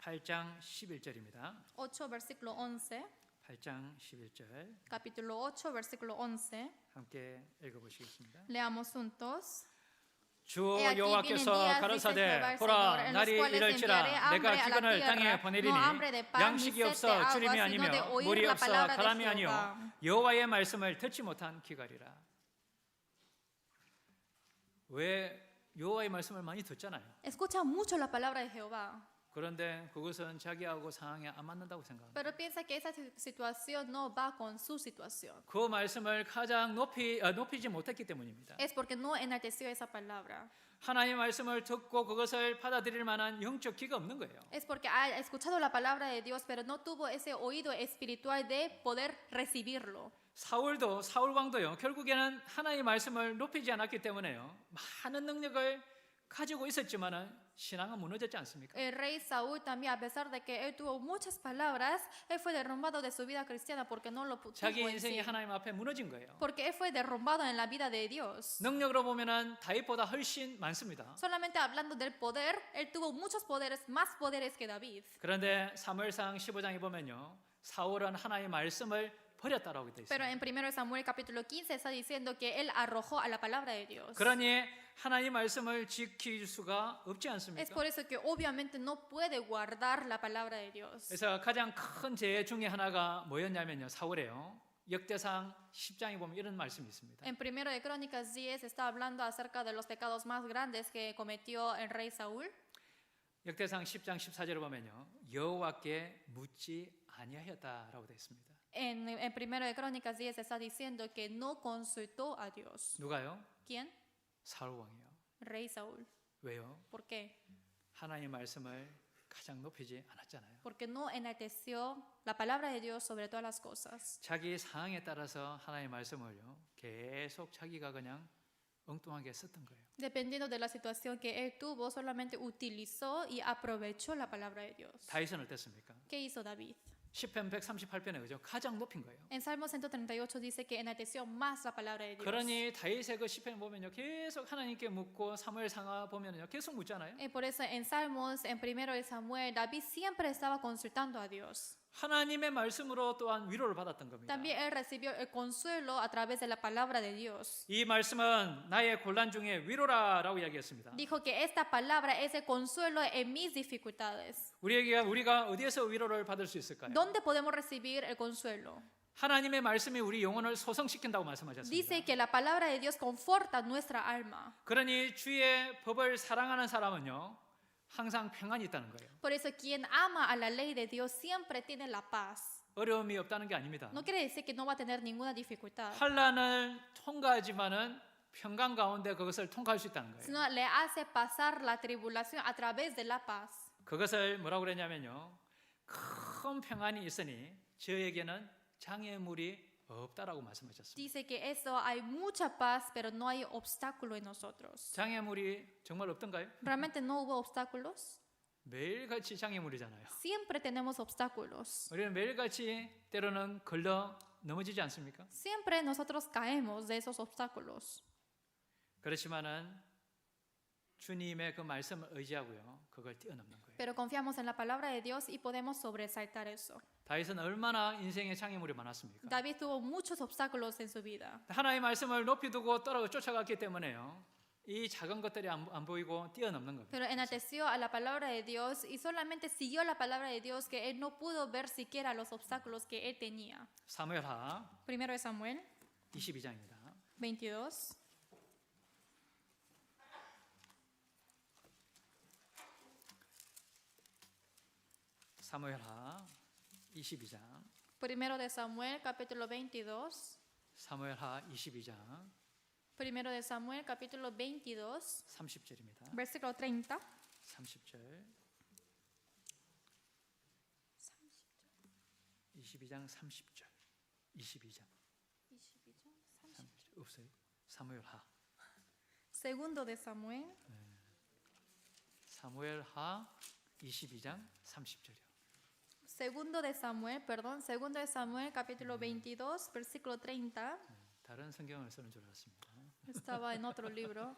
A: 8장 11절입니다.
B: 8, versículo 11.
A: 8장 11절.
B: Capítulo 8, versículo 11.
A: 함께 읽어 보시겠습니다.
B: Leamos juntos.
A: 주
B: He aquí
A: 여호와께서
B: vienen días, dice
A: 가라사대
B: Jehová el
A: 보라
B: Señor, en los
A: 날이
B: cuales
A: 이럴지라
B: enviaré hambre
A: 내가
B: a la
A: 기근을
B: tierra,
A: 땅에 보내리니
B: no hambre de pan,
A: 양식이
B: ni sed de
A: 없어
B: agua,
A: 주림이
B: sino
A: 아니며
B: de oír
A: 물이
B: la
A: 없어
B: palabra de
A: 가람이 아니요
B: Jehová.
A: 여호와의 말씀을 듣지 못한 기갈이라. 왜 여호와의 말씀을 많이 듣잖아요.
B: Escucha mucho la palabra de Jehová.
A: 그런데 그것은 자기하고 상황에 안 맞는다고 생각합니다.
B: Pero piensa que esa situación no va con su situación.
A: 그 말씀을 가장 높이지 못했기 때문입니다.
B: Es porque no enalteció esa palabra.
A: 하나님의 말씀을 듣고 그것을 받아들일 만한 영적 귀가 없는 거예요.
B: Es porque ha escuchado la palabra de Dios, pero no tuvo ese oído espiritual de poder recibirlo.
A: 사울 왕도요. 결국에는 하나님의 말씀을 높이지 않았기 때문에요. 많은 능력을 가지고 있었지만은 신앙은 무너졌지 않습니까?
B: El rey Saúl también, a pesar de que él tuvo muchas palabras, él fue derrumbado de su vida cristiana porque no lo tuvo
A: 자기
B: en
A: 인생이
B: sí.
A: 하나님 앞에 무너진 거예요.
B: Porque él fue derrumbado en la vida de Dios.
A: 능력으로 보면은 다윗보다 훨씬 많습니다.
B: Solamente hablando del poder, él tuvo muchos poderes, más poderes que David.
A: 그런데 사무엘상 15장에 보면요. 사울은 하나님의 말씀을 버렸다라고 돼
B: Pero
A: 있습니다.
B: en 1 Samuel capítulo 15 está diciendo que él arrojó a la palabra de Dios.
A: 그러니 하나님 말씀을 지킬 수가 없지
B: Es
A: 않습니까?
B: por eso que obviamente no puede guardar la palabra de Dios.
A: 그래서 가장 큰 죄 중에 하나가 뭐였냐면요. 사울이에요. 역대상 10장에 보면 이런 말씀이 있습니다.
B: En 1 de Crónicas 10 está hablando acerca de los pecados más grandes que cometió el rey Saúl.
A: 역대상 10장 14절을 보면요. 여호와께 묻지 아니하였다라고 되어 있습니다.
B: En 1 de Crónicas 10 está diciendo que no consultó a Dios.
A: 누가요?
B: ¿Quién?
A: 사울 왕이요.
B: Rey Saúl.
A: 왜요?
B: ¿Por qué?
A: 하나님 말씀을 가장 높이지 않았잖아요.
B: Porque no enalteció la palabra de Dios sobre todas las cosas.
A: 자기 상황에 따라서 하나님의 말씀을요. 계속 자기가 그냥 엉뚱하게 썼던 거예요.
B: Dependiendo de la situación que él tuvo, solamente utilizó y aprovechó la palabra de Dios.
A: 다윗은 어땠습니까?
B: ¿Qué hizo David?
A: 시편 138편에 그죠? 가장 높인 거예요.
B: En Salmo 138 dice que enalteció más la palabra de Dios.
A: 그러니 다윗의 그 시편 보면요. 계속 하나님께 묻고 사무엘 상하 보면요. 계속 묻잖아요.
B: Y por eso en Salmos, en 1 de Samuel, David siempre estaba consultando a Dios.
A: 하나님의 말씀으로 또한 위로를 받았던 겁니다.
B: También él recibió el consuelo a través de la palabra de Dios.
A: 이 말씀은 나의 곤란 중에 위로라라고 이야기했습니다.
B: Dijo que esta palabra es el consuelo en mis dificultades.
A: 우리가 어디에서 위로를 받을 수 있을까요?
B: ¿Dónde podemos recibir el consuelo?
A: 하나님의 말씀이 우리 영혼을 소성시킨다고 말씀하셨습니다.
B: Dice que la palabra de Dios conforta nuestra alma.
A: 그러니 주의 법을 사랑하는 사람은요. 항상 평안이 있다는 거예요.
B: Por eso quien ama a la ley de Dios siempre tiene la paz.
A: 어려움이 없다는 게 아닙니다.
B: No quiere decir que no va a tener ninguna dificultad,
A: 환난을 통과하지만은 평강 가운데 그것을 통과할 수 있다는 거예요.
B: sino le hace pasar la tribulación a través de la paz.
A: 그것을 뭐라고 그랬냐면요. 큰 평안이 있으니 저에게는 장애물이 없다라고 말씀하셨습니다.
B: Dice que eso hay mucha paz, pero no hay obstáculo en nosotros.
A: 장애물이 정말 없던가요?
B: ¿Realmente no hubo obstáculos?
A: 매일같이 장애물이잖아요.
B: Siempre tenemos obstáculos.
A: 우리는 매일같이 때로는 걸려 넘어지지 않습니까?
B: Siempre nosotros caemos de esos obstáculos.
A: 그렇지만은 주님의 그 말씀을 의지하고요. 그걸 뛰어넘는 거예요.
B: Pero confiamos en la palabra de Dios y podemos sobresaltar eso.
A: 다윗은 얼마나 인생의 장애물이 많았습니까?
B: David tuvo muchos obstáculos en su vida.
A: 하나님의 말씀을 높이 두고 쫓아갔기 때문에요. 이 작은 것들이 안 보이고 뛰어넘는 겁니다.
B: Pero enalteció a la palabra de Dios y solamente siguió la palabra de Dios que él no pudo ver siquiera los obstáculos que él tenía.
A: 사무엘하
B: 1 de Samuel
A: 22장입니다.
B: 22.
A: 사무엘하 22장.
B: 1 de Samuel capítulo 22.
A: 사무엘하 22장
B: 1 de Samuel capítulo 22,
A: 30절입니다.
B: versículo 30.
A: 30절. 22장 30절. 22장 30절. 없어요. 사무엘하.
B: Segundo de Samuel,
A: 사무엘하 22장 30절이요.
B: segundo de Samuel capítulo 22, versículo 30.
A: 다른 성경을 쓰는 줄 알았습니다.
B: Estaba en otro libro.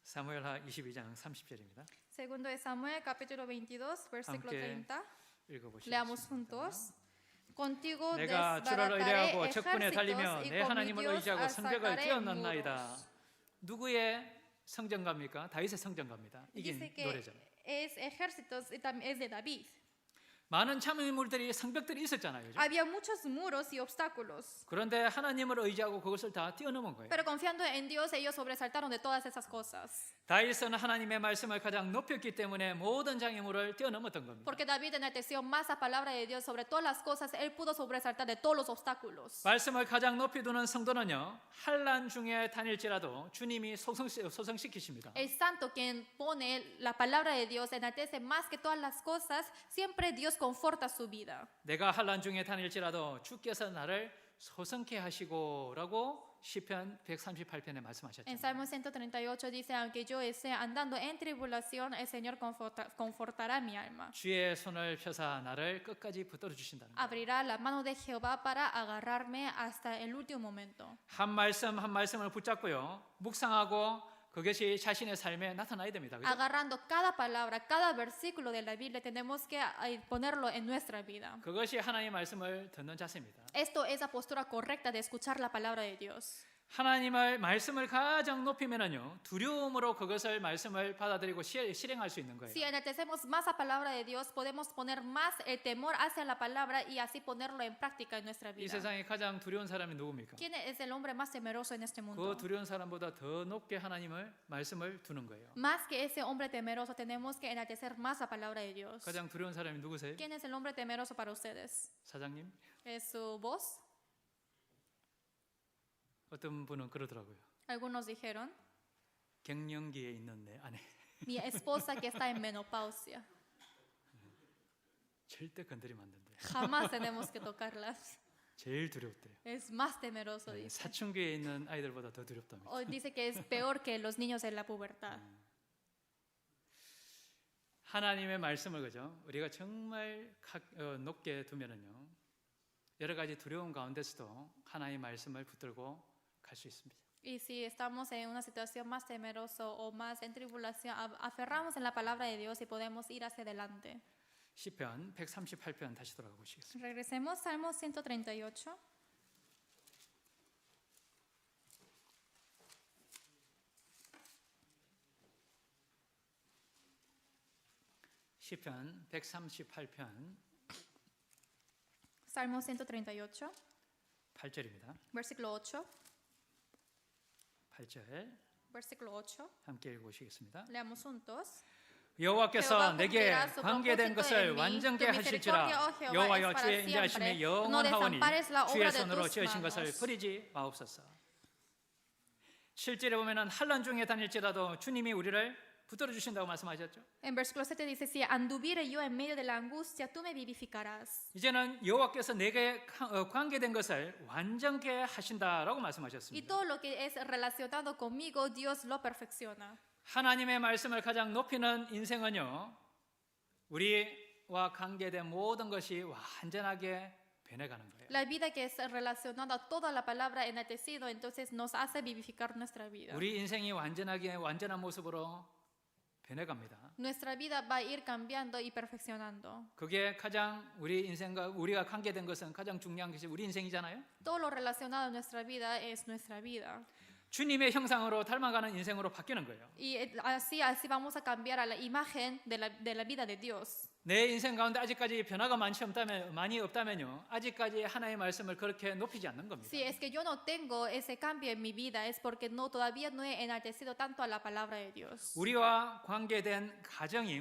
A: 사무엘하 22장 30절입니다.
B: Segundo de Samuel capítulo 22, versículo
A: 함께
B: 30.
A: 읽어보시겠습니다.
B: Leamos juntos. Contigo
A: 내가 주를
B: desbarataré
A: 의뢰하고 적군에 달리며
B: ejércitos y
A: 내
B: con mi
A: 하나님을
B: Dios
A: 의지하고 성벽을
B: asaltaré
A: 뛰어넘나이다.
B: muros.
A: 누구의 성전가입니까? 다윗의 성전가입니다. 이긴
B: Dice que
A: 노래죠.
B: es ejércitos y también es de David.
A: 많은 장애물들이 성벽들이 있었잖아요. 그죠?
B: Había muchos muros y obstáculos.
A: 그런데 하나님을 의지하고 그것을 다 뛰어넘은 거예요.
B: Pero confiando en Dios, ellos sobresaltaron de todas esas cosas.
A: 다윗은 하나님의 말씀을 가장 높였기 때문에 모든 장애물을 뛰어넘었던 겁니다.
B: Porque David enalteció más la palabra de Dios sobre todas las cosas, él pudo sobresaltar de todos los obstáculos.
A: 말씀을 가장 높이 두는 성도는요, 환난 중에 다닐지라도 주님이 소성시키십니다.
B: El santo quien pone la palabra de Dios enaltece más que todas las cosas, siempre Dios conforta su vida.
A: 내가 환난 중에 다닐지라도 주께서 나를 소성케 하시고라고 시편 138편에
B: En
A: 말씀하셨잖아요.
B: Salmo 138 dice, aunque yo esté andando en tribulación, el Señor confortará mi alma.
A: 주의 손을 펴사 나를 끝까지 붙들어 주신다는 거예요.
B: Abrirá la mano de Jehová para agarrarme hasta el último momento.
A: 한 말씀 한 말씀을 붙잡고요, 묵상하고 그것이 자신의 삶에 나타나야 됩니다. 그죠?
B: Agarrando cada palabra, cada versículo de la Biblia, tenemos que ponerlo en nuestra vida.
A: 그것이 하나님의 말씀을 듣는 자세입니다.
B: Esto es la postura correcta de escuchar la palabra de Dios.
A: 하나님의 말씀을 가장 높이면은요, 두려움으로 그것을 말씀을 받아들이고 실행할 수 있는 거예요.
B: Si enaltecemos más la palabra de Dios, podemos poner más el temor hacia la palabra y así ponerlo en práctica en nuestra
A: 이
B: vida.
A: 세상에 가장 두려운 사람이 누굽니까?
B: ¿Quién es el hombre más temeroso en este
A: 그
B: mundo?
A: 두려운 사람보다 더 높게 하나님을 말씀을 두는 거예요.
B: Más que ese hombre temeroso, tenemos que enaltecer más la palabra de Dios.
A: 가장 두려운 사람이 누구세요?
B: ¿Quién es el hombre temeroso para ustedes?
A: 사장님?
B: ¿Es su voz?
A: 어떤 분은 그러더라고요.
B: Algunos dijeron,
A: 갱년기에 있는 내 아내
B: mi esposa que está en menopausia.
A: 절대 건드리면 안 된대.
B: Jamás tenemos que tocarlas.
A: 제일 두렵대요.
B: Es más temeroso,
A: 네,
B: dice.
A: 사춘기에 있는 아이들보다 더 두렵답니다.
B: O dice que es peor que los niños en la pubertad.
A: 하나님의 말씀을 그죠? 우리가 정말 높게 두면은요, 여러 가지 두려움 가운데서도 하나님의 말씀을 붙들고 갈 수 있습니다.
B: Y si estamos en una situación más temerosa o más en tribulación, aferramos en la palabra de Dios y podemos ir hacia adelante.
A: 시편 138편 다시 돌아가 보시겠습니다.
B: Regresemos, Salmo 138.
A: 시편 138편
B: Salmo 138,
A: 8절입니다.
B: versículo 8.
A: 8절
B: Versículo 8.
A: 함께 읽어보시겠습니다.
B: Leamos juntos.
A: 여호와께서
B: Jehová
A: 내게
B: cumplirá su
A: 관계된
B: propósito
A: 것을
B: en mí.
A: 완전케
B: Tu misericordia,
A: 하실지라.
B: oh Jehová,
A: 여호와여
B: es para
A: 주의 인자하심이
B: siempre. No
A: 영원하오니
B: desampares la
A: 주의
B: obra de
A: 손으로
B: tus
A: 지으신 것을
B: manos.
A: 버리지 마옵소서. 7절에 보면은 환난 중에 다닐지라도 주님이 우리를 붙들어 주신다고 말씀하셨죠.
B: En versículo 7 dice, si anduviere yo en medio de la angustia, tú me vivificarás.
A: 이제는 여호와께서 내게 관계된 것을 완전케 하신다라고
B: Y
A: 말씀하셨습니다.
B: todo lo que es relacionado conmigo, Dios lo perfecciona.
A: 하나님의 말씀을 가장 높이는 인생은요, 우리와 관계된 모든 것이 완전하게 변해가는 거예요.
B: La vida que es relacionada a toda la palabra enaltecido, entonces nos hace vivificar nuestra vida.
A: 우리 인생이 완전한 모습으로 변해갑니다.
B: Nuestra vida va a ir cambiando y perfeccionando.
A: 그게 가장 우리 인생과 우리가 관계된 것은 가장 중요한 것이 우리 인생이잖아요.
B: Todo lo relacionado a nuestra vida es nuestra vida.
A: 주님의 형상으로 닮아가는 인생으로 바뀌는 거예요.
B: Y así vamos a cambiar a la imagen de la vida de Dios.
A: 내 인생 가운데 아직까지 변화가 많이 없다면요, 아직까지 하나님의 말씀을 그렇게 높이지 않는 겁니다.
B: Si es que yo no tengo ese cambio en mi vida, es porque todavía no he enaltecido tanto a la palabra de Dios.
A: 우리와 관계된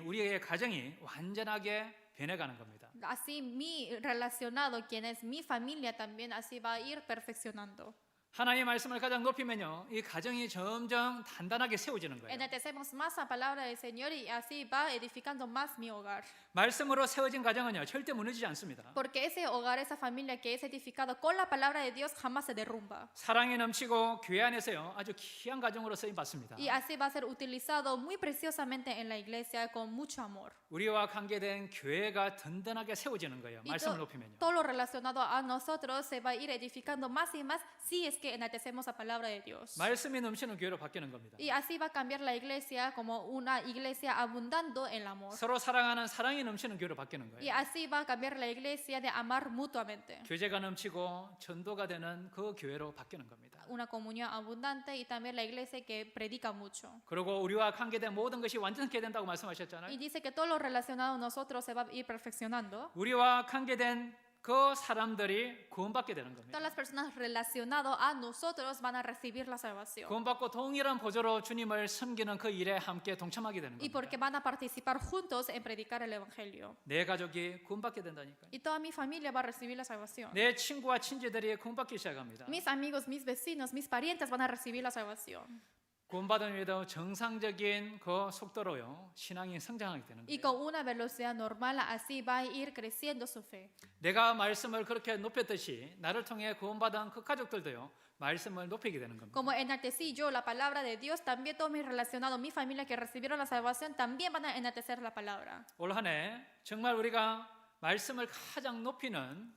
A: 우리의 가정이 완전하게 변해가는 겁니다.
B: Así mi relacionado, quien es mi familia también, así va a ir perfeccionando.
A: 하나님의 말씀을 가장 높이면요, 이 가정이 점점 단단하게 세워지는 거예요.
B: Enaltecemos más la palabra del Señor y así va edificando más mi hogar.
A: 말씀으로 세워진 가정은요, 절대 무너지지 않습니다.
B: Porque ese hogar, esa familia que es edificado con la palabra de Dios jamás se derrumba.
A: 사랑이 넘치고 교회 안에서요, 아주 귀한 가정으로 쓰임 받습니다.
B: Y así va a ser utilizado muy preciosamente en la iglesia con mucho amor.
A: 우리와 관계된 교회가 든든하게 세워지는 거예요.
B: Y
A: 말씀을 높이면요.
B: todo lo relacionado a nosotros se va a ir edificando más y más si es que que enaltecemos la palabra de Dios.
A: 말씀이 넘치는 교회로 바뀌는 겁니다.
B: Y así va a cambiar la iglesia como una iglesia abundando en el amor.
A: 서로 사랑하는 사랑이 넘치는 교회로 바뀌는
B: Y
A: 거예요.
B: así va a cambiar la iglesia de amar mutuamente.
A: 교제가 넘치고 전도가 되는 그 교회로 바뀌는 겁니다.
B: Una comunión abundante y también la iglesia que predica mucho.
A: 그리고 우리와 관계된 모든 것이 완전케 된다고 말씀하셨잖아요.
B: Y dice que todo lo relacionado a nosotros se va a ir perfeccionando.
A: 우리와 관계된 그 사람들이 구원받게 되는 겁니다.
B: Todas las personas relacionadas a nosotros van a recibir la salvación.
A: 구원받고 동일한 보조로 주님을 섬기는 그 일에 함께 동참하게 되는
B: Y porque
A: 겁니다.
B: van a participar juntos en predicar el evangelio.
A: 내 가족이 구원받게 된다니까요.
B: Y toda mi familia va a recibir la salvación.
A: 내 친구와 친지들이 구원받기 시작합니다.
B: Mis amigos, mis vecinos, mis parientes van a recibir la salvación.
A: 구원받은 후에도 정상적인 그 속도로요 신앙이 성장하게 되는
B: Y
A: 거예요.
B: con una velocidad normal, así va a ir creciendo su fe.
A: 내가 말씀을 그렇게 높였듯이 나를 통해 구원받은 그 가족들도요 말씀을 높이게 되는 겁니다.
B: Como enaltecí yo la palabra de Dios, también todos mis relacionados, mi familia que recibieron la salvación, también van a enaltecer la palabra.
A: 올 한 해 정말 우리가 말씀을 가장 높이는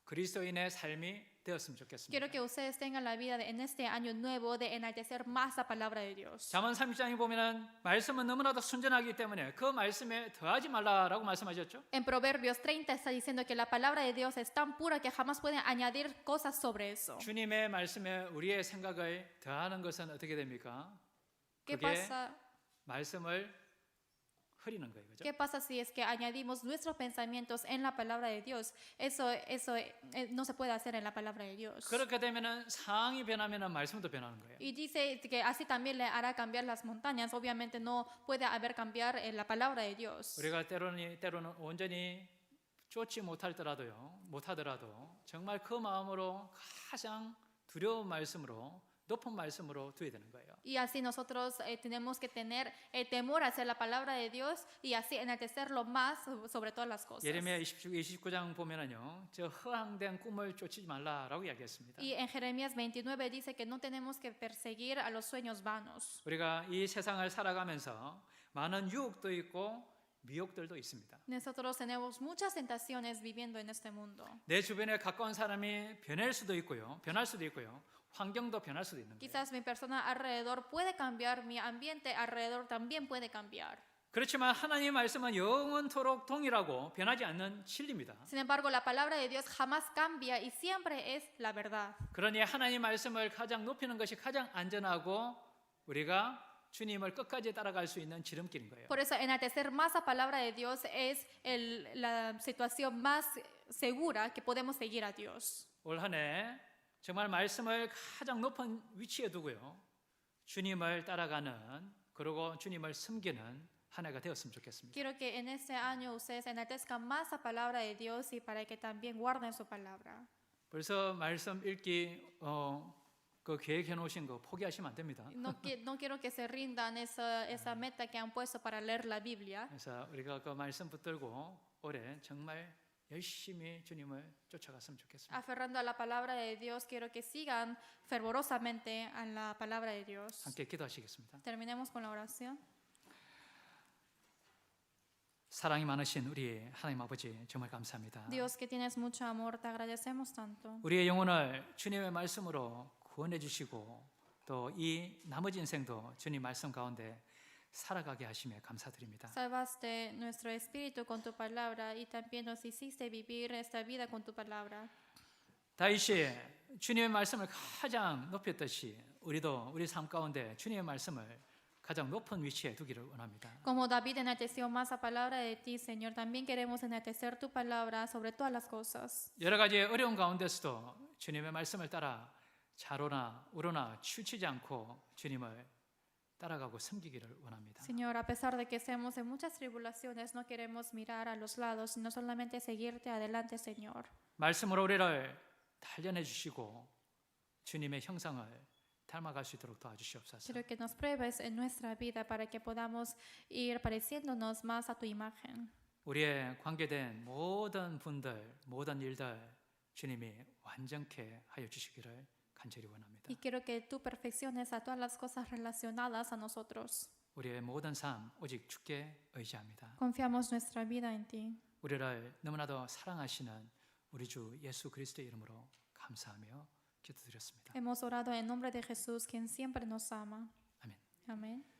A: 그리스도인의 삶이 되었으면 좋겠습니다.
B: Quiero que ustedes tengan la vida en este año nuevo de enaltecer más la palabra de Dios.
A: 잠언 30장에 보면은 말씀은 너무나도 순전하기 때문에 그 말씀에 더하지 말라라고 말씀하셨죠.
B: En Proverbios 30 está diciendo que la palabra de Dios es tan pura que jamás pueden añadir cosas sobre eso.
A: 주님의 말씀에 우리의 생각을 더하는 것은 어떻게 됩니까?
B: ¿Qué
A: 그게
B: pasa?
A: 말씀을 흐리는 거예요. 그죠?
B: ¿Qué pasa si es que añadimos nuestros pensamientos en la palabra de Dios? Eso no se puede hacer en la palabra de Dios.
A: 그렇게 되면은 상황이 변하면은 말씀도 변하는 거예요.
B: Y dice que así también le hará cambiar las montañas. Obviamente no puede haber cambiar en la palabra de Dios.
A: 우리가 때로는 온전히 쫓지 못하더라도 정말 그 마음으로 가장 두려운 말씀으로 높은 말씀으로 두어야 되는 거예요.
B: Y así nosotros tenemos que tener el temor hacia la palabra de Dios y así enaltecerlo más sobre todas las cosas.
A: 예레미야 29장 보면은요, 저 허황된 꿈을 쫓지 말라라고 이야기했습니다.
B: Y en Jeremías 29 dice que no tenemos que perseguir a los sueños vanos.
A: 우리가 이 세상을 살아가면서 많은 유혹도 있고 미혹들도 있습니다.
B: Nosotros tenemos muchas tentaciones viviendo en este mundo.
A: 내 주변에 가까운 사람이 변할 수도 있고요, 환경도 변할 수도 있는 거예요.
B: Quizás mi persona alrededor puede cambiar, mi ambiente alrededor también puede cambiar.
A: 그렇지만 하나님의 말씀은 영원토록 동일하고 변하지 않는 진리입니다.
B: Sin embargo, la palabra de Dios jamás cambia y siempre es la verdad.
A: 그러니 하나님의 말씀을 가장 높이는 것이 가장 안전하고 우리가 주님을 끝까지 따라갈 수 있는 지름길인 거예요.
B: Por eso, enaltecer más la palabra de Dios es la situación más segura que podemos seguir a Dios.
A: 올 한 해 정말 말씀을 가장 높은 위치에 두고요. 주님을 따라가는 그리고 주님을 섬기는 한 해가 되었으면 좋겠습니다.
B: Quiero que en este año ustedes enaltezcan más la palabra de Dios y para que también guarden su palabra.
A: 벌써 말씀 읽기 그 계획해 놓으신 거 포기하시면 안 됩니다.
B: No quiero que se rindan esa meta que han puesto para leer la Biblia.
A: 그래서 우리가 그 말씀 붙들고 올해 정말 열심히 주님을 쫓아갔으면 좋겠습니다.
B: Aferrando a la palabra de Dios, quiero que sigan fervorosamente a la palabra de Dios.
A: 함께 기도하시겠습니다.
B: Terminemos con la oración.
A: 사랑이 많으신 우리 하나님 아버지 정말 감사합니다.
B: Dios, que tienes mucho amor, te agradecemos tanto.
A: 우리의 영혼을 주님의 말씀으로 구원해 주시고 또 이 나머지 인생도 주님 말씀 가운데 살아가게 하심에 감사드립니다.
B: Salvaste nuestro espíritu con tu palabra y también nos hiciste vivir esta vida con tu palabra.
A: 다윗이 주님의 말씀을 가장 높였듯이 우리도 우리 삶 가운데 주님의 말씀을 가장 높은 위치에 두기를 원합니다.
B: Como David enalteció más la palabra de ti, Señor, también queremos enaltecer tu palabra sobre todas las cosas.
A: 여러 가지 어려운 가운데서도 주님의 말씀을 따라 좌로나 우로나 치우치지 않고 주님을 따라가고 섬기기를 원합니다.
B: Señor, a pesar de que estemos en muchas tribulaciones, no queremos mirar a los lados, sino solamente seguirte adelante, Señor.
A: 말씀으로 우리를 단련해 주시고 주님의 형상을 닮아갈 수 있도록 도와주시옵소서.
B: Quiero que nos pruebes en nuestra vida para que podamos ir pareciéndonos más a tu imagen.
A: 우리의 관계된 모든 분들, 모든 일들 주님이 완전케 하여 주시기를 간절히 원합니다.
B: Y quiero que tú perfecciones a todas las cosas relacionadas a nosotros.
A: 우리의 모든 삶 오직 주께 의지합니다.
B: Confiamos nuestra vida en ti.
A: 우리를 너무나도 사랑하시는 우리 주 예수 그리스도의 이름으로 감사하며 기도드렸습니다.
B: Hemos orado en nombre de Jesús, quien siempre nos ama.
A: 아멘.
B: Amén.